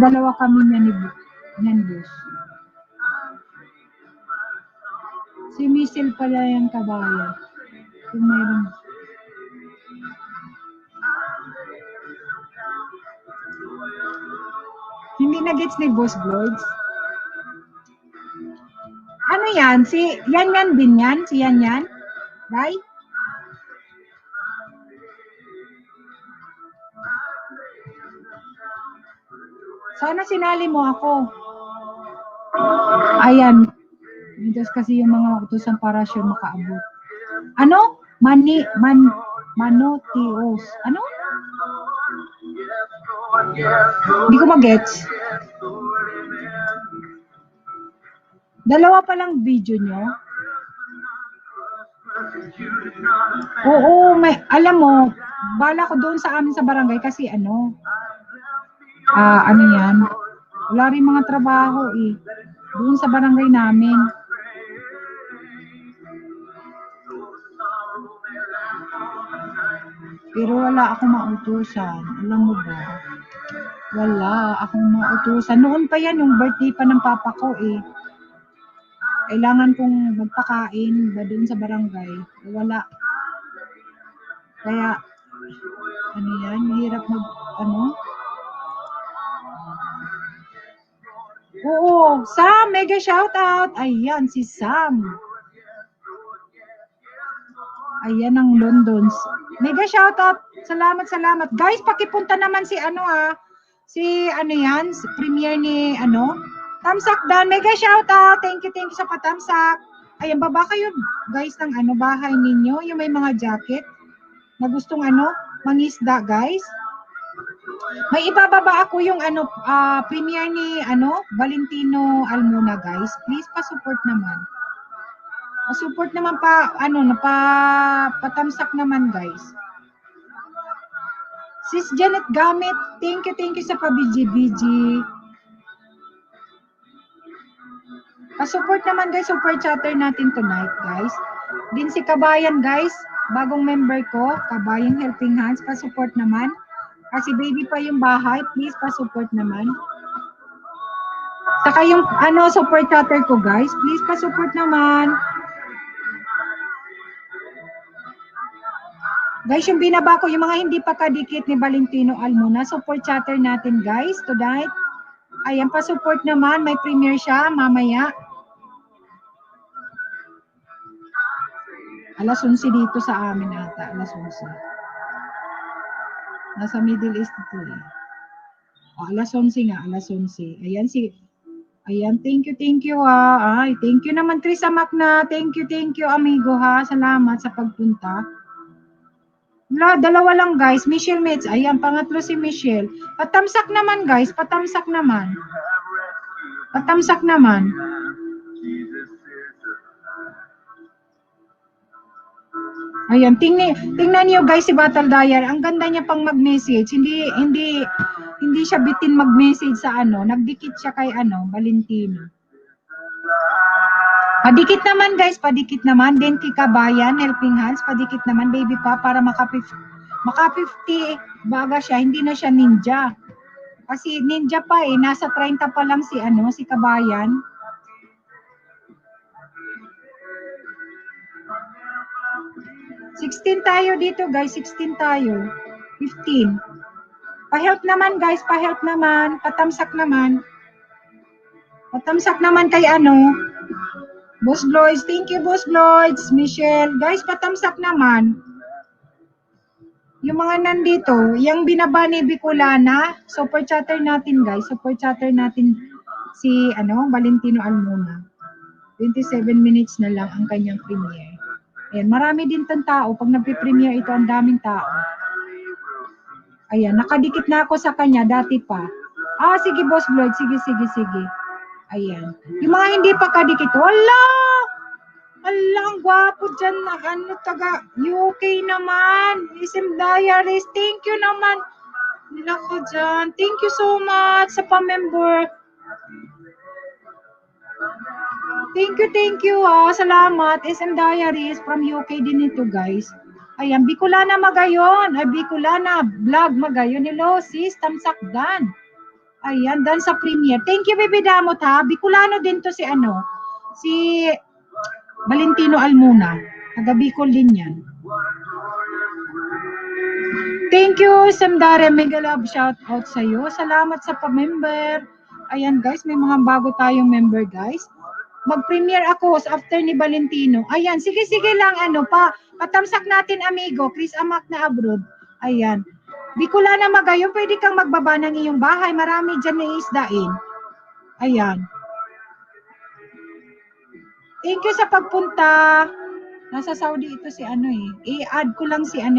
Dalawa kami niyan, boss. Si Michelle pala yung kabayan. Kung meron. Hindi na gets ni Boss Vlogs. Ano yan? Si Yan din yan? Si Yan? Right? Sana sinali mo ako. Ayan. Diyos kasi yung mga utusan para siya makaabot. Ano? Manotios. Ano? Hindi ko mag-gets. Dalawa pa lang video nyo. Oo, alam mo, bala ko doon sa amin sa barangay kasi ano yan, wala rin mga trabaho eh. Doon sa barangay namin. Pero wala akong mautusan. Alam mo ba? Wala akong mautusan. Noon pa yan, yung birthday pa ng papa ko eh. Kailangan kong magpakain ba doon sa barangay. Wala. Kaya, ano yan, mahirap Oo, Sam, mega shoutout. Ayan, si Sam. Ayan ang Londons. Mega shoutout. Salamat. Guys, pakipunta naman si si premiere ni Tamsak Dan. Mega shoutout. Thank you sa patamsak. Ayan, baba kayo guys ng bahay ninyo. Yung may mga jacket na gustong mangisda guys. May ibababa ako yung premiere ni Valentino Almona guys. Please pa-support naman. Pa-support naman patamsak naman guys. Sis Janet Gamit, thank you sa pa-BG. Pa-support naman guys, super chatter natin tonight guys. Din si Kabayan guys, bagong member ko, Kabayan Helping Hands, pa-support naman. Kasi baby pa yung bahay, please pa-support naman. Saka yung super chatter ko guys, please pa-support naman. Guys, yung binaba ko, yung mga hindi pa kadikit ni Valentino Almona, support chatter natin guys tonight. Ayan, pa-support naman, may premiere siya mamaya. Alas 11 dito sa amin ata, alas 11. Nasa Middle East ito eh. Alas 11 nga, alas 11. Ayan, thank you ha. Ay, thank you naman Trisa Macna. Thank you amigo ha. Salamat sa pagpunta. Dalawa lang guys, Michelle Metz. Ayan, pangatlo si Michelle. Patamsak naman guys, patamsak naman. Ayan, tingnan niyo guys si Battle Dyer. Ang ganda niya pang mag-message. Hindi siya bitin mag-message sa nagdikit siya kay Valentino. Padikit naman guys, padikit naman. Then Kikabayan, Helping Hands, padikit naman baby pa para maka 50 baga siya, hindi na siya ninja. Kasi ninja pa eh, nasa 30 pa lang si Kabayan. $16 tayo dito guys, 16 tayo. 15. Pa-help naman guys, pa-help naman, patamsak naman. Patamsak naman kay Boss Lloyds, thank you Boss Lloyds, Michelle. Guys, patamsak naman. Yung mga nandito, yung binaba ni Bicolana, super chatter natin guys, super chatter natin si Valentino Almona. 27 minutes na lang ang kanyang premiere. Ayan, marami din tong tao. Pag nagpe-premiere ito, ang daming tao. Ayan, nakadikit na ako sa kanya, dati pa. Sige, Boss Lloyd. Sige, sige, sige. Ayan. Yung mga hindi pa kadikit, wala! Ala, ang gwapo dyan na taga UK naman. SM Diaries, thank you naman. Nako dyan. Thank you so much sa pa-member. Thank you. Salamat. SM Diaries from UK din ito, guys. Ayan, Bicolana Magayon. Bicolana Vlog Magayon. Hello, sis. Tamsakdan. Ayan, dan sa premiere. Thank you, Baby Damot, ha. Bicolano din to si Valentino Almuna. Taga Bicol din yan. Thank you, Samdare. Mega love shout out sa iyo. Salamat sa pa-member. Ayan, guys, may mga bago tayong member, guys. Mag-premiere ako after ni Valentino. Ayan, sige lang, patamsak natin, amigo. Chris Amak na abroad. Ayan. Bicolana Magayon, pwede kang magbaba ng iyong bahay. Marami dyan na isdain. Ayan. Thank you sa pagpunta. Nasa Saudi ito si I-add ko lang si yan,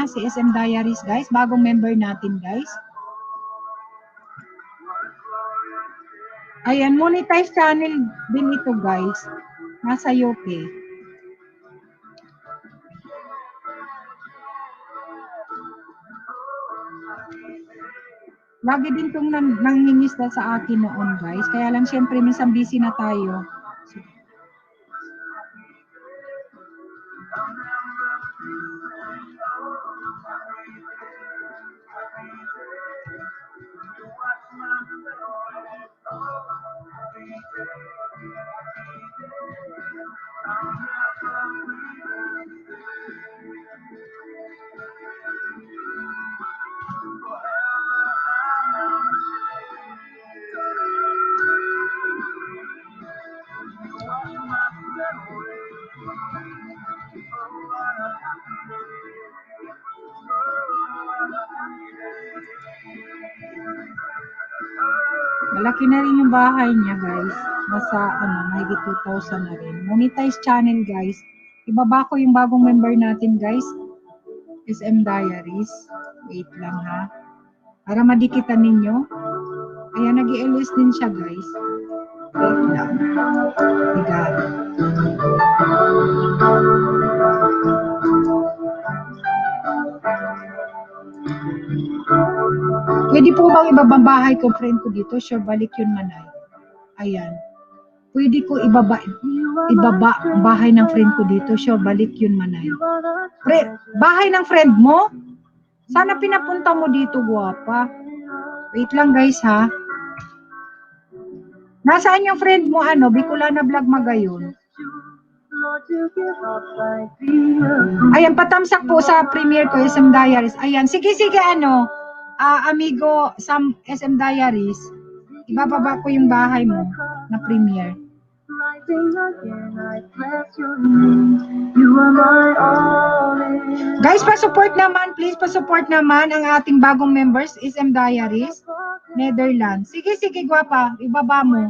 si SM Diaries, guys. Bagong member natin, guys. Ayan, monetize channel din ito, guys. Nasa UK. Lagi din itong nangingisda sa akin noon, guys. Kaya lang, syempre, minsan busy na tayo. Malaki na rin yung bahay niya, guys. Nasa, mahigit 2,000 na rin. Monetize channel, guys. Ibaba ko yung bagong member natin, guys. SM Diaries. Wait lang, ha. Para madikitan ninyo. Ayan, nag-i-LS din siya, guys. Wait lang. Bigat. Pwede po bang ibabang bahay ko, friend ko dito? Sure, balik yun, Manay. Ayan. Pwede ko ibaba bahay ng friend ko dito. Sure, balik yun, Manay. Bahay ng friend mo? Sana pinapunta mo dito, guwapa. Wait lang, guys, ha. Nasaan yung friend mo, Bicolana Vlog Magayon? Ayan, patamsak po sa premiere ko, SM Diaries. Ayan, sige, amigo, SM Diaries. Ibababa ko yung bahay mo na premiere. Guys, pa-support naman, please, pa-support naman ang ating bagong members, SM Diaries, Netherlands. Sige, guwapa, ibaba mo.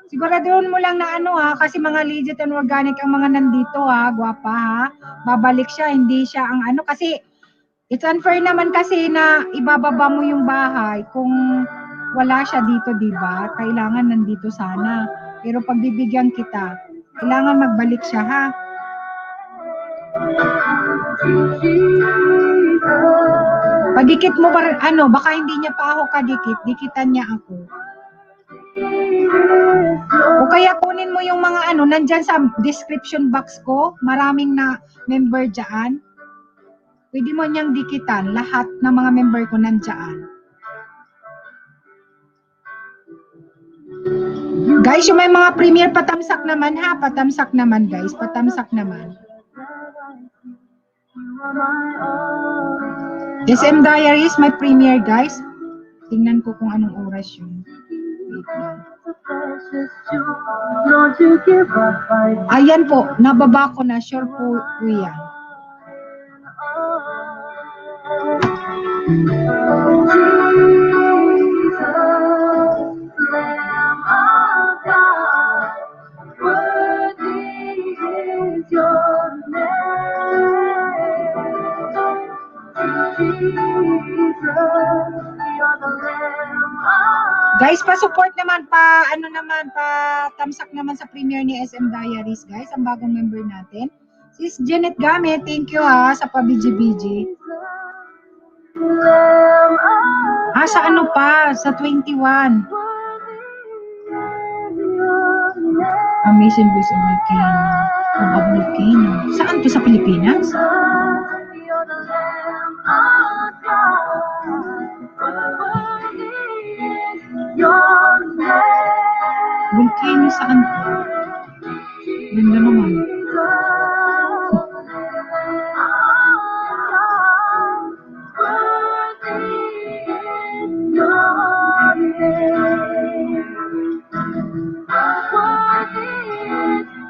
Siguraduhin mo lang na kasi mga legit and organic ang mga nandito, guwapa, ha. Babalik siya, hindi siya ang kasi it's unfair naman kasi na ibababa mo yung bahay kung wala siya dito, diba? Kailangan nandito sana. Pero pagbibigyan kita, kailangan magbalik siya, ha? Padikit mo ba, baka hindi niya pa ako kadikit, dikitan niya ako. O kaya kunin mo yung mga nandyan sa description box ko, maraming na member dyan. Pwede mo niyang dikitan, lahat ng mga member ko nandyan. Guys, yung may mga premiere, patamsak naman, ha? Patamsak naman, guys. Patamsak naman. SM Diaries, may premiere, guys. Tingnan ko kung anong oras yun. Wait lang. Ayan po, nababa ko na. Sure po yan. Guys, pa-support naman, tamsak naman sa premiere ni SM Diaries, guys, ang bagong member natin. Sis Janet Game, thank you ha, sa pa-BG-BG. Sa ano pa? Sa 21. Amazing Voice of Volcano. Saan to, sa Pilipinas? Volcano saan to? Ganda naman.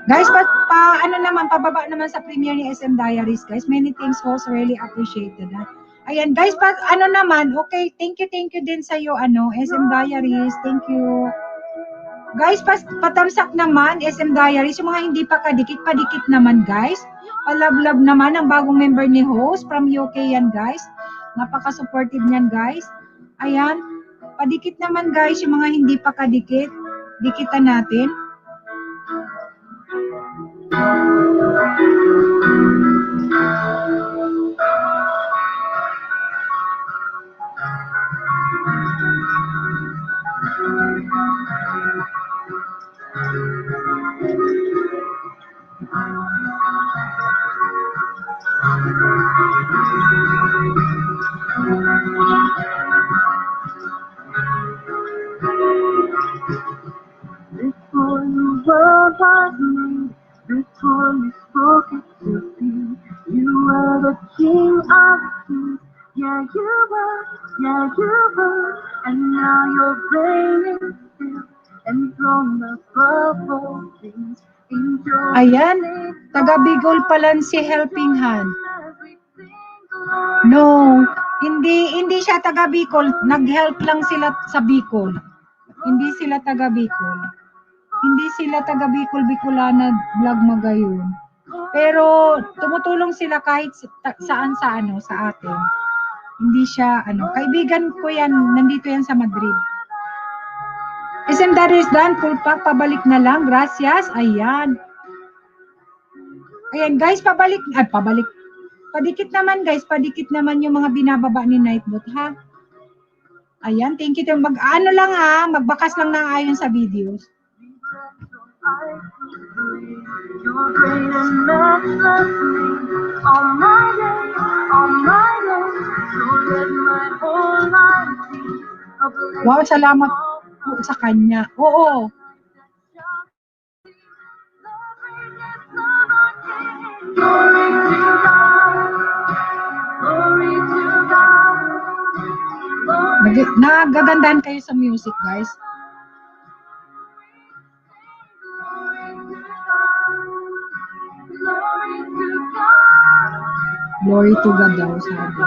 Guys, pababa naman sa premiere ni SM Diaries, guys. Many things was really appreciated. Ha? Ayan, guys, okay, thank you din sa iyo, SM Diaries, thank you. Guys, patamsak naman, SM Diaries, yung mga hindi pa kadikit, padikit naman, guys. Palab-lab naman ang bagong member ni host from UK yan, guys. Napaka-supportive niyan, guys. Ayan, padikit naman, guys, yung mga hindi pa kadikit. Dikitan natin. Before the world was made, before you spoke it to be, you were the king of kings. Yeah, you were, and now you're reigning still, enthroned above all things. Ayan, taga Bicol pala si Helping Hand. No, hindi siya taga Bicol, nag-help lang sila sa Bicol. Hindi sila taga Bicol. Hindi sila taga Bicol, Bicolana vlog magayon. Pero tumutulong sila kahit saan sa atin. Hindi siya kaibigan ko yan, nandito yan sa Madrid. SM Diaries done, full pack, pabalik na lang. Gracias. Ayan. Ayan guys, pabalik. Padikit naman guys, padikit naman yung mga binababa ni Nightbot, ha? Ayan, thank you. Magbakas lang na ayon sa videos. You're great and matchless me. All my days, so let my whole life be a blessing. Wow, salamat po sa kanya. Oo. Glory to God. Glory to God. Nagagandahan kayo sa music, guys. Glory to God daw, sabi.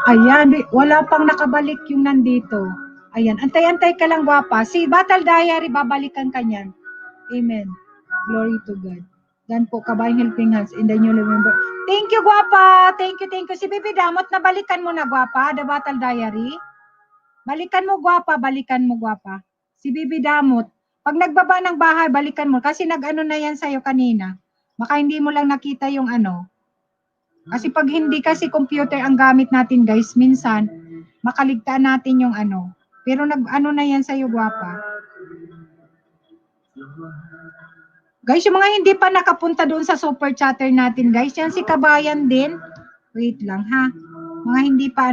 Ayan, wala pang nakabalik yung nandito. Ayan, antay-antay ka lang, guwapa. Si Battle Diary, babalikan ka niyan. Amen. Glory to God. Dan po, Kabayang Helping Hands in the new member. Thank you, guwapa. Thank you. Si Bibi Damot, nabalikan mo na, guwapa, The Battle Diary. Balikan mo, guwapa. Si Bibi Damot. Pag nagbaba ng bahay, balikan mo. Kasi nag-ano na yan sa'yo kanina. Baka hindi mo lang nakita yung Kasi pag hindi kasi computer ang gamit natin, guys, minsan, makaligtaan natin yung Pero nag-ano na yan sa'yo, guwapa. Guys, yung mga hindi pa nakapunta doon sa super chatter natin, guys, yan si Kabayan din. Wait lang, ha? Mga hindi pa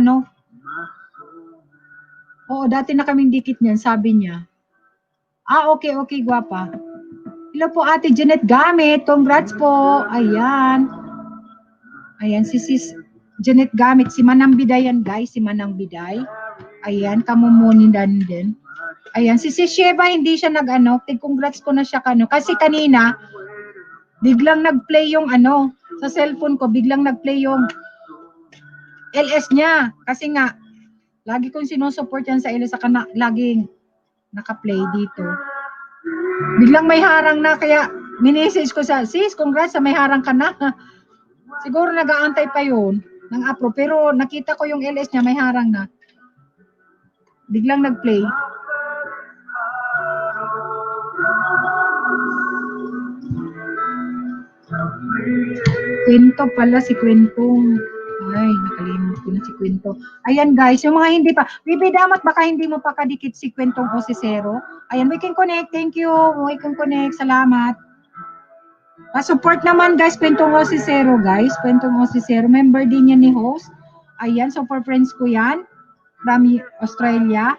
Oo, dati na kaming dikit niyan, sabi niya. Okay, guwapa. Hello po, Ate Janet Gamit. Congrats po. Ayan, si Sis Janet Gamit, si Manang Biday yan guys, si Manang Biday. Ayan, kamumunindan din. Ayan, si Sheba hindi siya nag-ano, congrats ko na siya kano. Kasi kanina, biglang nag-play yung ano, sa cellphone ko, biglang nag-play yung LS niya. Kasi nga, lagi kong sinusupport yan sa LS, saka laging naka-play dito. Biglang may harang na, kaya minessage ko sa, sis, congrats sa may harang ka na. Siguro nag-aantay pa yun ng approve, pero nakita ko yung LS niya, may harang na. Biglang nag-play. Kwento pala si Kwentong. Ay, nakalimut ko na si Kwento. Ayan guys, yung mga hindi pa. Bibi damat baka hindi mo pa kadikit si Kwentong o si Zero. Ayan, we can connect. Thank you. We can connect. Salamat. Pa-support naman guys, Kwentong o si Zero guys. Kwentong o si Zero. Member din yan ni host. Ayan, super friends ko yan. From Australia.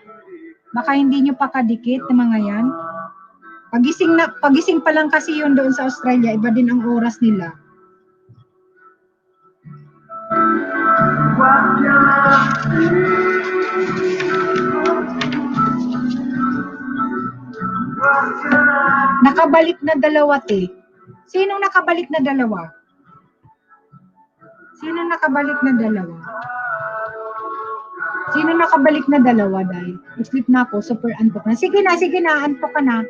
Baka hindi nyo pa kadikit ng mga yan. Pagising pa lang kasi yun doon sa Australia. Iba din ang oras nila. Nakabalik na dalawa, te. Sinong nakabalik na dalawa? Sinong nakabalik na dalawa? Sino nakabalik na dalawa, dahil? Sleep na ako, super antok na. Sige na, antok ka na.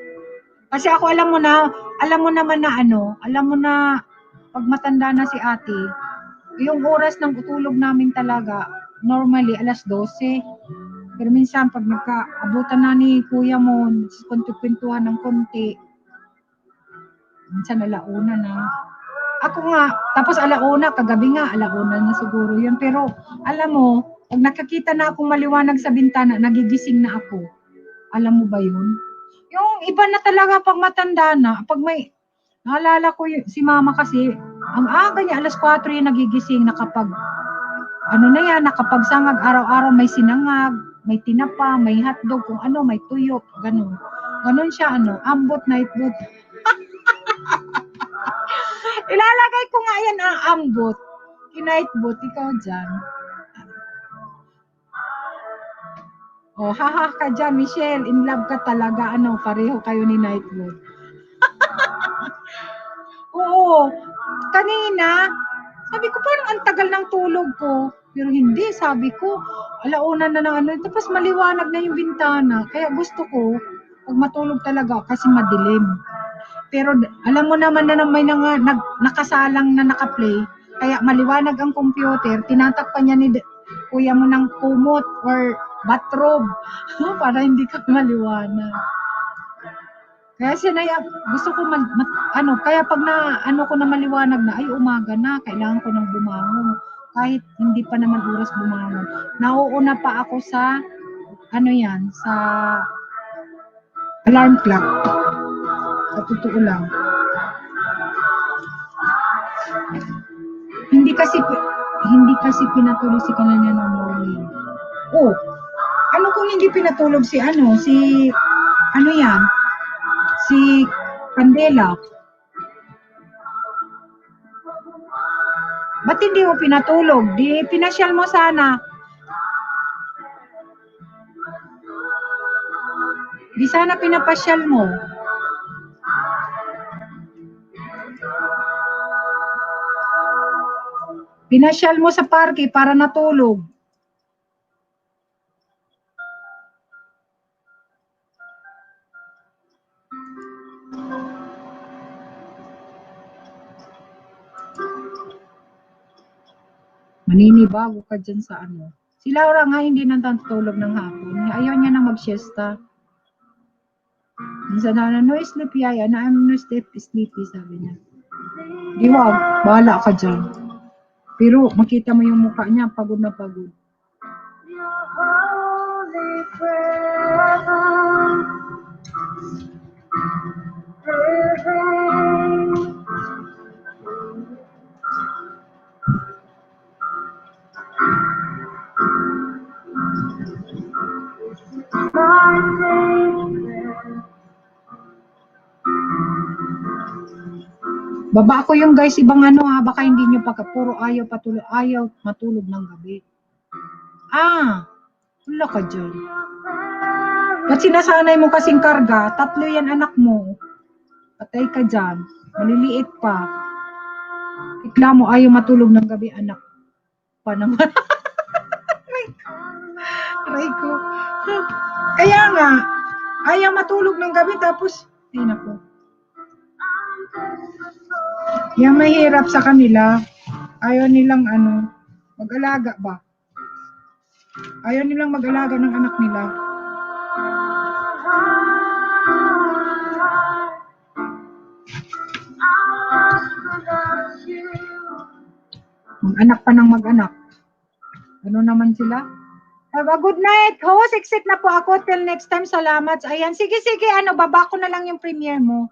Kasi ako alam mo naman na ano, alam mo na pag matanda na si ate, yung oras ng utulog namin talaga, normally alas 12. Pero minsan pag nagkaabutan na ni kuya mo, kwentuhan ng konti, minsan alauna na. Ako nga, tapos alauna, kagabi nga, alauna na siguro yun. Pero alam mo, pag nakakita na akong maliwanag sa bintana, nagigising na ako. Alam mo ba yun? Yung iba na talaga pag matanda na, pag may, naalala ko si mama kasi, ang aga niya, alas 4 yung nagigising na kapag, ano na yan, nakapagsangag, araw-araw may sinangag, may tinapa, may hotdog, kung ano, may tuyo, ganun. Ganun siya, ano, ambot, nightbot. Ilalagay ko nga yan, ambot. Kinightbot, ikaw dyan. Oh, haha ka dyan, Michelle. In love ka talaga. Ano, pareho kayo ni Nightwood. Oo. Kanina, sabi ko, parang ang tagal ng tulog ko. Pero hindi, sabi ko, alauna na ng ano. Tapos maliwanag na yung bintana. Kaya gusto ko, pag matulog talaga, kasi madilim. Pero alam mo naman na may nakasalang na nakaplay. Kaya maliwanag ang computer. Tinatakpan niya ni kuya mo ng kumot or bathrobe para hindi ka maliwanag. Kaya sinaya, gusto ko kaya pag ko na maliwanag na, ay umaga na, kailangan ko nang bumangon. Kahit hindi pa naman oras bumangon. Nauuna pa ako sa, sa alarm clock. Sa totoo lang. Hindi kasi pinatulog si kanina ng morning. Oh, ano kung hindi pinatulog si Candela? Ba't hindi mo pinatulog? Di pinasyal mo sana. Di sana pinapasyal mo. Pinasyal mo sa parke para natulog. Maninibago ka dyan sa ano. Si Laura nga hindi natutulog ng hapon. Ayaw niya na mag-siesta. Minsan na, no sleep yaya, na I'm no sleepy, sabi niya. Di wag, bahala ka dyan. Pero makita mo yung mukha niya, pagod na pagod. Baba ko yung guys, ibang ano ha, baka hindi nyo puro ayaw matulog ng gabi. Wala ka dyan. Ba't sinasanay mo kasing karga? 3 yan anak mo. Patay ka dyan. Maliliit pa. Ikla mo ayaw matulog ng gabi, anak. Pa naman. Aray ko. Kaya nga, ayaw matulog ng gabi tapos, ay nako. Yan mahirap sa kanila. Ayaw nilang mag-alaga ba? Ayaw nilang mag-alaga ng anak nila. Mag-anak pa ng mag-anak. Ano naman sila? Have a good night, host. Exit na po ako. Till next time, salamat. Ayan, sige, baba ko na lang yung premiere mo.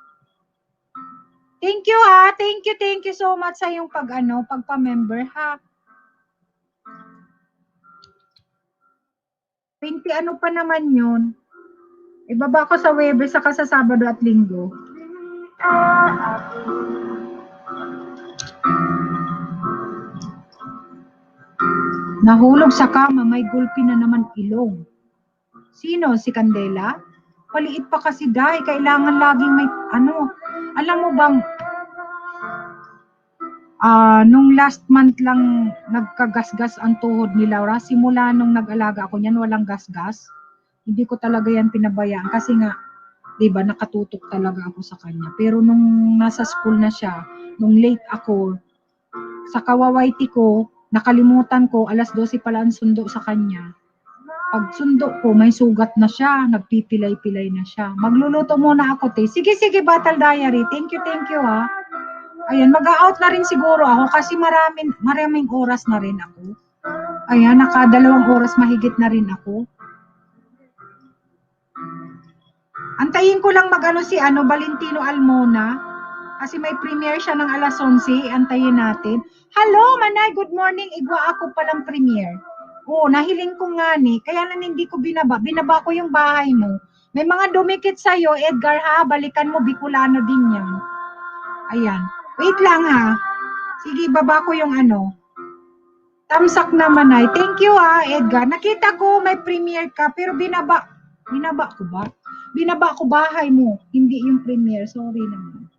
Thank you ha. Thank you so much sa yung pagpa-member ha. 20 ano pa naman yun. Ibaba ko sa Webes saka sa Sabado at Linggo. Nahulog sa kama, may gulpi na naman ilong. Sino? Si Candela? Paliit pa kasi dahil kailangan laging may alam mo bang nung last month lang nagkagasgas ang tuhod ni Laura. Simula nung nag-alaga ako niyan, walang gasgas. Hindi ko talaga yan pinabayaan kasi nga, di ba, nakatutok talaga ako sa kanya. Pero nung nasa school na siya, nung late ako, sa kawawaiti ko, nakalimutan ko, alas 12 pala ang sundo sa kanya. Pag sundo ko, may sugat na siya, nagpipilay-pilay na siya. Magluluto muna ako, te. Sige, Battle Diary. Thank you ha. Ayan, mag-out na rin siguro ako kasi maraming oras na rin ako. Ayan, naka 2 oras mahigit na rin ako. Antayin ko lang si Valentino Almona. Kasi may premiere siya ng alas 11. Antayin natin. Hello, Manay. Good morning. Igwa ako palang premiere. Oo, nahiling ko nga ni. Kaya lang hindi ko binaba. Binaba ko yung bahay mo. May mga dumikit sa'yo, Edgar ha. Balikan mo, Bicolano din yan. Ayan. Wait lang ha. Sige, baba ko yung Tamsak naman ay. Thank you ha, Edgar. Nakita ko may premiere ka, pero binaba ko ba? Binaba ko bahay mo. Hindi yung premiere. Sorry naman.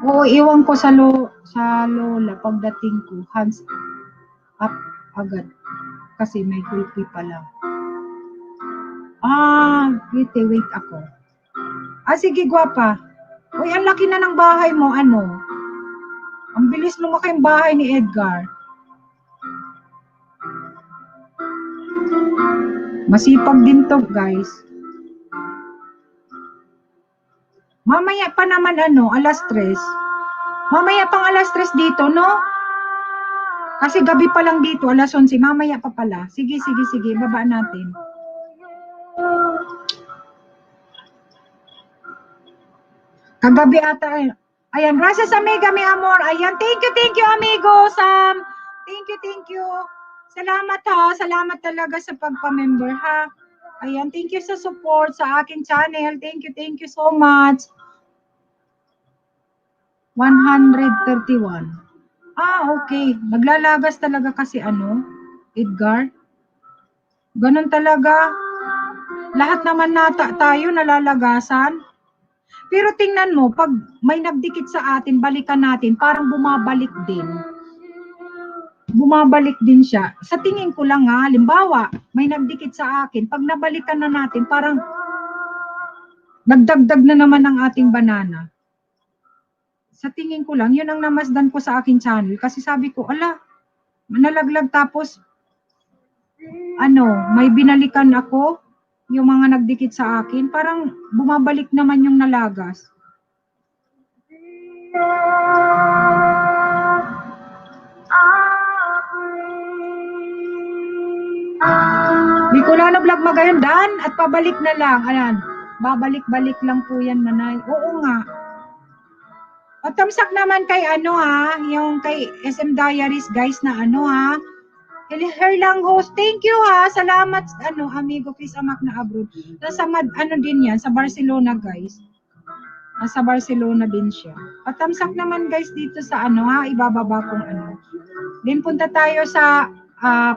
Oo, iwan ko sa lola pagdating ko. Hands up agad. Kasi may gulpi pala. Wait ako. Sige, gwapa. Uy, ang laki na ng bahay mo, Ang bilis lumaki yung bahay ni Edgar. Masipag din to, guys. Mamaya pa naman, alas 3. Mamaya pang alas 3 dito, no? Kasi gabi pa lang dito, alas 11. Mamaya pa pala. Sige. Baba natin. Kagabi ata. Ayan, gracias amiga, mi amor. Ayan, thank you amigo Sam. Thank you. Salamat ha. Salamat talaga sa pagpa-member ha. Ayan, thank you sa support sa aking channel. Thank you so much. 131. Okay. Naglalagas talaga kasi Edgar. Ganun talaga. Lahat naman tayo nalalagasan. Pero tingnan mo, pag may nagdikit sa atin, balikan natin, parang bumabalik din. Bumabalik din siya. Sa tingin ko lang halimbawa, may nagdikit sa akin, pag nabalikan na natin, parang nagdagdag na naman ang ating banana. Sa tingin ko lang, yun ang namasdan ko sa aking channel. Kasi sabi ko, manalaglag tapos, may binalikan ako, yung mga nagdikit sa akin, parang bumabalik naman yung nalagas. Bicolano Vlog Magayon at pabalik na lang. Ayan, babalik-balik lang po yan, Manay. Oo nga. At tamsak naman kay yung kay SM Diaries guys na Her lang host. Thank you ha. Salamat amigo Chris Amak na abroad. Nasa din yan sa Barcelona guys. Nasa Barcelona din siya. Patamsak naman guys dito sa ano ha, ibababa kong ano. Then punta tayo sa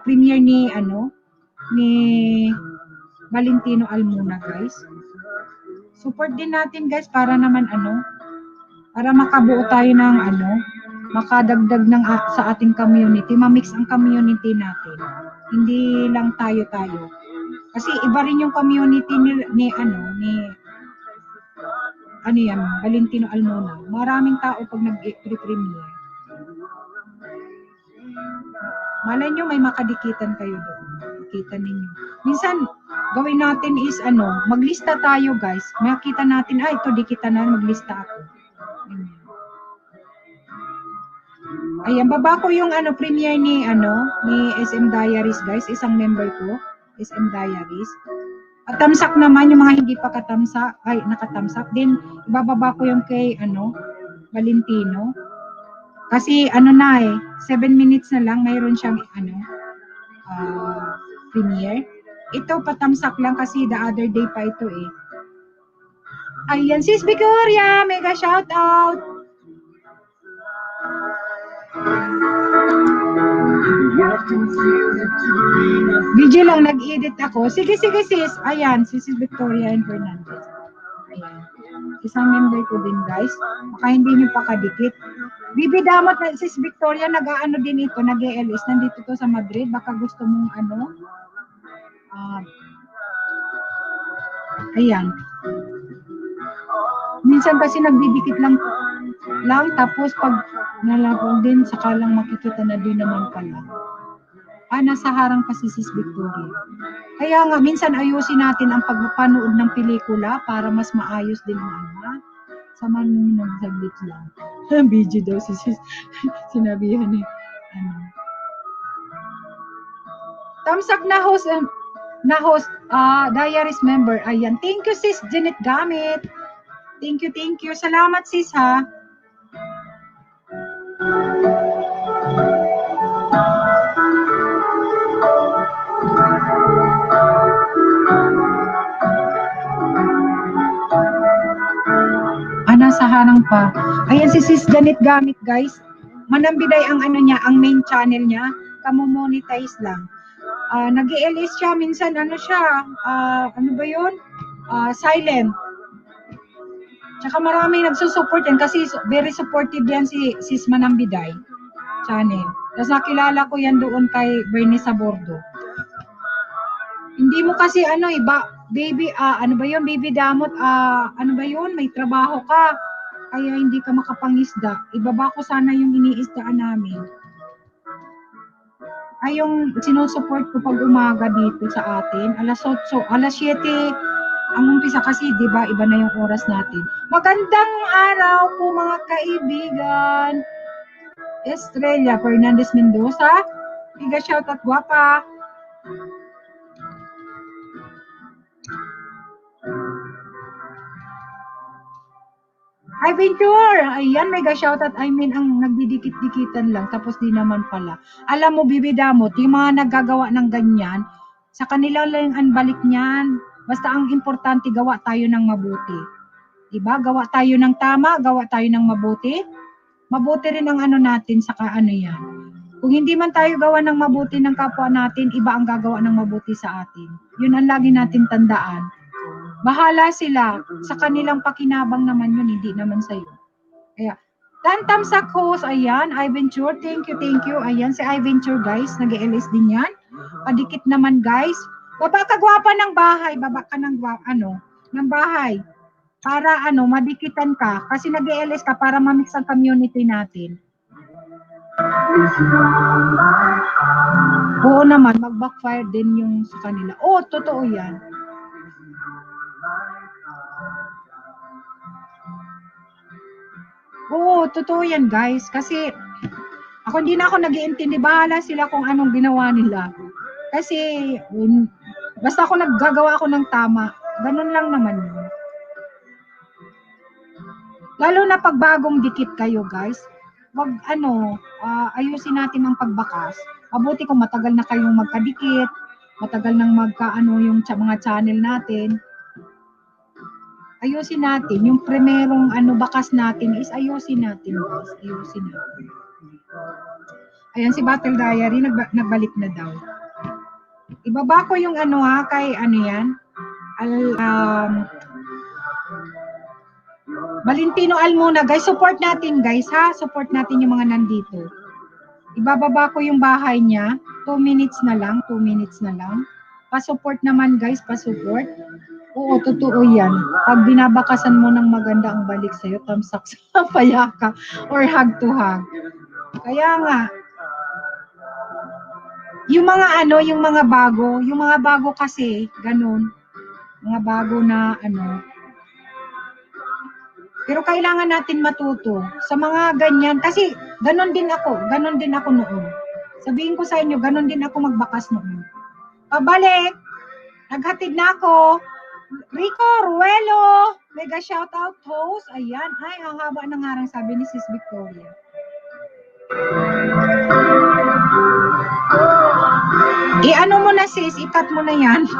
premiere ni ano, ni Valentino Almona guys. Support din natin guys para naman ano, para makabuo tayo ng ano, makadagdag ng sa ating community, ma-mix ang community natin. Hindi lang tayo-tayo. Kasi iba rin yung community ni ano yan, Valentino Almona. Maraming tao pag nag-premiere. Malay nyo may makadikitan kayo doon. Makita ninyo. Minsan, gawin natin is ano, maglista tayo guys. Makita natin, ito dikitan na, maglista ako. Ayan, baba ko yung ano, premiere ni SM Diaries guys. Isang member ko, SM Diaries. At tamsak naman yung mga hindi pa nakatamsak. Then, ibababa ko yung kay, Valentino. Kasi, 7 minutes na lang, mayroon siyang, premiere. Ito, patamsak lang kasi the other day pa ito eh. Ayan, Sis Victoria, mega shout out! Video lang, nag-edit ako. Sige sis. Ayan, si Sis Victoria and Fernandez. Ayan. Isang member ko din guys. Baka hindi nyo pa kadikit. Bibi damot na Sis Victoria, nag-aano din ito, nag-ELS. Nandito to sa Madrid. Baka gusto mong ayan. Minsan kasi nagdidikit lang tapos pag nalabog din, saka lang makikita na din naman pala. Nasa harang pa si Sis Victoria. Kaya nga, minsan ayusin natin ang pagpapanood ng pelikula para mas maayos din ang Sama nung nagsaglit lang. Video daw si Sis. Sinabihan eh. Tamsak na host, Diaries member. Ayan. Thank you Sis Janet Gamit. Thank you. Salamat sis ha. Nasa harang pa. Ayan si Sis Janet Gamit guys. Manambiday ang ang main channel niya. Kamo-monetize lang. Nag-ELS siya. Minsan silent. Tsaka maraming nagsusupport yan kasi very supportive yan si Sis Manambiday channel. Tapos nakilala ko yan doon kay Bernie Sabordo. Hindi mo kasi baby, baby damot, may trabaho ka. Kaya hindi ka makapangisda. Ibaba ko sana yung iniisdaan namin. Yung sinusupport ko pag umaga dito sa atin, alas 8, alas 7, ang umpisa kasi, di ba, iba na yung oras natin. Magandang araw po mga kaibigan. Estrella Fernandez Mendoza. Higa shout out guwapa. Hi Venture! Ayan, mega shoutout. Ang nagdidikit-dikitan lang, tapos di naman pala. Alam mo, Bibi Damot, yung mga naggagawa ng ganyan, sa kanila lang ang balik niyan. Basta ang importante, gawa tayo ng mabuti. Diba? Gawa tayo ng tama, gawa tayo ng mabuti. Mabuti rin ang natin, saka yan. Kung hindi man tayo gawa ng mabuti ng kapwa natin, iba ang gagawa ng mabuti sa atin. Yun ang lagi natin tandaan. Bahala sila. Sa kanilang pakinabang naman yun, hindi naman sa'yo. Kaya, Tamsak host, ayan, Iventure, thank you. Ayan, si Iventure guys, nag-ELS din yan. Padikit naman guys. Baba ka gwapa ng bahay, ng bahay. Para madikitan ka. Kasi nag-ELS ka para mamix ang community natin. Oo naman, mag-backfire din yung sa kanila. Totoo yan. Oo, totoo yan guys. Kasi hindi na ako nag-iintindi. Bahala sila kung anong ginawa nila. Kasi basta ako naggagawa ako ng tama. Ganun lang naman yun. Lalo na pag bagong dikit kayo guys. Wag ayusin natin ang pagbakas. Mabuti kung matagal na kayong magkadikit. Matagal nang yung mga channel natin. ayusin natin. Yung primerong bakas natin is ayusin natin, guys. Ayusin natin. Ayan, si Battle Diary, nagbalik na daw. Ibaba ko yung kay yan. Valentino Almona, guys. Support natin, guys, ha? Support natin yung mga nandito. Ibababa ko yung bahay niya. 2 minutes na lang. 2 minutes na lang. Pa-support naman, guys. Pa-support. Oo, totoo yan. Pag binabakasan mo ng maganda ang balik sa'yo, tamsak sa payaka or hug to hug. Kaya nga, yung mga bago kasi, ganun. Mga bago na pero kailangan natin matuto sa mga ganyan. Kasi ganun din ako noon. Sabihin ko sa inyo, ganun din ako magbakas noon. Pabalik, naghatid na ako. Rico, Ruelo, mega shoutout host. Ayan, ay, ang haba ng harang sabi ni Sis Victoria. Mo na sis, ikat mo na yan.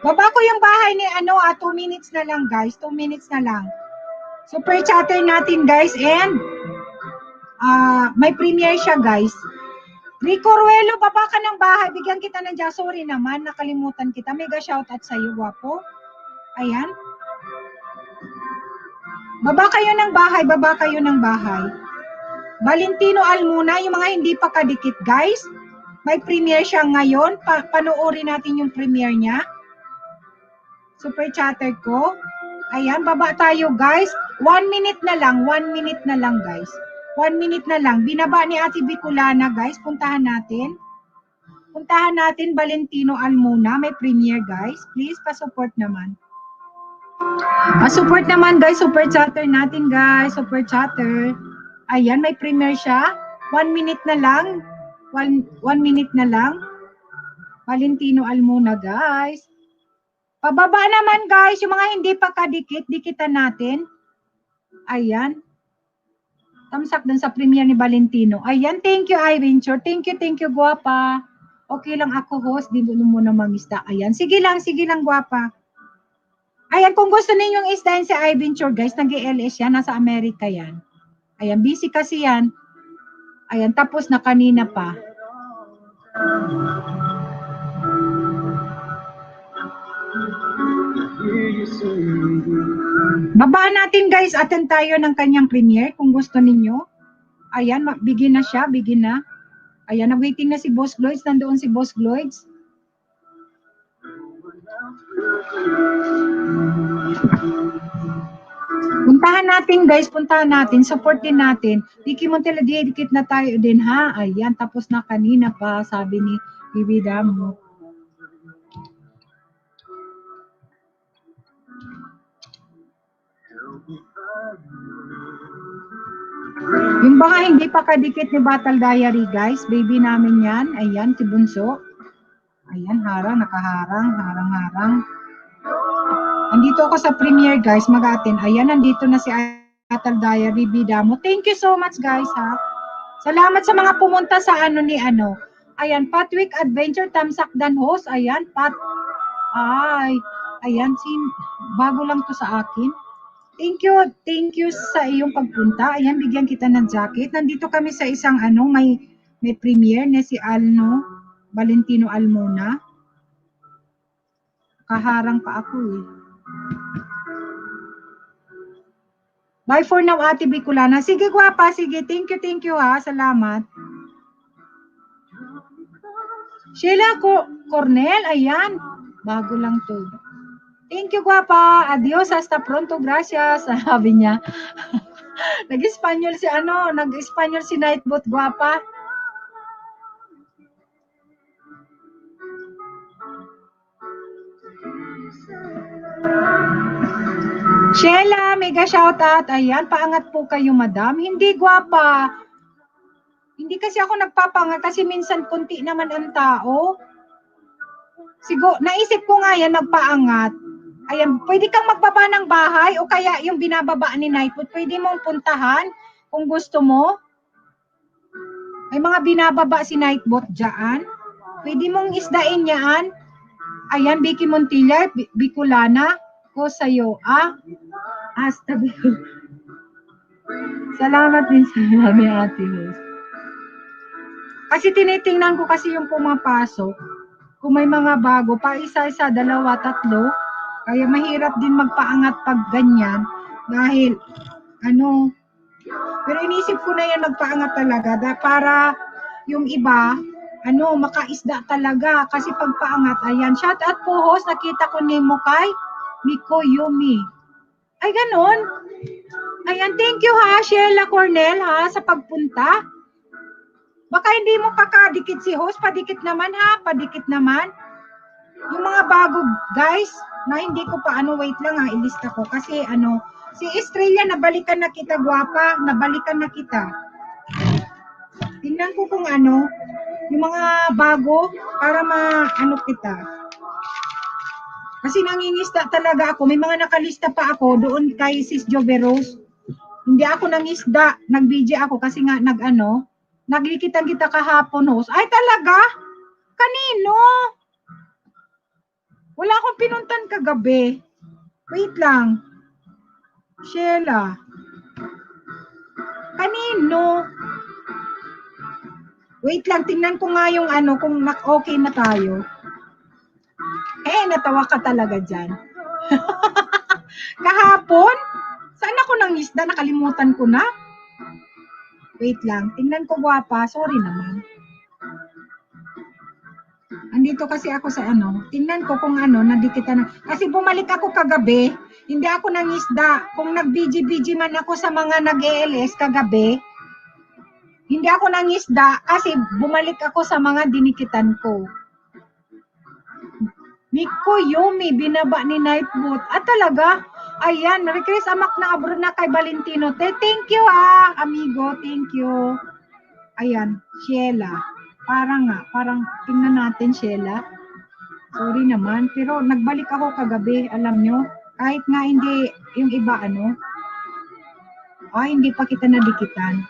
Baba ko yung bahay ni 2 minutes na lang guys, 2 minutes na lang. Super chatter natin guys and may premiere siya guys. Rico Ruelo, baba ka ng bahay, bigyan kita ng dyan. Sorry naman, nakalimutan kita. Mega shoutout sa iyo, guwapo. Ayan. Baba kayo ng bahay. Valentino Almona, yung mga hindi pa kadikit guys. May premiere siya ngayon. Panoorin natin yung premiere niya. Super chatter ko. Ayan, baba tayo guys. 1 minute na lang guys. 1 minute na lang. Binaba ni Ate Bicolana guys. Puntahan natin Valentino Almona. May premiere guys. Please, pa-support naman. Pa-support naman guys. Super chatter natin guys. Super chatter. Ayan, may premiere siya. 1 minute na lang. 1 minute na lang. Valentino Almona guys. Pababa naman guys. Yung mga hindi pa kadikit, dikitan natin. Ayan. Tamsak dun sa premiere ni Valentino. Ayan, thank you, Iventure. Thank you, guwapa. Okay lang ako, host. Di mo na mamista. Ayan, sige lang, guwapa. Ayan, kung gusto ninyong isdahin si Iventure, guys, nag-LS yan. Nasa Amerika yan. Ayan, busy kasi yan. Ayan, tapos na kanina pa. Babaan natin guys, attend tayo ng kanyang premiere kung gusto ninyo. Ayan, begin na siya, begin na. Ayan, nag-waiting na si Boss Gloids, nandoon si Boss Gloids. Puntahan natin guys, support din natin. Diki Montela, dikit na tayo din ha. Ayan, tapos na kanina pa, sabi ni Bibi Damo. Yung baka hindi pa kadikit ni Battle Diary guys, baby namin yan. Ayan, si Bunso. Ayan, harang. Andito ako sa premiere guys, mag-attend. Ayan, nandito na si Battle Diary, Bidamo. Thank you so much guys ha. Salamat sa mga pumunta sa Ayan, Patwick Adventure, Tamsakdan host. Ayan, ayan, bago lang to sa akin. Thank you sa iyong pagpunta. Ayan, bigyan kita ng jacket. Nandito kami sa isang may premiere na si Valentino Almona. Kaharang pa ako eh. Bye for now, Ate Bicolana. Sige, guwapa. Sige, thank you ha. Salamat. Sheila Cornel, ayan. Bago lang to. Thank you, guwapa. Adios, hasta pronto, gracias. Sabi niya. Nag-Espanyol si Nightbot, guwapa. Sheila, mega shoutout. Ayan, paangat po kayo, madam. Hindi, guwapa. Hindi kasi ako nagpapangat kasi minsan konti naman ang tao. Siguro, naisip ko nga yan, magpaangat. Ayan, pwede kang magbaba ng bahay o kaya yung binababa ni Nightbot, pwede mong puntahan kung gusto mo. May mga binababa si Nightbot dyan. Pwede mong isdain yan. Ayan, Vicky Montilla, Bicolana, ako sa'yo. Astagfirullah. Salamat din sa namin, Ate Rose. Kasi tinitingnan ko kasi yung pumapasok. Kung may mga bago, pa isa-isa, dalawa, tatlo. Kaya mahirap din magpaangat pag ganyan. Dahil, pero inisip ko na yan magpaangat talaga. Para yung iba, makaisda talaga. Kasi pagpaangat, ayan. Shout out po, host. Nakita ko ni Mukay Miko Yumi. Ay, ganon. Ayan, thank you ha, Sheila Cornell ha, sa pagpunta. Baka hindi mo pakadikit si host, padikit naman ha, padikit naman. Yung mga bago guys, na hindi ko pa wait lang ha, ilista ko. Kasi si Estrella, nabalikan na kita, gwapa, nabalikan na kita. Tingnan ko kung yung mga bago, para kita. Kasi nangingisda talaga ako, may mga nakalista pa ako doon kay Sis Joveros. Hindi ako nangisda, nag-BJ ako kasi nga naglikita-kita kahapon host. Ay talaga? Kanino? Wala akong pinuntan kagabi. Wait lang. Sheila. Kanino? Wait lang, tingnan ko nga yung kung okay na tayo. Natawa ka talaga dyan. Kahapon? Saan ako nangisda? Nakalimutan ko na. Wait lang. Tingnan ko gwapa. Sorry naman. Andito kasi ako sa Tingnan ko kung nadikitan na. Kasi bumalik ako kagabi. Hindi ako nangisda. Kung nag-BG-BG man ako sa mga nag-ELS kagabi, hindi ako nangisda kasi bumalik ako sa mga dinikitan ko. Miko Yumi, binaba ni Nightboot. Talaga? Ayan, request amak na abroad na kay Valentino. Thank you amigo. Thank you. Ayan, Sheila. Parang tingnan natin, Sheila. Sorry naman, pero nagbalik ako kagabi, alam nyo. Kahit nga hindi, yung iba hindi pa kita nadikitan.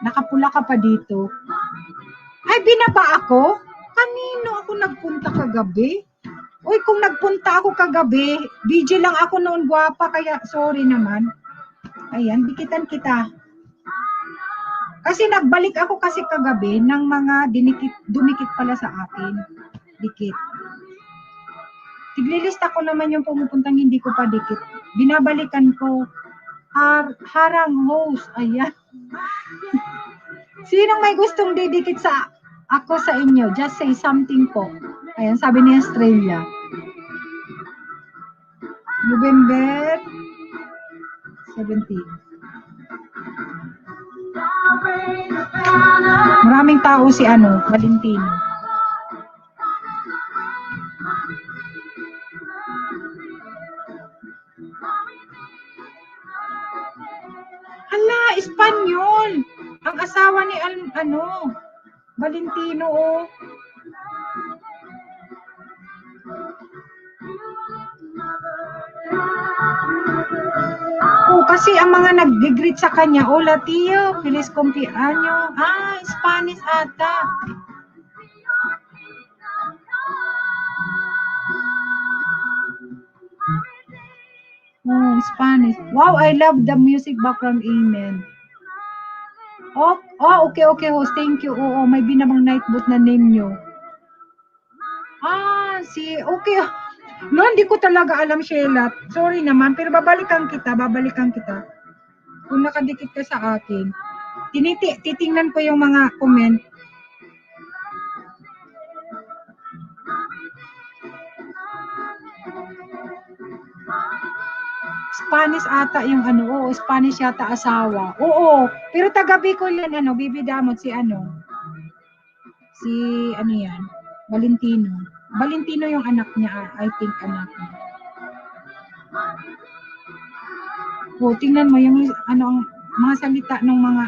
Nakapula ka pa dito. Ay, binaba ako? Kanino ako nagpunta kagabi? Uy, kung nagpunta ako kagabi, DJ lang ako noon, gwapa, kaya sorry naman. Ayan, dikitan kita. Kasi nagbalik ako kasi kagabi ng mga dumikit pala sa akin. Dikit. Tiglilista ko naman yung pumupuntang hindi ko pa dikit. Binabalikan ko. Harang host. Ayan. Sinong may gustong didikit sa ako sa inyo? Just say something po. Ayan, sabi ni Estrella. November 17. Maraming tao si Valentino. Hala, Espanyol. Ang asawa ni Valentino kasi ang mga nag-greet sa kanya, hola tío, feliz cumpleaños. Spanish ata. Spanish. Wow, I love the music background, amen. Okay, host, thank you. Oo, may binabang Nightboot na name nyo. Okay. No, hindi ko talaga alam, Sheila. Sorry naman, pero babalikan kita. Kung nakadikit ka sa akin. Titingnan ko yung mga comment. Spanish ata yung Spanish yata asawa. Oo, pero taga Bicol yan, Bibi Damot, si yan, Valentino. Valentino yung anak niya, I think anak niya. Tingnan mo yung ang mga salita ng mga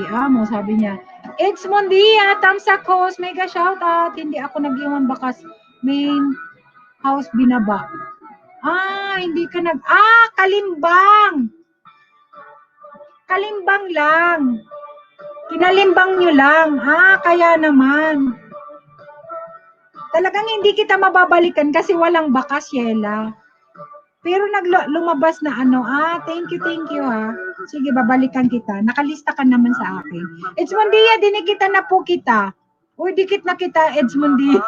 Amo, sabi niya. It's Mondia, Tamsa Coast, mega shout out. Hindi ako nag-iwan bakas main house binaba. Hindi ka Kalimbang. Kalimbang lang. Kinalimbang nyo lang. Kaya naman. Talagang hindi kita mababalikan kasi walang bakas, Yela. Pero lumabas na thank you ha. Sige, babalikan kita. Nakalista ka naman sa akin. Edsmondia, dinikita na po kita. Uy, dikit na kita, Edsmondia.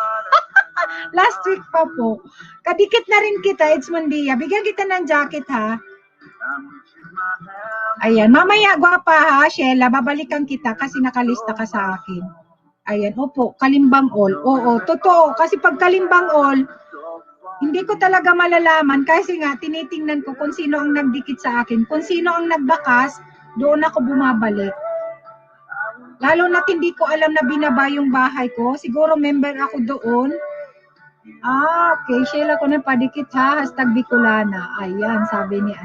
Last week pa po. Kadikit na rin kita, Edsmondia. Bigyan kita ng jacket ha. Ayan, mamaya gwapa ha, Sheila. Babalikan kita kasi nakalista ka sa akin. Ayan, opo, Kalimbang All. Oo, totoo. Kasi pag Kalimbang All, hindi ko talaga malalaman kasi nga tinitingnan ko kung sino ang nagdikit sa akin. Kung sino ang nagbakas, doon ako bumabalik. Lalo na hindi ko alam na binaba yung bahay ko. Siguro member ako doon. Okay. Sheila ko na padikit ha. # Bicolana. Ayan, sabi ni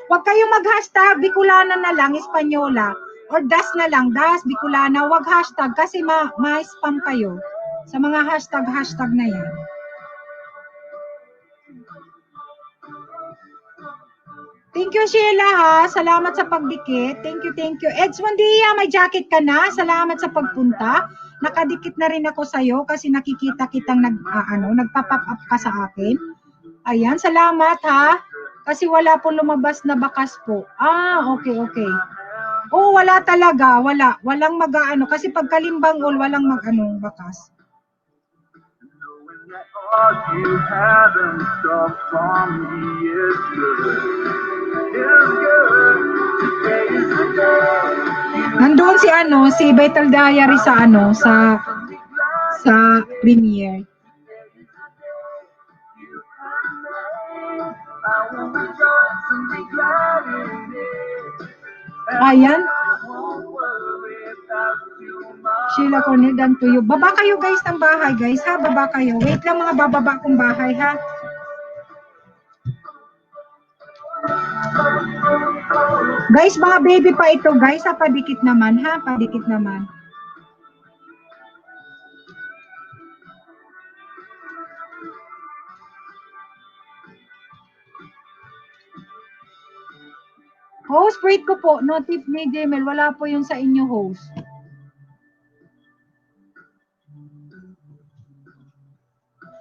Huwag kayong mag-hashtag Bicolana na lang, Espanyola. Or das na lang, das, Bicolana. Huwag hashtag kasi ma-spam kayo sa mga hashtag na yan. Thank you, Sheila ha. Salamat sa pagdikit. Thank you. Edsmondia, may jacket ka na. Salamat sa pagpunta. Nakadikit na rin ako sa'yo kasi nakikita kitang nagpa-pop up ka sa akin. Ayan, salamat ha. Kasi wala po lumabas na bakas po. Okay. Wala talaga. Walang kasi pag Kalimbang All, walang bakas. You haven't stopped from me is good. Nandoon si Vital Diary sa sa premiere. Ayan. Sheila Cornel dan tuyo. Baba kayo guys ng bahay guys ha. Baba kayo. Wait lang mga bababa kong bahay ha. Guys, mga baby pa ito guys ha. Padikit naman ha. Padikit naman. Host, wait ko po. Notif ni Jemel. Wala po yung sa inyo host.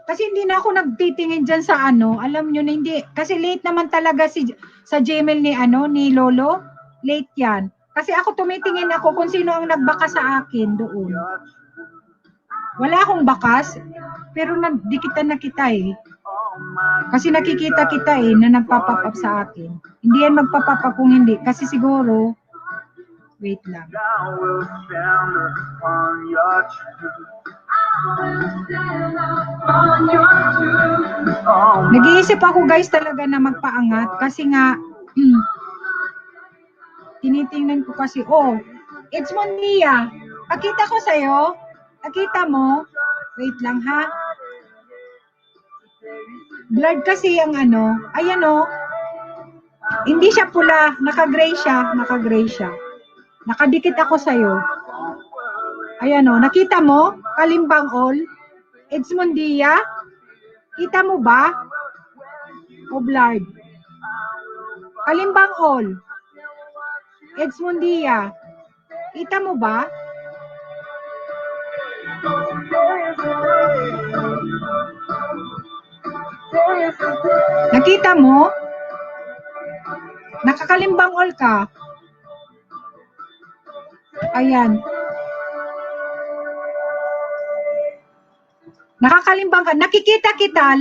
Kasi hindi na ako nagtitingin dyan sa alam nyo na hindi. Kasi late naman talaga sa Gmail ni Lolo. Late yan. Kasi ako tumitingin ako kung sino ang nagbaka sa akin doon. Wala akong bakas. Pero nagdikitan na kita eh. Kasi nakikita kita na nagpa-pop up sa akin. Hindi yan magpa-pop up kung hindi. Kasi siguro, wait lang. Nag-iisip ako guys talaga na magpaangat kasi nga tinitingnan ko kasi Edsmondia, pakita ko sa'yo, nakita mo, wait lang ha, blurred kasi ang ayan hindi siya pula, naka-gray siya, nakadikit ako sa'yo. Ayan nakita mo? Kalimbang All. Edsmondia. Kita mo ba? Blurred. Kalimbang All. Edsmondia. Kita mo ba? Nakita mo? Nakakalimbang All ka. Ayan. Nakakalimbang ka. Nakikita kita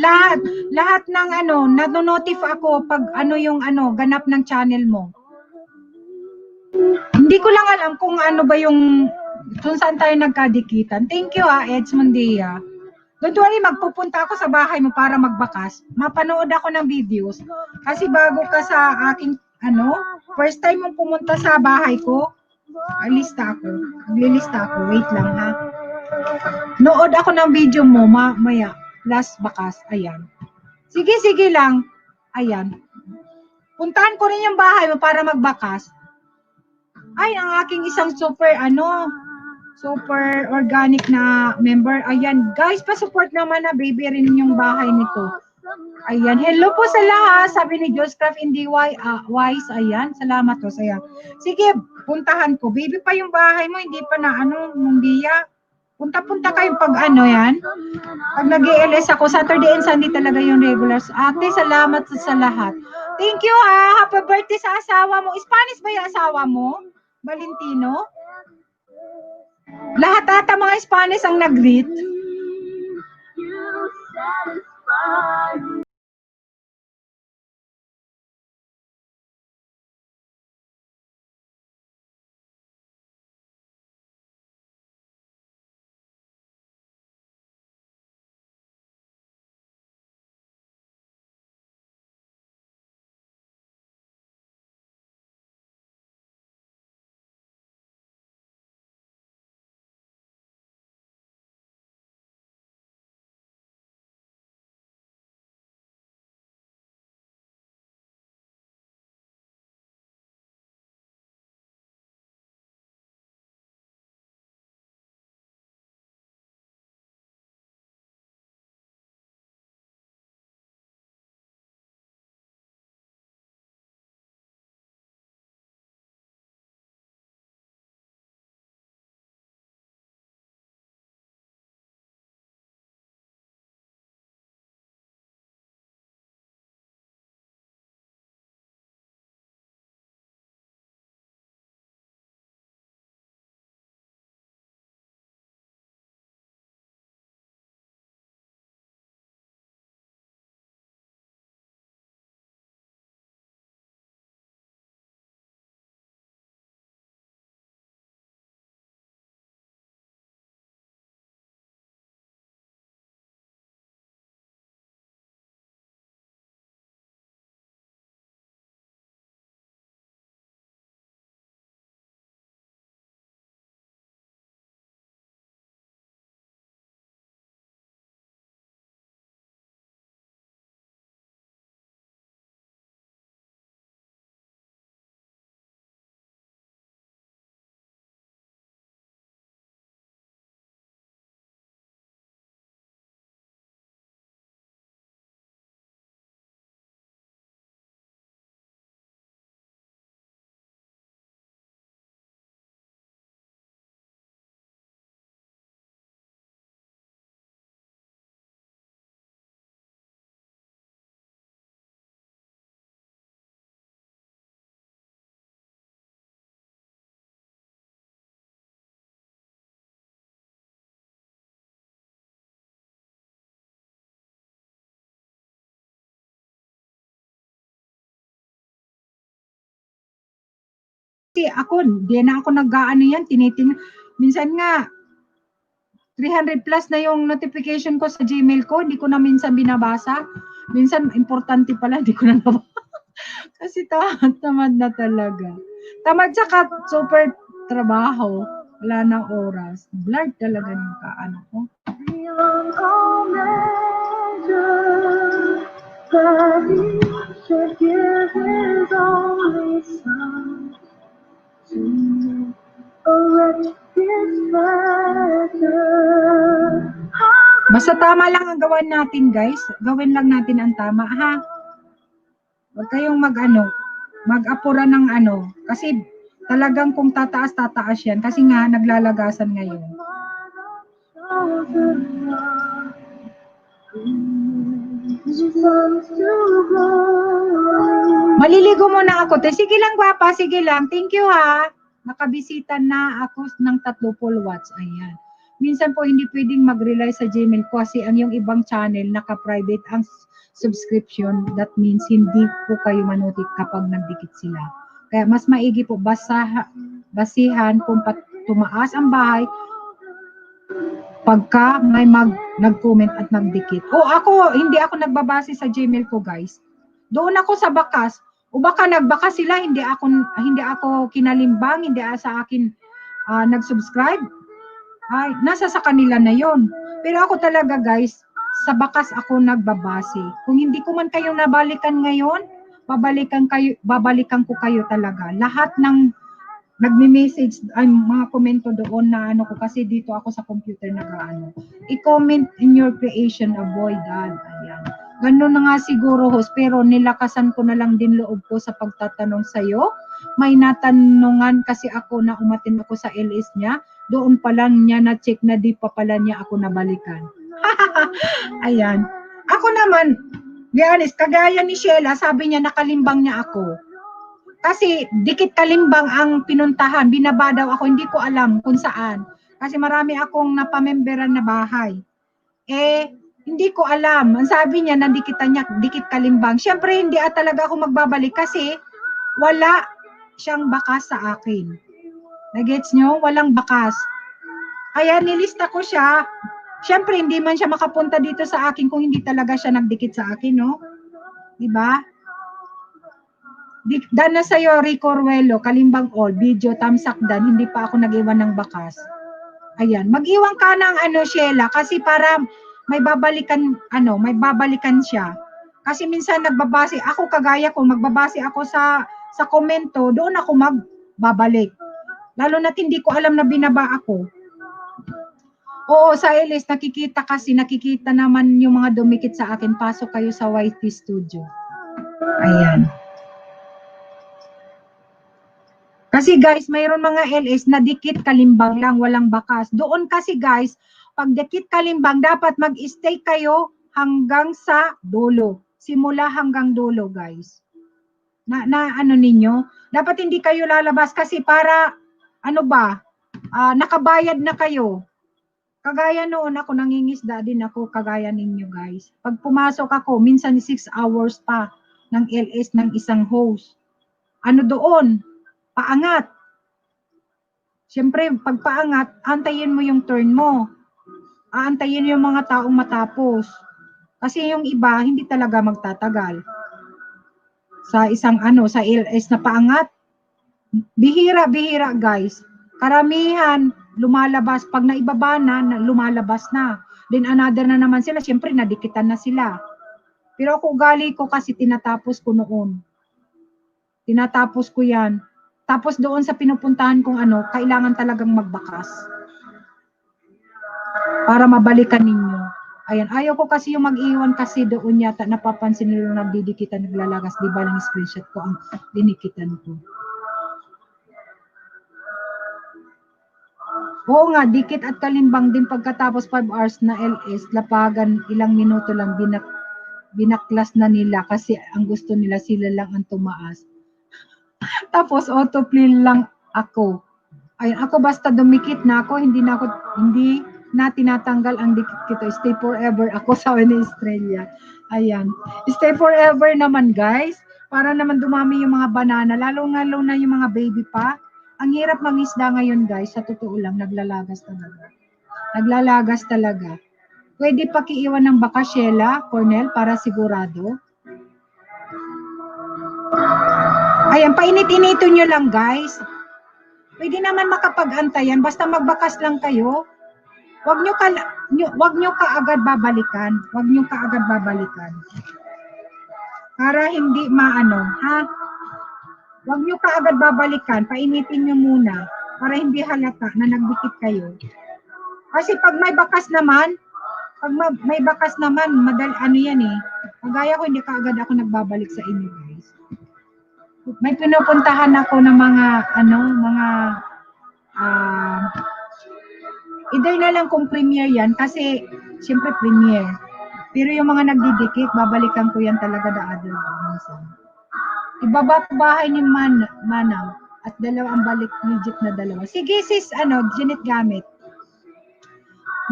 lahat ng nanonotif ako pag yung ganap ng channel mo. Hindi ko lang alam kung ba yung kung saan tayo nagkadikitan. Thank you Edsmondia. Don't worry, magpupunta ako sa bahay mo para magbakas. Mapanood ako ng videos. Kasi bago ka sa aking first time mong pumunta sa bahay ko, maglilista ako. Wait lang ha. Nood ako ng video mo, maya, last bakas, ayan. Sige lang, ayan. Puntahan ko rin yung bahay mo para magbakas. Ay, ang aking isang super organic na member. Ayan, guys, pa-support naman na baby rin yung bahay nito. Ayan, hello po sa lahat. Sabi ni Joscraft hindi wise. Ayan, salamat po saya. Sige, puntahan ko. Baby pa yung bahay mo, hindi pa na ano, Mumbiya. Punta-punta kayo pag ano yan. Pag nag-ELS ako, Saturday and Sunday talaga yung regulars. Ate, salamat sa lahat. Thank you ha. Happy birthday sa asawa mo. Spanish ba yung asawa mo? Valentino? Lahat ata mga Spanish ang nag-greet. Kasi ako, di na ako nag-ano yan, minsan nga, 300 plus na yung notification ko sa Gmail ko, hindi ko na minsan binabasa. Minsan, importante pala, hindi ko na nabasa. Kasi tamad na talaga. Tamad saka super trabaho. Wala nang oras. Blurred talaga yung kaano ko. Beyond all measure, that he should give his only son to make a wretch his pleasure. Basta tama lang ang gawin natin, guys. Gawin lang natin ang tama, ha? Huwag kayong mag-apura ng ano. Kasi talagang kung tataas yan. Kasi nga, naglalagasan ngayon. Maliligo muna ako. Sige lang, gwapa. Sige lang. Thank you, ha. Nakabisita na ako ng 30 watts. Ayan. Minsan po hindi pwedeng mag-rely sa Gmail ko kasi ang yung ibang channel naka-private ang subscription. That means hindi po kayo manotik kapag nagdikit sila. Kaya mas maigi po basihan kung tumaas ang bahay pagka may nag-comment at nagdikit. O ako, hindi ako nagbabase sa Gmail ko, guys. Doon ako sa bakas. O baka nagbaka sila, hindi ako kinalimbang, hindi sa akin nag-subscribe. Ay, nasa sa kanila na yon. Pero ako talaga, guys, sa bakas ako nagbabase. Kung hindi ko man kayo nabalikan ngayon, babalikan ko kayo talaga. Lahat ng nagme-message ay mga komento doon na ano ko kasi dito ako sa computer nag-aano. I-comment in your creation, avoid that. Ayan. Ganun na nga siguro, host, pero nilakasan ko na lang din loob ko sa pagtatanong sa'yo. May natanungan kasi ako na umatin ako sa LS niya. Doon pa lang niya na-check na di pa pala niya ako nabalikan. Ayan. Ako naman, be honest, kagaya ni Sheila, sabi niya nakalimbang niya ako. Kasi dikit kalimbang ang pinuntahan, binaba daw ako, hindi ko alam kung saan. Kasi marami akong napamemberan na bahay. Hindi ko alam. Ang sabi niya, nandikitan niya, dikit kalimbang. Siyempre, hindi talaga ako magbabalik kasi wala siyang bakas sa akin. Nagets nyo? Walang bakas. Kaya nilista ko siya. Siyempre, hindi man siya makapunta dito sa akin kung hindi talaga siya nagdikit sa akin, no? Diba? Dan na sa'yo, Rico Ruelo, Kalimbang All, video, tamsak dan, hindi pa ako nag-iwan ng bakas. Ayan, mag-iwan ka ng Sheila, kasi para may babalikan siya. Kasi minsan nagbabase, ako kagaya ko, magbabase ako sa komento, doon ako magbabalik. Lalo na't hindi ko alam na binaba ako. Oo, sa LS, nakikita naman yung mga dumikit sa akin, pasok kayo sa YT Studio. Ayan. Kasi guys, mayroon mga LS na dikit kalimbang lang, walang bakas. Doon kasi guys, pag dikit kalimbang, dapat mag-stay kayo hanggang sa dulo. Simula hanggang dulo, guys. Ninyo? Dapat hindi kayo lalabas kasi para, nakabayad na kayo. Kagaya noon ako, nangingisda din ako, kagaya ninyo, guys. Pag pumasok ako, minsan 6 hours pa ng LS ng isang host. Doon? Paangat. Siyempre, pag paangat, antayin mo yung turn mo. Aantayin yung mga taong matapos. Kasi yung iba, hindi talaga magtatagal. Sa isang sa LS na paangat, bihira-bihira guys. Karamihan, lumalabas. Pag naibaba na, lumalabas na. Then another na naman sila, siyempre nadikitan na sila. Pero ako ugali ko kasi tinatapos ko noon. Tinatapos ko yan. Tapos doon sa pinupuntahan kong kailangan talagang magbakas. Para mabalikan ninyo. Ayan, ayaw ko kasi yung mag-iwan kasi doon yata napapansin nila nagdidikitan, naglalagas. Di ba lang screenshot ko ang dinikitan ko. Oo nga, dikit at kalimbang din pagkatapos 5 hours na LS, lapagan ilang minuto lang binaklas na nila kasi ang gusto nila sila lang ang tumaas. Tapos autoplay lang ako. Ayun, ako basta dumikit na ako, hindi na tinatanggal ang dikit kito. Stay forever ako sa Australia. Ayan. Stay forever naman guys. Para naman dumami yung mga banana. Lalo na yung mga baby pa. Ang hirap mangisda ngayon guys. Sa totoo lang, naglalagas talaga. Naglalagas talaga. Pwede pakiiwan ng baka Sheila, Cornel, para sigurado. Ayan, painit-inito nyo lang guys. Pwede naman makapag-antayan, basta magbakas lang kayo. Wag nyo kaagad babalikan. Wag nyo kaagad babalikan. Para hindi Wag nyo kaagad babalikan, painitin nyo muna para hindi halata na nagdikit kayo. Kasi pag may bakas naman, Kagaya ko, hindi kaagad ako nagbabalik sa inyo guys. May pinupuntahan ako ng either na lang kung premiere yan, kasi siyempre premiere. Pero yung mga nagdidikit, babalikan ko yan talaga the other day. Ibaba ko bahay ni Manang at dalawa ang balik legit na dalawa. Sige sis, Janet Gamit.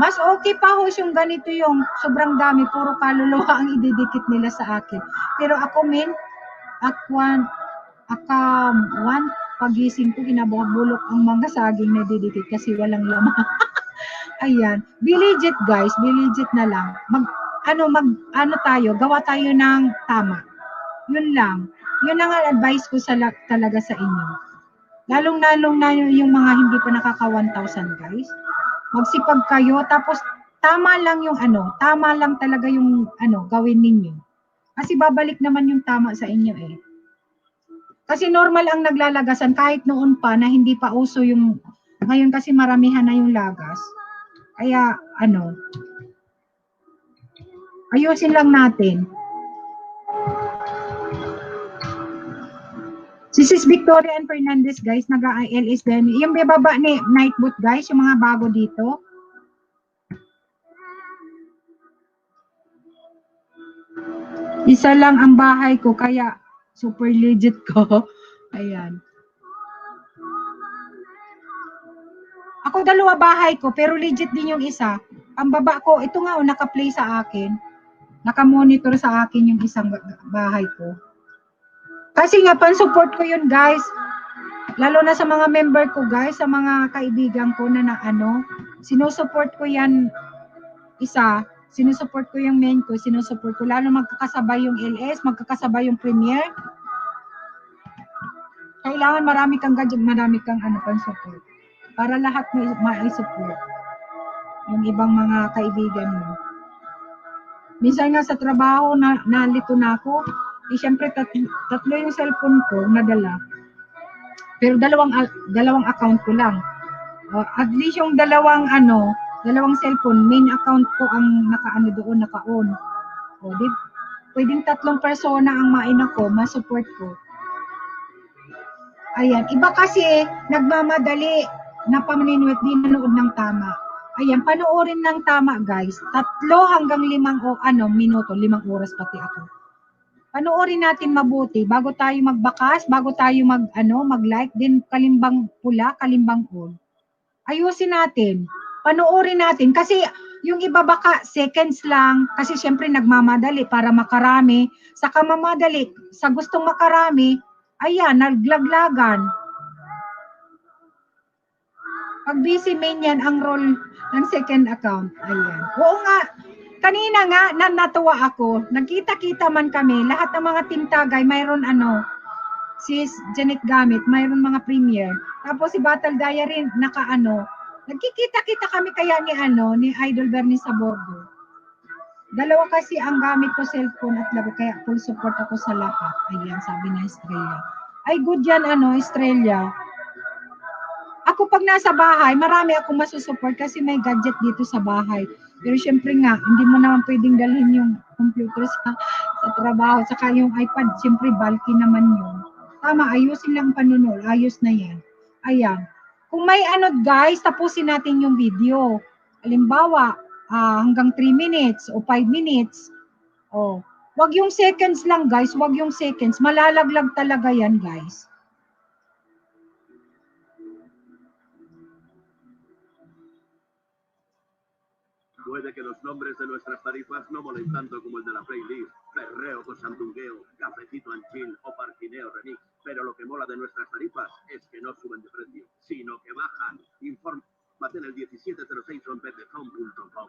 Mas okay pa ho yung ganito yung sobrang dami, puro kaluluwa ang ididikit nila sa akin. Pero ako pagising ko, kinabulok ang mga saging na didikit kasi walang laman. Ayan. Be legit guys, be legit na lang. Gawa tayo ng tama. Yun lang. Yun ang advice ko talaga sa inyo. Lalong-lalong na yung mga hindi pa nakaka 1,000 guys. Magsipag kayo, tapos tama lang talaga yung gawin ninyo. Kasi babalik naman yung tama sa inyo eh. Kasi normal ang naglalagasan kahit noon pa na hindi pa uso yung, ngayon kasi maramihan na yung lagas. Kaya ayusin lang natin. This is Victoria and Fernandez, guys. Nag-ILS din. Yung baba ni Nightboot, guys. Yung mga bago dito. Isa lang ang bahay ko, kaya super legit ko. Ayan. Ako dalawa bahay ko, pero legit din yung isa. Ang baba ko, ito nga, naka-play sa akin. Naka-monitor sa akin yung isang bahay ko. Kasi nga, pan-support ko yun, guys. Lalo na sa mga member ko, guys, sa mga kaibigan ko na sinusupport ko yan isa. Sinusupport ko yung main ko, sinusupport ko. Lalo magkakasabay yung LS, magkakasabay yung Premiere. Kailangan marami kang gadget, marami kang pan-support. Para lahat mo ma-support. Yung ibang mga kaibigan mo. Minsan nga sa trabaho, nalito na ako. Siyempre, tatlo yung cellphone ko nadala. Pero dalawang account ko lang. At least yung dalawang cellphone, main account ko ang naka-on. Pwedeng tatlong persona ang ko, ma-support ko. Ayan, iba kasi nagmamadali na pamaninwit, di nanood ng tama. Ayan, panoorin ng tama, guys. 3 hanggang 5 minuto, 5 oras pati ako. Panoorin natin mabuti bago tayo magbakas, bago tayo mag-like, din kalimbang pula, kalimbang on. Ayusin natin. Panoorin natin kasi yung iba baka seconds lang kasi syempre nagmamadali para makarami. Saka mamadali sa gustong makarami, ayan, naglaglagan. Pag busy main yan ang role ng second account. Ayan. Oo nga. Kanina nga, natuwa ako. Nagkita-kita man kami. Lahat ng mga team tagay, mayroon si Janet Gamit, mayroon mga Premiere. Tapos si Battle Diary, Nagkikita-kita kami kaya ni Idol Bernie Sabordo. Dalawa kasi ang gamit ko cellphone at laro, kaya full support ako sa lahat. Ayan, sabi na Estrella. Ay, good yan, Estrella. Ako pag nasa bahay, marami akong masusupport kasi may gadget dito sa bahay. Pero syempre nga, hindi mo naman pwedeng dalhin yung computer sa trabaho. Saka yung iPad, syempre bulky naman yun. Tama, ayusin lang panunol. Ayos na yan. Ayan. Kung may guys, tapusin natin yung video. Halimbawa, hanggang 3 minutes o 5 minutes. Wag yung seconds lang, guys. Wag yung seconds. Malalaglag talaga yan, guys. Puede que los nombres de nuestras tarifas no molen tanto como el de la playlist, perreo con sandungueo, cafecito anchín o parquineo remix, pero lo que mola de nuestras tarifas es que no suben de precio, sino que bajan. Infórmate en el 1706 o en pepefon.com.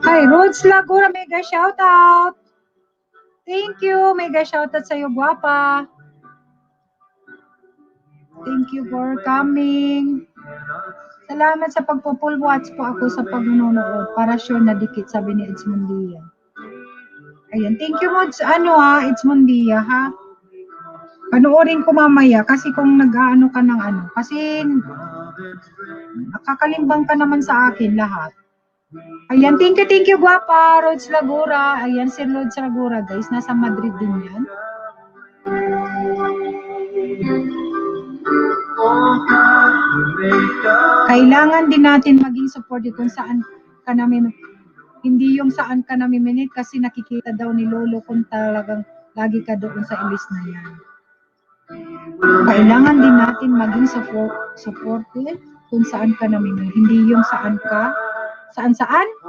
Hi, Rhodes Lagura, mega shoutout. Thank you, mega shoutout sa'yo, guwapa. Thank you for coming. Salamat sa pagpo-full watch po ako sa pagnunood. Para sure na dikit, sabi ni Edsmundia. Ayan, thank you Mods. Edsmundia, ha? Panoorin ko mamaya kasi kung ka ng kasi nakakalimbang ka naman sa akin lahat. Ayan, thank you, guwapa, Rhodes Lagura. Ayan, si Rhodes Lagura, guys. Nasa Madrid din yan. Kailangan din natin maging supportive kung saan ka namin, hindi yung saan ka namimilit kasi nakikita daw ni Lolo kung talagang lagi ka doon sa ilis na yan. Kailangan din natin maging supportive kung saan ka namimilit. Hindi yung saan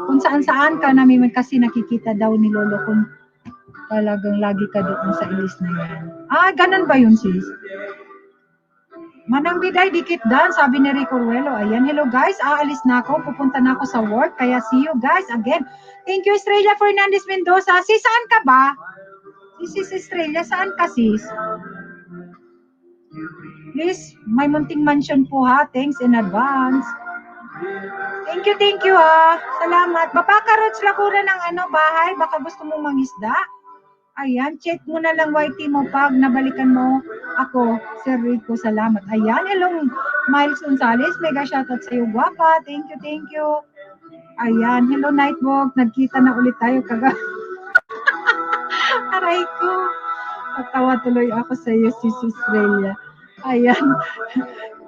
kung saan ka namin kasi nakikita daw ni Lolo kung talagang lagi ka doon sa ilis na yan. Ganun ba yun, sis? Manang biday, dikit dan, sabi ni Rico Ruelo. Ayan, hello guys, aalis na ako, pupunta na ako sa work, kaya see you guys again. Thank you, Estrella Fernandez Mendoza. Sis, saan ka ba? Sis Estrella, saan ka, sis? Please, may munting mansion po ha, thanks in advance. Thank you ha. Salamat. Bapakarots lakura ng bahay. Baka gusto mong mangisda. Ayan, check mo na lang YT mo pag nabalikan mo ako, Sir Rico. Salamat. Ayan, hello Miles Gonzales. Mega shoutout sa iyo, guwapa. Thank you. Ayan, hello Nightwalk. Nagkita na ulit tayo kaga. Aray ko. Natawa tuloy ako sa iyo, Sis Australia. Ayan.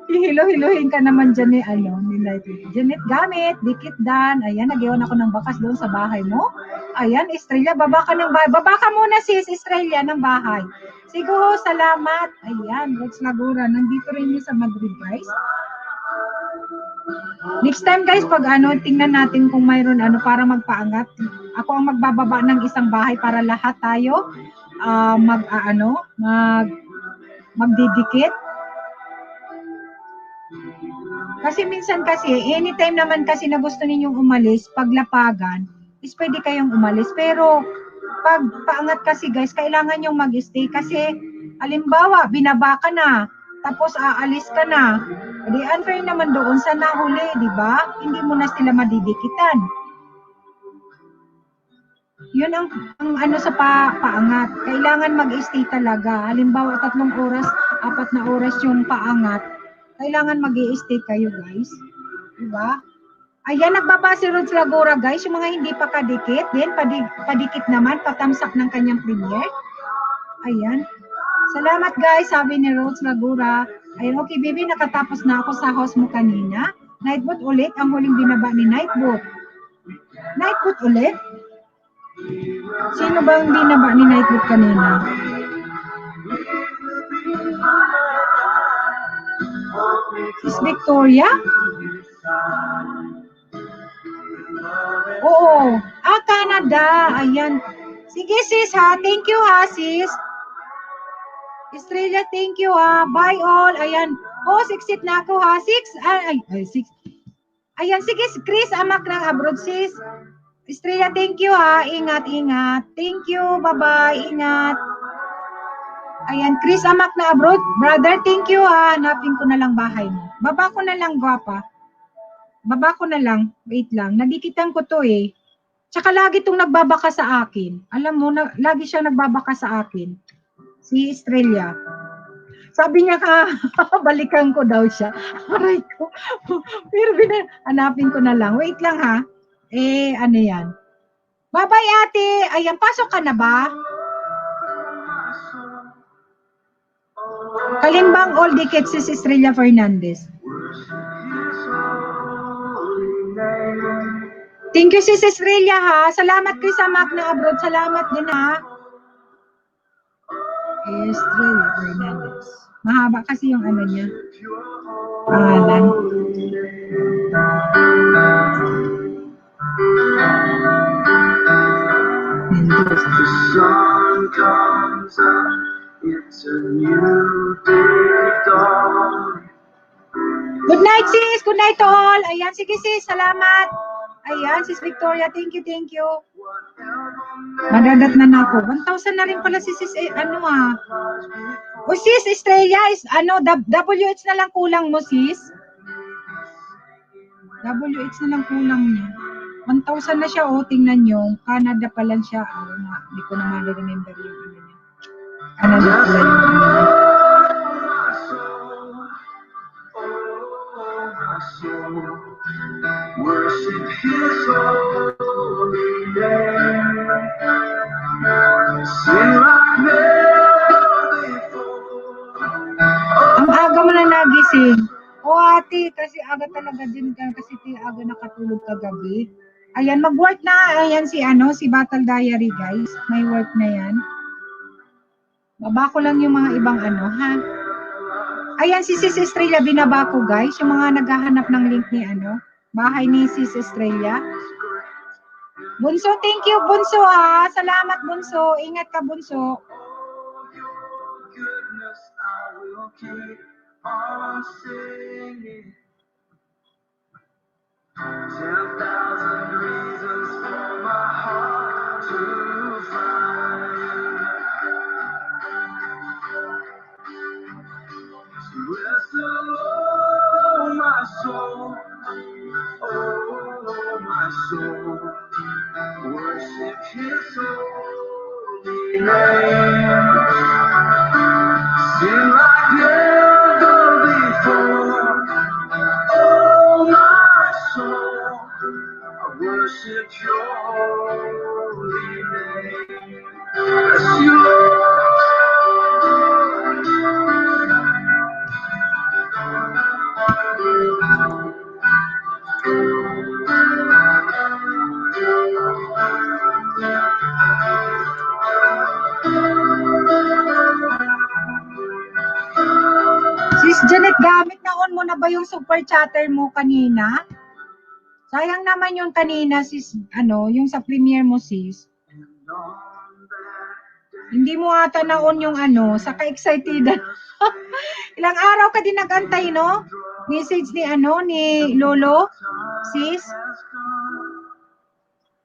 Hihilo-hiluhin ka naman dyan ni Nightwalk. Janet Gamit, Dikit Dan. Ayan, nag-iwan ako ng bakas doon sa bahay mo. Ayan, Estrella, baba ka ng bahay. Baba ka muna sis, Estrella, ng bahay. Siguro, salamat. Ayan, Rox Lagura. Nandito rin niyo sa Madrid, guys. Next time, guys, pag tingnan natin kung mayroon para magpaangat. Ako ang magbababa ng isang bahay para lahat tayo magdidikit. Kasi minsan anytime naman kasi na gusto ninyong umalis, paglapagan, is pwede kayong umalis. Pero, pag paangat kasi guys, kailangan nyong mag-stay. Kasi, halimbawa, binaba ka na, tapos aalis ka na. Di unfair naman doon sa nahuli, di ba? Hindi mo na sila madidikitan. Yun ang sa paangat. Kailangan mag-stay talaga. Halimbawa, 3 oras, 4 na oras yung paangat. Kailangan mag-i-stay kayo, guys. Diba? Ayan, nagbaba si Rods Lagura, guys. Yung mga hindi pa kadikit, then padikit naman, patamsak ng kanyang premiere. Ayan. Salamat, guys, sabi ni Rods Lagura. Ayan, okay, baby, nakatapos na ako sa house mo kanina. Nightboot ulit, ang huling binaba ni Nightboot. Nightboot ulit? Sino ba ang binaba ni Nightboot kanina? Sis Victoria? Oo. Canada. Ayan. Sige sis ha. Thank you ha sis. Australia, thank you ha. Bye all. Ayan. 6 na ako ha. 6. Ayan. Sige Chris, amak ng abroad sis. Australia, thank you ha. Ingat. Thank you. Bye-bye. Ingat. Ayan, Chris Amak na abroad. Brother, thank you ha. Hanapin ko na lang bahay mo. Baba ko na lang, gwapa. Baba ko na lang. Wait lang. Nadikitan ko to eh. Tsaka lagi itong nagbabaka sa akin. Alam mo, lagi siyang nagbabaka sa akin. Si Estrella. Sabi niya balikan ko daw siya. Aray ko. Pero hanapin ko na lang. Wait lang ha. Ano yan? Bye-bye ate. Ayan, pasok ka na ba? Kalimbang all dikit si Estrella Fernandez. Thank you sis Estrella ha. Salamat kay sa Mac na abroad. Salamat din ha. Estrella Fernandez. Mahaba kasi yung niya. Pangalan. The sun comes up. It's a new day dawn. Good night sis. Good night to all. Ayan, sige sis. Salamat. Ayan, sis Victoria. Thank you. Madadat na ako. 1,000 na rin pala si sis. O sis, Estrella is WH na lang kulang mo sis. WH na lang kulang niya. 1,000 na siya tingnan nyo. Canada pa lang siya. Hindi ko na ma-remember yung niya. Canada pa lang yung niya. Worship His holy name. Sing like never before. Ang aga mo na nagising. Ate, kasi aga talaga din kasi aga nakatulog kagabi. Ayan, mag-work na. Ayan si Battle Diary, guys. May work na yan. Baba ko lang yung mga ibang ha. Ayan, si Sis Estrella, binaba ko, guys. Yung mga naghahanap ng link ni bahay ni Sis Estrella. Bunso, thank you, Bunso ha. Salamat, Bunso. Ingat ka, Bunso. Goodness, I will keep on singing. 10,000 reasons for my heart to find. Rest alone, my soul. name. Sing like never before. Oh, my soul, I worship your holy name. Bless you, Sis Janet, gamit na on mo na ba yung super chatter mo kanina? Sayang naman yung kanina, sis, yung sa premiere mo, sis. Hindi mo ata na on yung sa ka-excited. Ilang araw ka din nag-antay, no? Message ni ni Lolo, sis.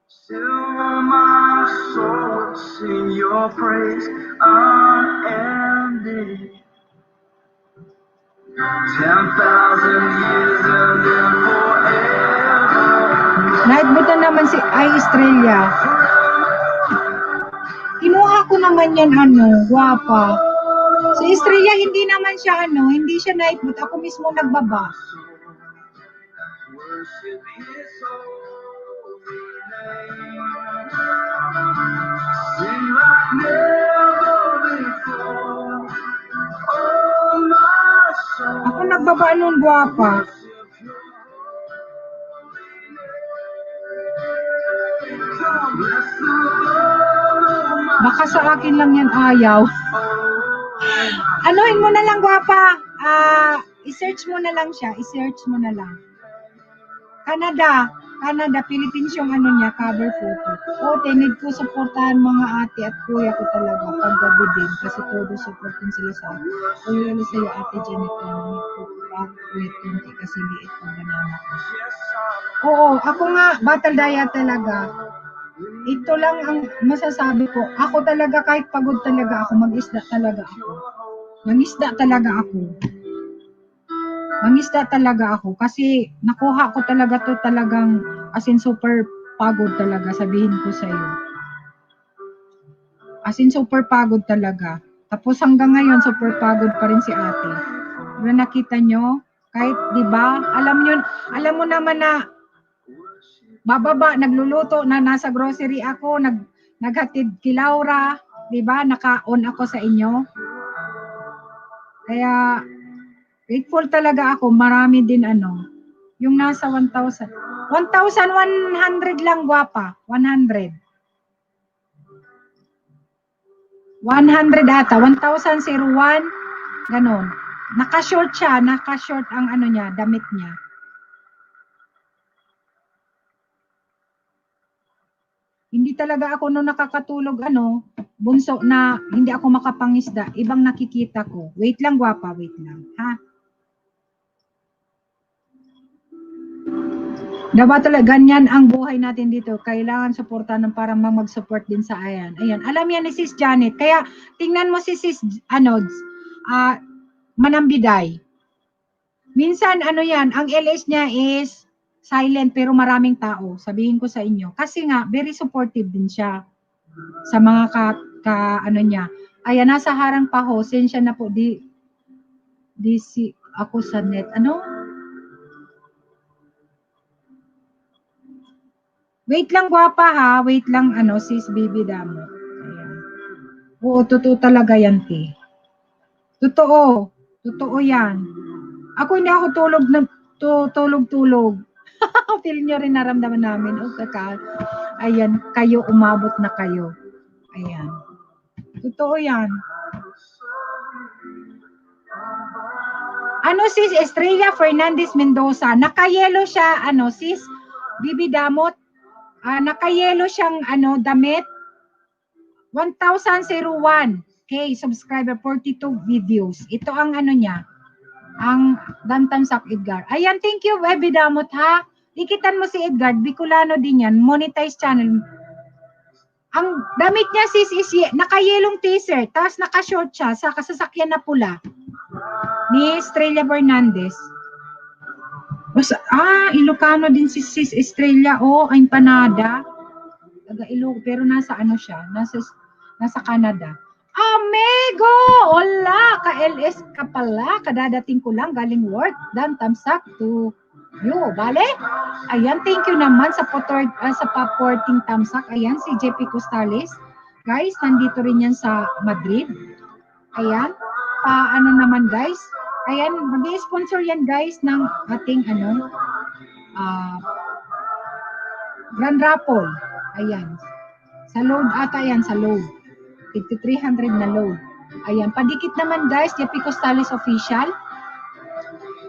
Still my soul will sing your praise unending. 10,000 years and then forever. Nightbot na naman si Estrella. Kinuha ko naman yan, guwapa. Si Estrella, hindi naman siya, hindi siya nightbot. Ako mismo nagbaba. Worship his holy name. Sing like never before. Oh, my soul. Ako nagbaba nun, guwapa. Baka sa akin lang yan ayaw. Anuhin mo na lang, guwapa. I-search mo na lang siya. I-search mo na lang. Canada, Philippines yung niya, cover photo. Need ko supportahan mga ate at kuya ko talaga paggabi din kasi todo supportin sila sa akin. Lalo sa'yo, ate Janet, need ko wait kunti kasi liit ko banana ko. Oo, ako nga, battle diet talaga. Ito lang ang masasabi ko. Ako talaga, kahit pagod talaga ako, mag-isda talaga ako. Mangisda talaga ako kasi nakuha ko talaga to talagang as in super pagod talaga, sabihin ko sa iyo. As in super pagod talaga. Tapos hanggang ngayon super pagod pa rin si ate. Diba nakita nyo? Kahit 'di ba? Alam mo naman na bababa, nagluluto na nasa grocery ako, naghatid kay Laura, 'di ba? Naka-on ako sa inyo. Kaya grateful talaga ako, marami din yung nasa 1,000. 1,100 lang, guwapa. 100. 100 ata. 1,001. Ganon. Naka-short siya. Naka-short ang niya, damit niya. Hindi talaga ako nung nakakatulog, bunso na hindi ako makapangisda. Ibang nakikita ko. Wait lang, guwapa. Wait lang. Ha? Dapat talaga ganyan ang buhay natin dito. Kailangan suportahan para mag-support din sa ayan. Ayan. Alam yan ni Sis Janet. Kaya tingnan mo si Sis Manambiday. Minsan yan, ang LS niya is silent pero maraming tao. Sabihin ko sa inyo. Kasi nga very supportive din siya sa mga niya. Ayan, nasa harang pa ho. Sensya na po si ako sa net. Wait lang, guwapa ha. Wait lang, sis Bibi Damo. Ayan. Oo, totoo talaga yan, te. Totoo. Totoo yan. Ako hindi ako tulog. Feel nyo rin naramdaman namin. Ayan, kayo, umabot na kayo. Ayan. Totoo yan. Sis Estrella Fernandez Mendoza. Naka-yellow siya, sis Bibi Damot. Naka-yellow siyang damit. 1,001 subscriber, 42 videos. Ito ang niya. Ang Damtamsak Edgar. Ayan, thank you, Bibi Damot ha. Ikitan mo si Edgar, Bicolano din yan. Monetize channel. Ang damit niya sis is naka-yellow t-shirt, tapos naka-short siya sa kasasakyan na pula ni Estrella Fernandez. Ilocano din si Sis Estrella. Empanada. Taga Ilocano, pero nasa siya. nasa Canada. Amigo! Hola! Ka-LS ka pala. Kadadating ko lang galing work. Dan tamsak to you. Bale? Ayan, thank you naman sa paporting tamsak. Ayan, si JP Costales. Guys, nandito rin yan sa Madrid. Ayan. Ano naman guys? Ayan, mag-sponsor yan guys ng ating Grand Raffle. Ayan. Sa load ata yan, sa load. 5300 na load. Ayan, padikit naman guys, JP Costales Official.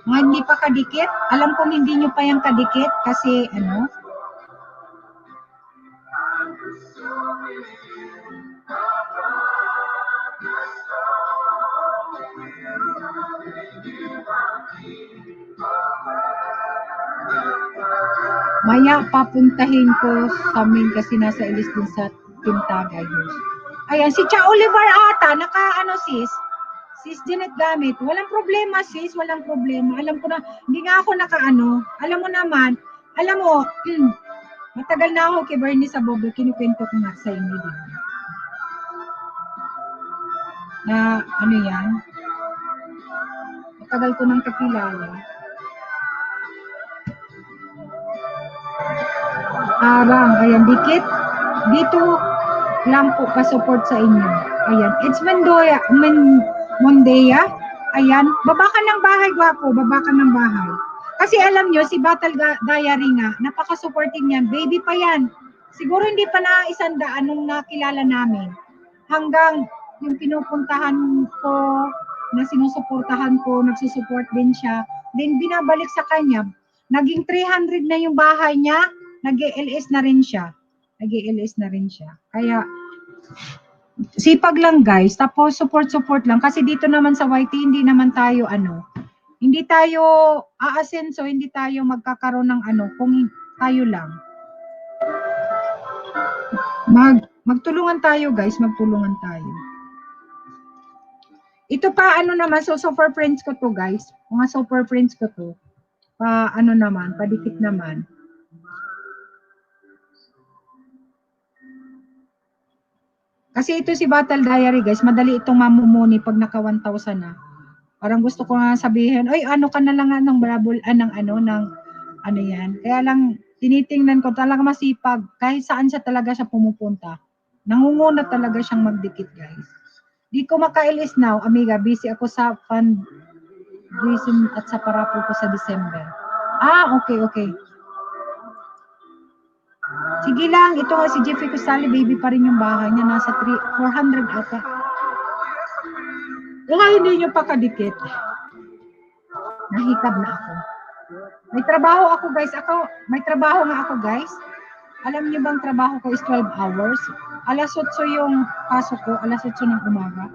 Mga hindi pa kadikit, alam kong hindi nyo pa yung kadikit kasi maya papuntahin ko sa main kasi nasa ilis din sa Pintagay. Ayan, si Cha Oliver ata, sis. Sis Janet Gamit, walang problema sis, walang problema. Alam ko na, hindi nga ako alam mo naman, matagal na ako kay Bernie sa Bobo, kinukwento ko nga sa inyo din. Na, yan, matagal ko nang kakilala. Arang, ayan, dikit, dito lang po pa-support sa inyo. Ayan, it's Mondea. Ayan, baba ka ng bahay, gwapo. Baba ka ng bahay. Kasi alam nyo, si Battle Diary nga, napaka-supporting yan. Baby pa yan. Siguro hindi pa na 100 nung nakilala namin. Hanggang yung pinupuntahan ko, na sinusuportahan ko, nagsusupport din siya. Then binabalik sa kanya. Naging 300 na yung bahay niya. Nag-ELS na rin siya. Kaya, sipag lang guys, tapos support lang kasi dito naman sa YT hindi naman tayo hindi tayo aasenso, hindi tayo magkakaroon ng kung tayo lang. Magtulungan tayo guys, magtulungan tayo. Ito pa naman, so super friends ko to guys, mga super friends ko to. Padikit naman. Kasi ito si Battle Diary guys, madali itong mamumuni pag naka 1,000 na. Parang gusto ko nga sabihin, oy ka na lang ng brabol, yan. Kaya lang, tinitingnan ko talaga masipag, kahit saan talaga siya pumupunta. Nangunguna talaga siyang magdikit guys. Di ko maka-LS now, amiga, busy ako sa fundraising at sa parapol ko sa December. Okay. Sige lang, ito nga si Jeffrey Costali, baby pa rin yung bahay niya, nasa 400 ata. Hindi nyo pa kadikit. Nahikab na ako. May trabaho ako guys. Alam niyo bang trabaho ko is 12 hours? Alas 8 yung pasok ko, alas 8 ng umaga.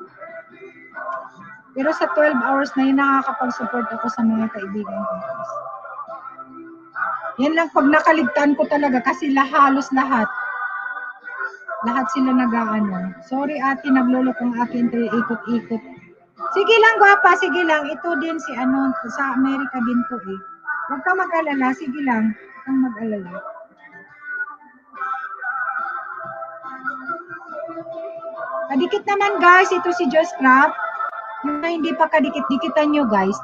Pero sa 12 hours na yun, nakakapag-support ako sa mga kaibigan ko guys. Yan lang pag nakaligtaan ko talaga kasi halos lahat sila Sorry ate, naglolo kong akin ikot-ikot. Sige lang gwapa, sige lang. Ito din si sa Amerika din to eh. Huwag kang mag-alala, sige lang. Huwag kang mag-alala. Kadikit naman guys, ito si Joyce Craft. Yung hindi pa kadikit-dikitan nyo guys.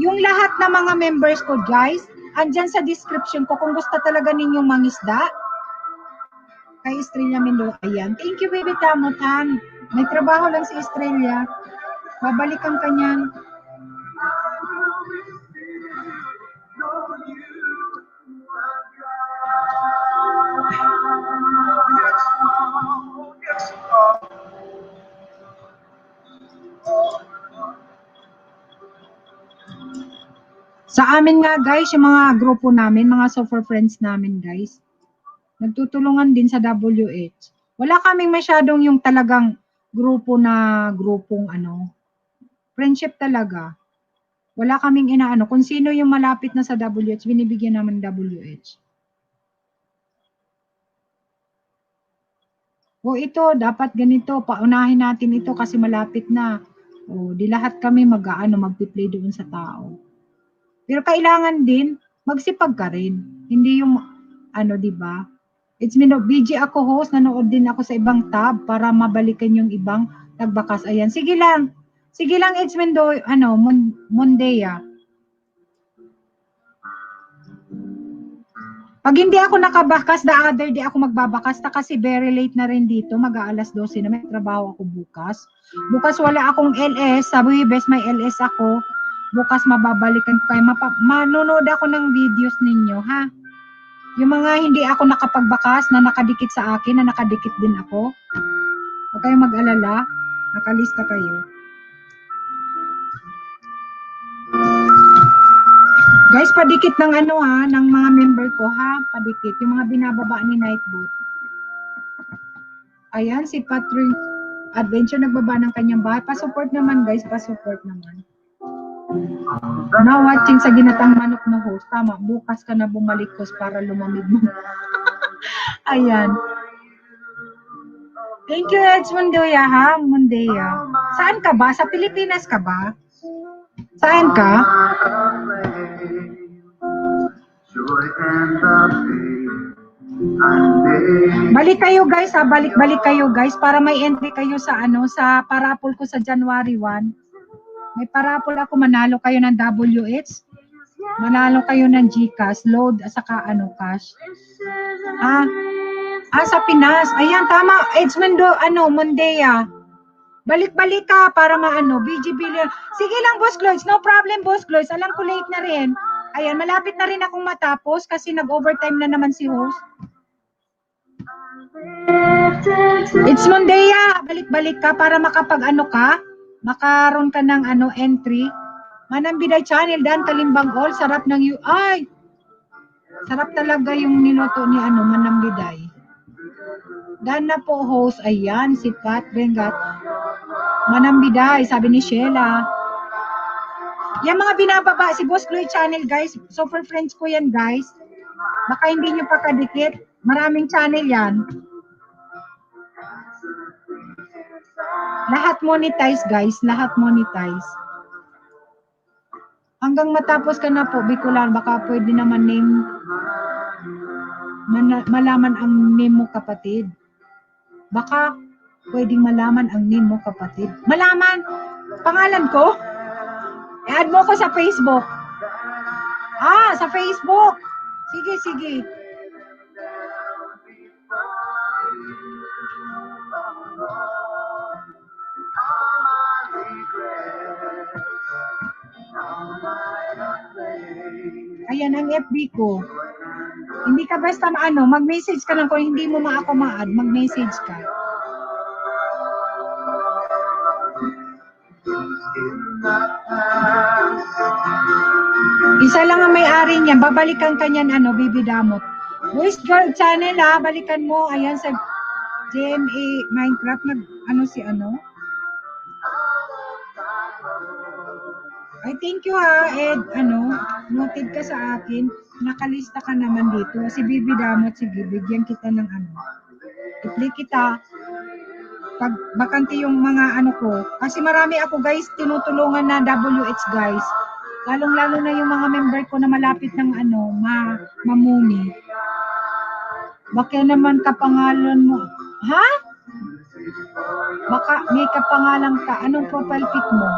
Yung lahat ng mga members ko guys, andyan sa description ko kung gusto talaga ninyong mangisda. Kay Estrella Mendoza. Ayan. Thank you, baby Tamutan. May trabaho lang si Estrella. Babalikan ka niyan. Sa amin nga guys, yung mga grupo namin, mga super friends namin guys, nagtutulungan din sa WH. Wala kaming masyadong yung talagang grupong friendship talaga. Wala kaming kung sino yung malapit na sa WH, binibigyan naman WH. Ito, dapat ganito, paunahin natin ito kasi malapit na. Di lahat kami magpi-play doon sa tao. Pero kailangan din, magsipag ka rin. Hindi yung, di ba? It's me no, BG ako host, nanood din ako sa ibang tab para mabalikan yung ibang nagbakas. Ayan, sige lang. Sige lang, it's Mendo, ano, Mondea. Pag hindi ako nakabakas, the other day ako magbabakas na kasi very late na rin dito, mag-aalas 12 na, may trabaho ako bukas. Bukas wala akong LS, sabi best may LS ako. Bukas mababalikan ko kayo, manonood ako ng videos ninyo, ha? Yung mga hindi ako nakapagbakas na nakadikit sa akin, na nakadikit din ako. Huwag kayong mag-alala, nakalista kayo. Guys, padikit ng ano ha, ng mga member ko ha, padikit. Yung mga binababa ni Nightboot. Ayan, si Patrick Adventure nagbaba ng kanyang bahay. Pa-support naman guys, pa-support naman. Now watching sa ginatang manok na host. Tama, bukas ka na bumalik host para lumamig mo. Ayan. Thank you, Eds Mondoya ha, Mondoya. Saan ka ba? Sa Pilipinas ka ba? Saan ka? Balik kayo guys ha, balik kayo guys para may entry kayo sa ano, sa parapol ko sa January 1. May parapol ako, manalo kayo ng WH, manalo kayo ng GCash, load at saka ano, cash. Sa Pinas. Ayan, tama. Edmond, ano, Mondea. Balik-balik ka para maano, BG Billion. Sige lang, Boss Cloyd. No problem, Boss Cloyd. Alam ko late na rin. Ayan, malapit na rin akong matapos kasi nag-overtime na naman si host. It's Mondea. Balik-balik ka para makapag-ano ka, makaroon ka ng ano, entry. Manambiday Channel, Dan Kalimbang All. Sarap ng ay! Sarap talaga yung niluto ni ano, Manambiday. Dan na po host. Ayan, si Pat Bengat. Manambiday, sabi ni Sheila. Yan mga binababa, si Boss Chloe Channel guys. Super friends ko yan guys. Baka hindi nyo pa kadikit. Maraming channel yan. Lahat monetize guys. Lahat monetize. Hanggang matapos ka na po, Bicolan, baka pwede naman name, malaman ang name mo kapatid. Baka pwedeng malaman ang name mo kapatid. Malaman? Pangalan ko? I-add mo ko sa Facebook. Sa Facebook. Sige, sige. Ayan ang FB ko. Hindi ka basta mag-message ka lang kung hindi mo ako ma-add, mag-message ka. Isa lang ang may-ari niyan, babalikan ka niyan, Bibi Damot. Voice Girl Channel balikan mo, ayan sa GMA Minecraft, Ay, thank you Ed, noted ka sa akin, nakalista ka naman dito. Si Bibi Damot, sige, bigyan kita ng i-play kita. Pag bakante yung mga ko, kasi marami ako guys, tinutulungan na WH guys. Lalong-lalo na yung mga member ko na malapit ng mamuni. Baka naman kapangalan mo, ha? Baka may kapangalan ka, anong profile pic mo?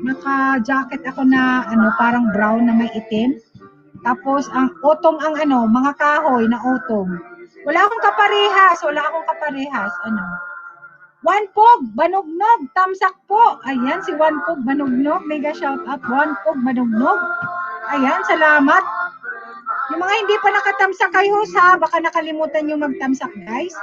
Naka-jacket ako na parang brown na may itim. Tapos ang autumn ang mga kahoy na autumn. Wala akong kaparehas. One Pog Banugnog, tamsak po. Ayan si One Pog Banugnog, mega shout out One Pog Banugnog. Ayan, salamat. Yung mga hindi pa nakatamsak kayo baka nakalimutan yung magtamsak guys.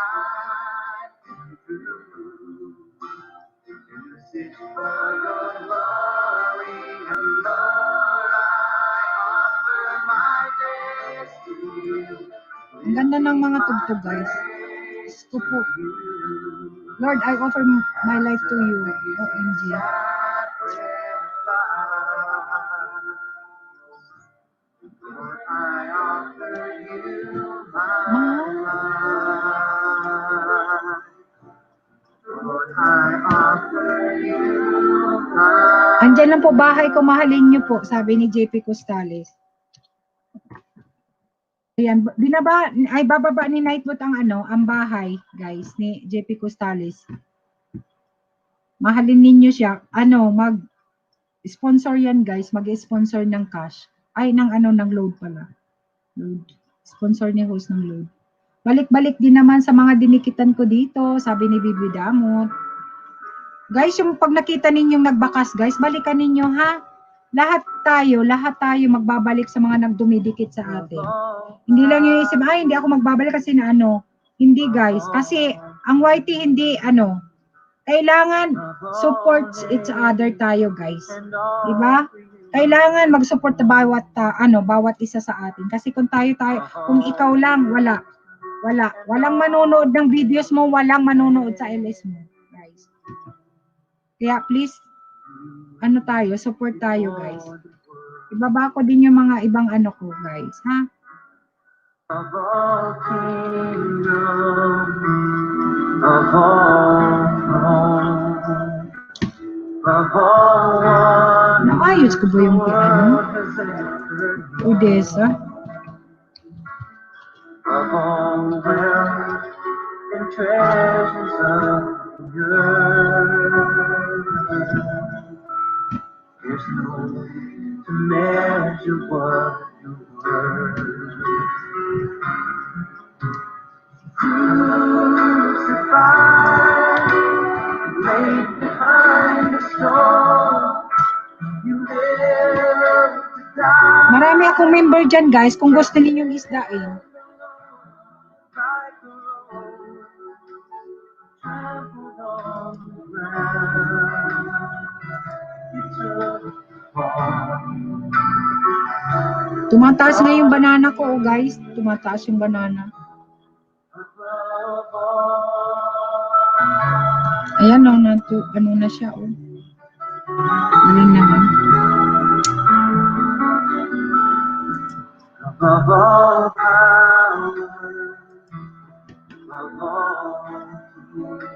Ang ganda ng mga tugtog guys. Gusto po. Lord, I offer my life to you. OMG. Andyan lang po bahay ko, mahalin niyo po, sabi ni JP Costales. Ayan, bababa ni Nightbot ang ang bahay, guys, ni JP Costales. Mahalin ninyo siya. Mag-sponsor yan, guys. Mag-sponsor ng cash. Ay, ng load pala. Load. Sponsor ni host ng load. Balik-balik din naman sa mga dinikitan ko dito, sabi ni Bibi Damot. Guys, yung pag nakita ninyong nagbakas, guys, balikan ninyo, ha? Lahat tayo magbabalik sa mga nagdumidikit sa atin. Hindi lang yung isip, hindi ako magbabalik kasi na Hindi, guys. Kasi ang YT hindi, kailangan support each other tayo, guys. Diba? Kailangan mag-support bawat isa sa atin. Kasi kung kung ikaw lang, wala. Walang manonood ng videos mo, walang manonood sa LS mo, guys. Kaya please, support tayo, guys. Ibaba ko din yung mga ibang ko, guys, ha? Of all kingdoms, of all wonders, Naayos ko ba yung Odessa? of all wealth and treasures of the earth. There's no way to measure what you're worth. Crucified, laid behind the stone, you live to die. Marami akong member dyan, guys, kung gusto ninyong isdain. Like a rose, trampled on the ground. You took the fall. Tumataas na yung banana ko, guys. Tumataas yung banana. Above all, Ayan, na siya, Galing naman. above all power, above all peace,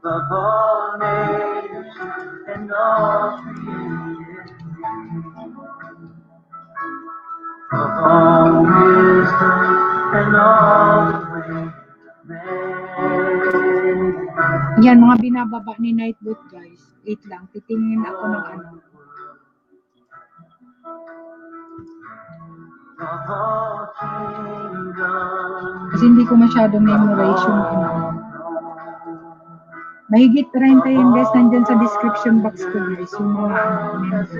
above all names and all created of all wisdom and all the ways of man. Yan, mga binababa ni Nightbot, guys. Wait lang, titingin ako ng Of all kingdoms, Kasi hindi ko masyado memorize yung Mahigit 30 yung guys nandyan sa description box ko, guys. Yung mga member.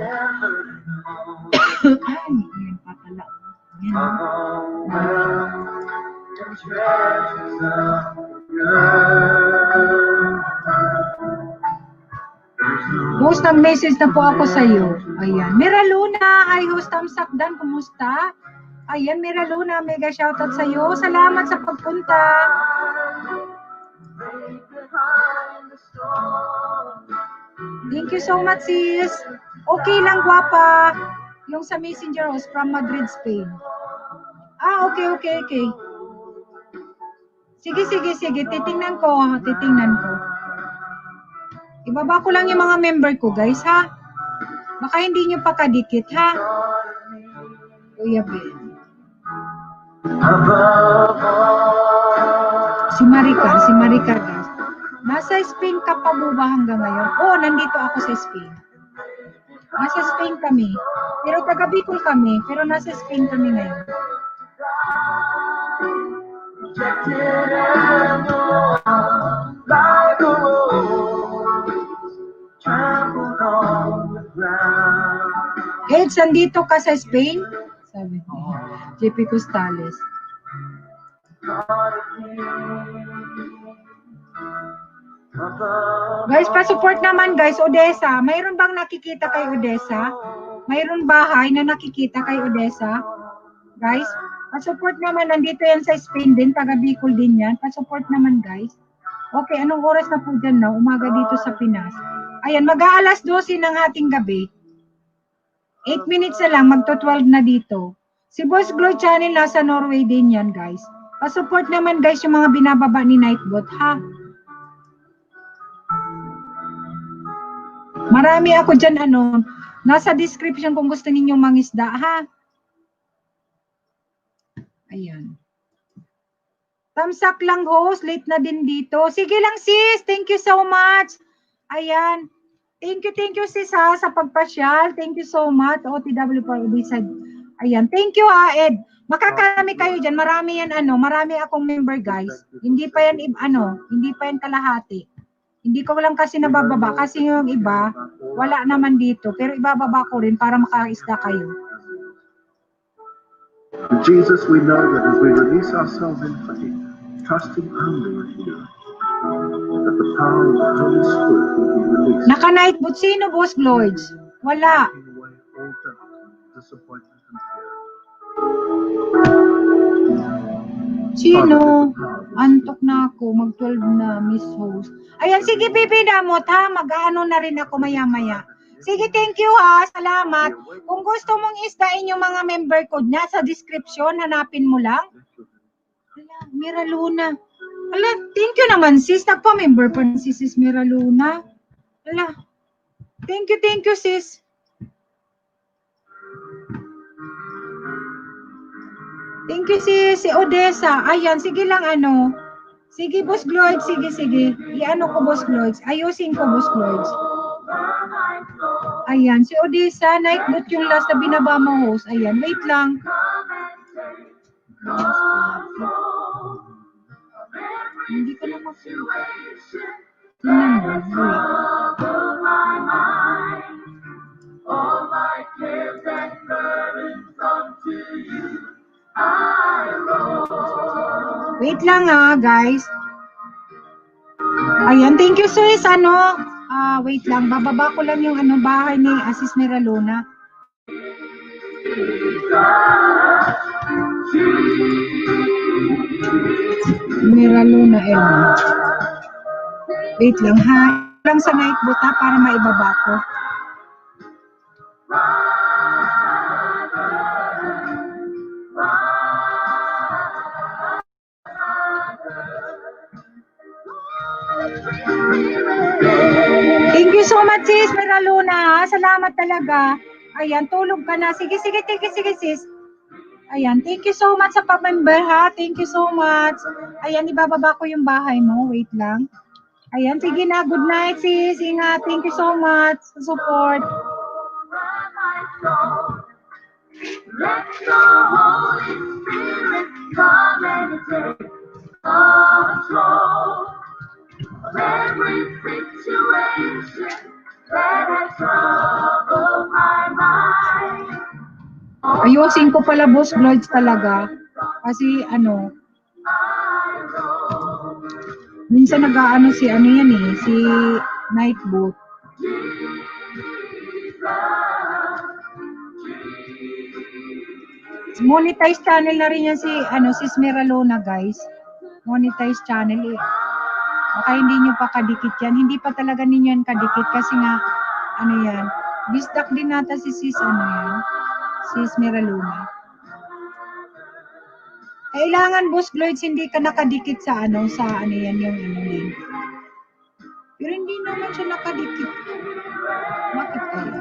Ay, yan patala. Yan. of all wealth and treasures of the earth. There's no Host, nag-message na po ako sa iyo. Ayan. Mira Luna, hi host, Sakdan, kumusta? Ayan, Mira Luna, mega shoutout sa iyo. Salamat sa pagpunta. way behind the storm. Thank you so much, sis. Okay lang, gwapa. Yung sa Messenger host from Madrid, Spain. Okay. Sige. Titingnan ko. Ibaba ko lang yung mga member ko, guys, ha? Baka hindi nyo pa kadikit, ha? Kuya Ben. Above all, Si Maricar, guys. Nasa Spain ka pa mo ba hanggang ngayon? Oo, nandito ako sa Spain. Nasa Spain kami. Pero taga Bicol kami. Pero nasa Spain kami ngayon. rejected and alone, like a rose, trampled on the ground. Eds, andito ka sa Spain? Sabi ko. JP Costales. Thought of me, above Guys, pa-support naman, guys, Odessa. Mayroon bang nakikita kay Odessa? Mayroon bahay na nakikita kay Odessa? Guys, pa-support naman. Nandito yan sa Spain din. Taga Bicol din yan. Pa-support naman, guys. Okay, anong oras na po dyan na? Umaga dito sa Pinas. Ayan, mag-aalas 12 ng ating gabi. 8 minutes na lang, magto-12 na dito. Si Boss Glow Channel nasa Norway din yan, guys. Pa-support naman, guys, yung mga binababa ni Nightbot, ha? Marami ako dyan, nasa description kung gusto ninyong mangisda, ha? Ayan. Tamsak lang host, late na din dito. Sige lang sis, thank you so much. Ayan. Thank you sis ha, sa pagpasyal. Thank you so much. OTW for Odisha. Ayan, thank you ha Ed. Makakarami kayo dyan. Marami yan marami akong member guys. Hindi pa yan hindi pa yan kalahati. Hindi ko lang kasi nabababa kasi yung iba wala naman dito. Pero ibababa ko rin para makaisda kayo. Jesus, we know that as we release ourselves in faith, trusting only in you, that the power of the Holy Spirit will be released. Naka-night boot. Sino, Boss Lloyds? Wala. Taking away all doubt, disappointment, and fear. Sino? Antok na ako. Mag-12 na, Miss Host. Ayan, sige, Bibi Damot, ha? Mag-ano na rin ako maya-maya. Sige, thank you, ha? Salamat. Kung gusto mong isdain yung mga member code niya sa description, hanapin mo lang. Ala, Mira Luna. Ala, thank you naman, sis. Nagpa-member pa si sis Mira Luna. Ala, thank you, sis. Thank you, si Odessa. Ayan, sige lang Sige, Boss Lloyd. Sige. I-ano ko, Boss Lloyd. Ayusin ko, Boss Lloyd. Ayan, si Odessa. Night boot yung last na binaba mo, host. Ayan, wait lang. Hindi ko na makita. Tingnan mo, wait lang guys. Ayan, thank you sis. Wait lang, bababa ko lang yung bahay ni Asis Miralona. Miralona Elma. Wait lang ha. Lang sa night boot ha, para maibaba ko. Thank you so much, sis Miraluna. Salamat talaga. Ayan, tulog ka na. Sige, sis. Ayan, thank you so much sa pa-member ha. Thank you so much. Ayan, ibababa ko yung bahay mo. Wait lang. Ayan, sige na. Good night, sis. Ingat. Thank you so much sa support. Let the Holy Spirit come and take control of every situation that has troubled my mind. Ayusin ko pala, Boss Lloyds talaga. Kasi minsan si si Nightboot. Monetize channel na rin yan si Miralona, guys. Monetize channel Baka hindi nyo pa kadikit yan. Hindi pa talaga ninyo yan kadikit kasi nga yan. Bisdak din nata si sis sis Miralona. Kailangan, Boss Lloyds, hindi ka nakadikit sa yan yung link. Pero hindi naman siya nakadikit. Bakit kaya?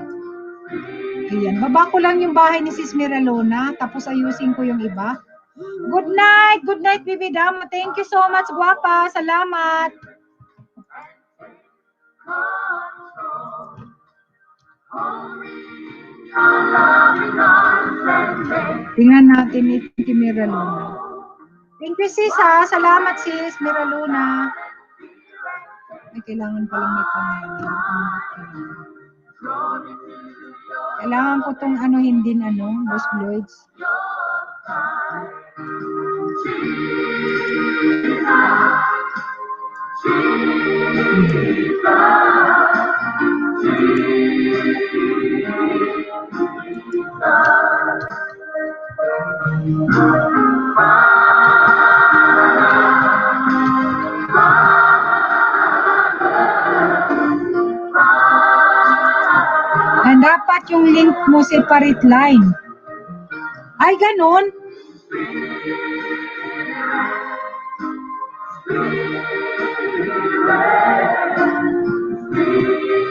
Ayan, baba ko lang yung bahay ni sis Miralona, tapos ayusin ko yung iba. Good night, Bibi Damo. Thank you so much, guwapa. Salamat. Tingnan natin ito si Miralona. Thank you, sis ha. Salamat, sis Miralona. May kailangan palang may pangalan. Kailangan ko itong hindi Boss Lloyds. Dapat yung link mo separate line. Ay, ganun.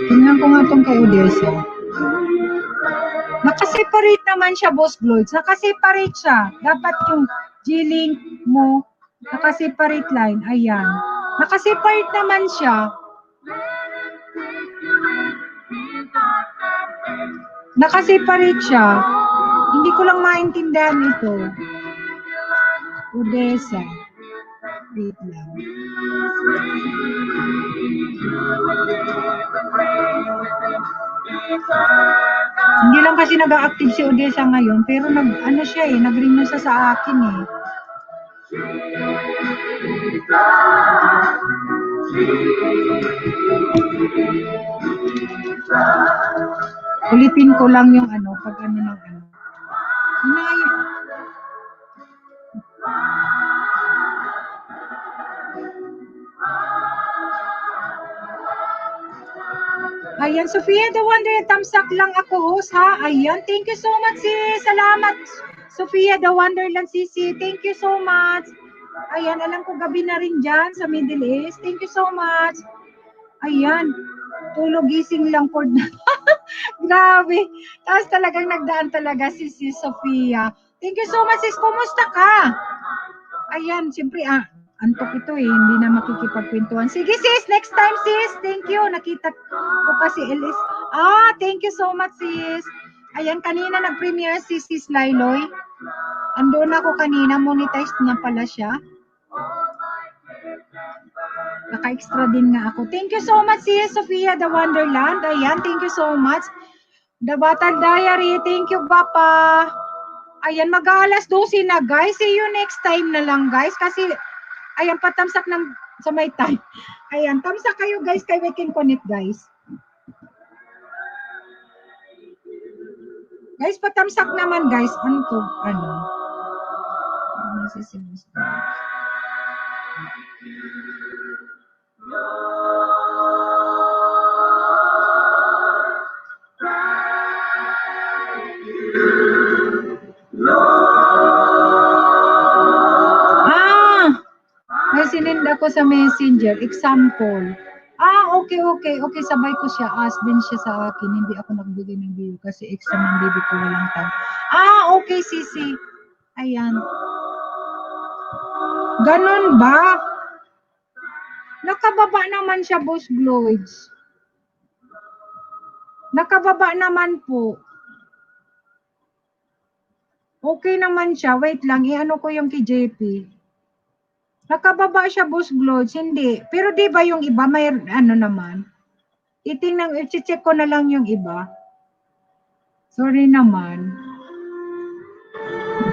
Tingnan ko nga itong kay Odessa. Nakaseparate naman siya, Boss Lloyds. Nakaseparate siya. Dapat yung G-Link mo, naka-separate line. Ayan. Naka-separate naman siya. Naka-separate siya. Hindi ko lang maintindihan ito. Odessa. Wait lang. Hindi lang kasi nag-active si Odessa ngayon, pero ano siya nag-renew siya sa akin eh. Ulitin ko lang yung pag ng Ayan, Sofia the Wonder, tamsak lang ako, host, ha? Ayan, thank you so much, sis. Salamat, Sofia the Wonderland, sisi. Thank you so much. Ayan, alam ko gabi na rin dyan sa Middle East. Thank you so much. Ayan, tulog gising lang po na. Grabe. Tapos talagang nagdaan talaga si Sofia. Thank you so much, sis. Kumusta ka? Ayan, siyempre, antok ito hindi na makikipagkwentuhan. Sige sis, next time sis. Thank you. Nakita ko kasi Elis. Thank you so much sis. Ayan, kanina nag-premiere si Sis Lailoy. Andun ako kanina, monetized na pala siya. Naka-extra din nga ako. Thank you so much sis, Sofia the Wonderland. Ayan, thank you so much. The Battle Diary, thank you Papa. Ayan, mag-aalas 12 na guys. See you next time na lang guys. Kasi, ayan, patamsak ng sa may time. Ayan, tamsak kayo guys kay We Can Connect guys. Guys, patamsak naman guys. Ano to? May sinend ako sa messenger. Example. Okay. Okay, sabay ko siya. Ask din siya sa akin. Hindi ako nagbigay ng video kasi exam ng baby ko walang time. Okay, sisi. Ayan. Ganon ba? Nakababa naman siya, Boss Gloids. Nakababa naman po. Okay naman siya. Wait lang, i-ano ko yung kay JP. Nakababa siya, Boss Gloids. Hindi. Pero di ba yung iba, may naman? I-check ko na lang yung iba. Sorry naman.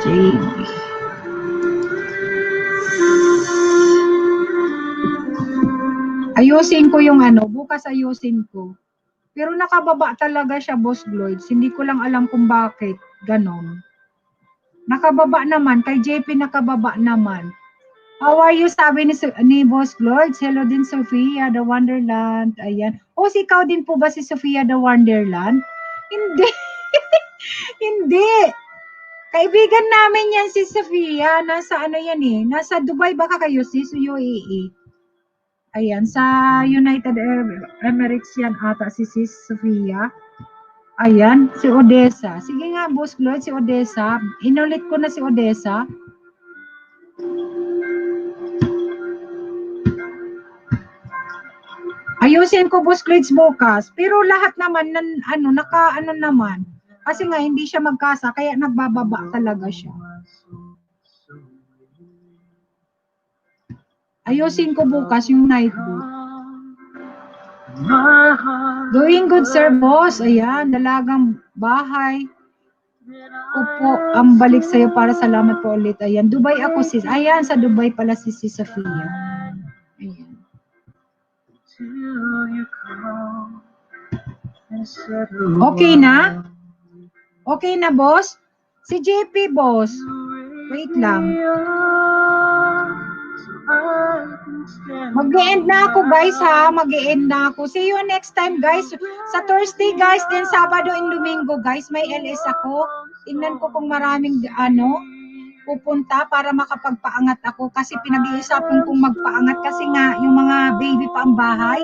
JP. Ayusin ko yung bukas ayusin ko. Pero nakababa talaga siya, Boss Gloids. Hindi ko lang alam kung bakit. Ganon. Nakababa naman. Kay JP nakababa naman. How are you? Sabi ni Boss Gloids. Hello din, Sofia, the Wonderland. Ayan. Si ikaw din po ba si Sofia, the Wonderland? Hindi. Hindi. Kaibigan namin yan si Sofia. Nasa Nasa Dubai baka kayo sis? UAE. Ayan. Sa United Emirates yan ata si Sis Sofia. Ayan. Si Odessa. Sige nga, Boss Gloids, si Odessa. Inulit ko na si Odessa. Ayusin ko, Boss Gloids, bukas. Pero lahat naman, naman. Kasi nga, hindi siya magkasa, kaya nagbababa talaga siya. Ayusin ko bukas yung night boot. Doing good, Sir Boss. Ayan, dalagang bahay. Opo, ang balik sa'yo para salamat po ulit. Ayan, Dubai ako sis. Ayan, sa Dubai pala si Sofia. Ayan. Okay na? Okay na, boss? Si JP, boss. Wait lang. Mag-e-end na ako, guys, ha? Mag-e-end na ako. See you next time, guys. Sa Thursday, guys, then Sabado and Domingo, guys, may LS ako. Tingnan ko kung maraming, pupunta para makapagpaangat ako kasi pinag-iisapan kong magpaangat kasi nga yung mga baby pa ang bahay.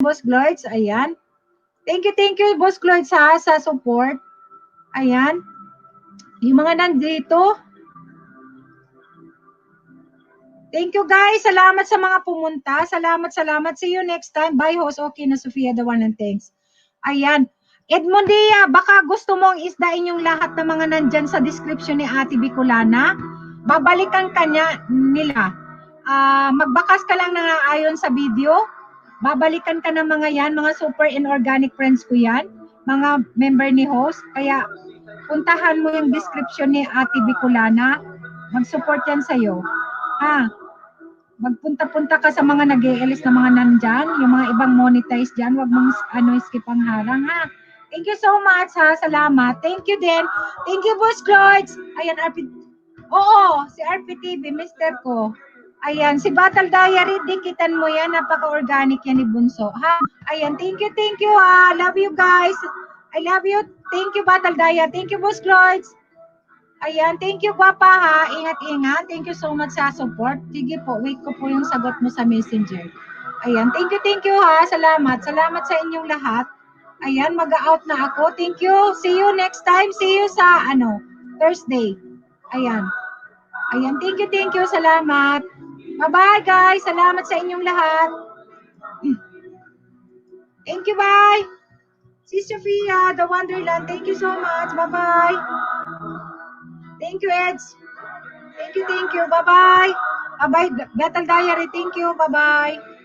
Boss Gloids. Ayan. Thank you, Boss Gloids, ha, sa support. Ayan. Yung mga nandito. Thank you, guys. Salamat sa mga pumunta. Salamat. See you next time. Bye, host. Okay na, Sofia, the one and thanks. Ayan. Edmondia, baka gusto mong isdain yung lahat ng mga nandyan sa description ni Ate Bicolana. Babalikan ka nila. Magbakas ka lang na ayon sa video. Babalikan ka ng mga yan, mga super inorganic friends ko yan, mga member ni host. Kaya puntahan mo yung description ni Ate Bicolana. Mag-support yan sa'yo. Magpunta-punta ka sa mga nag-e-elis na mga nandyan, yung mga ibang monetize dyan, wag mong skip ang harang, ha. Thank you so much, ha. Salamat. Thank you din. Thank you, Boss Cloyd. Ayan, Oo, si RPTV, mister ko. Ayan, si Battle Diary, dikitan mo yan. Napaka-organic yan ni Bunso. Ha? Ayan, thank you, ha. Love you, guys. I love you. Thank you, Battle Diary. Thank you, Boss Cloyd. Ayan, thank you, Papa, ha. Ingat-ingat. Thank you so much sa support. Sige po, wait ko po yung sagot mo sa messenger. Ayan, thank you, ha. Salamat sa inyong lahat. Ayan, mag-out na ako. Thank you. See you next time. See you sa, Thursday. Ayan. Ayan, thank you. Salamat. Bye-bye, guys. Salamat sa inyong lahat. Thank you, bye. Si Sofia, the Wonderland. Thank you so much. Bye-bye. Thank you, Eds. Thank you. Bye-bye. Bye-bye, Battle Diary. Thank you. Bye-bye.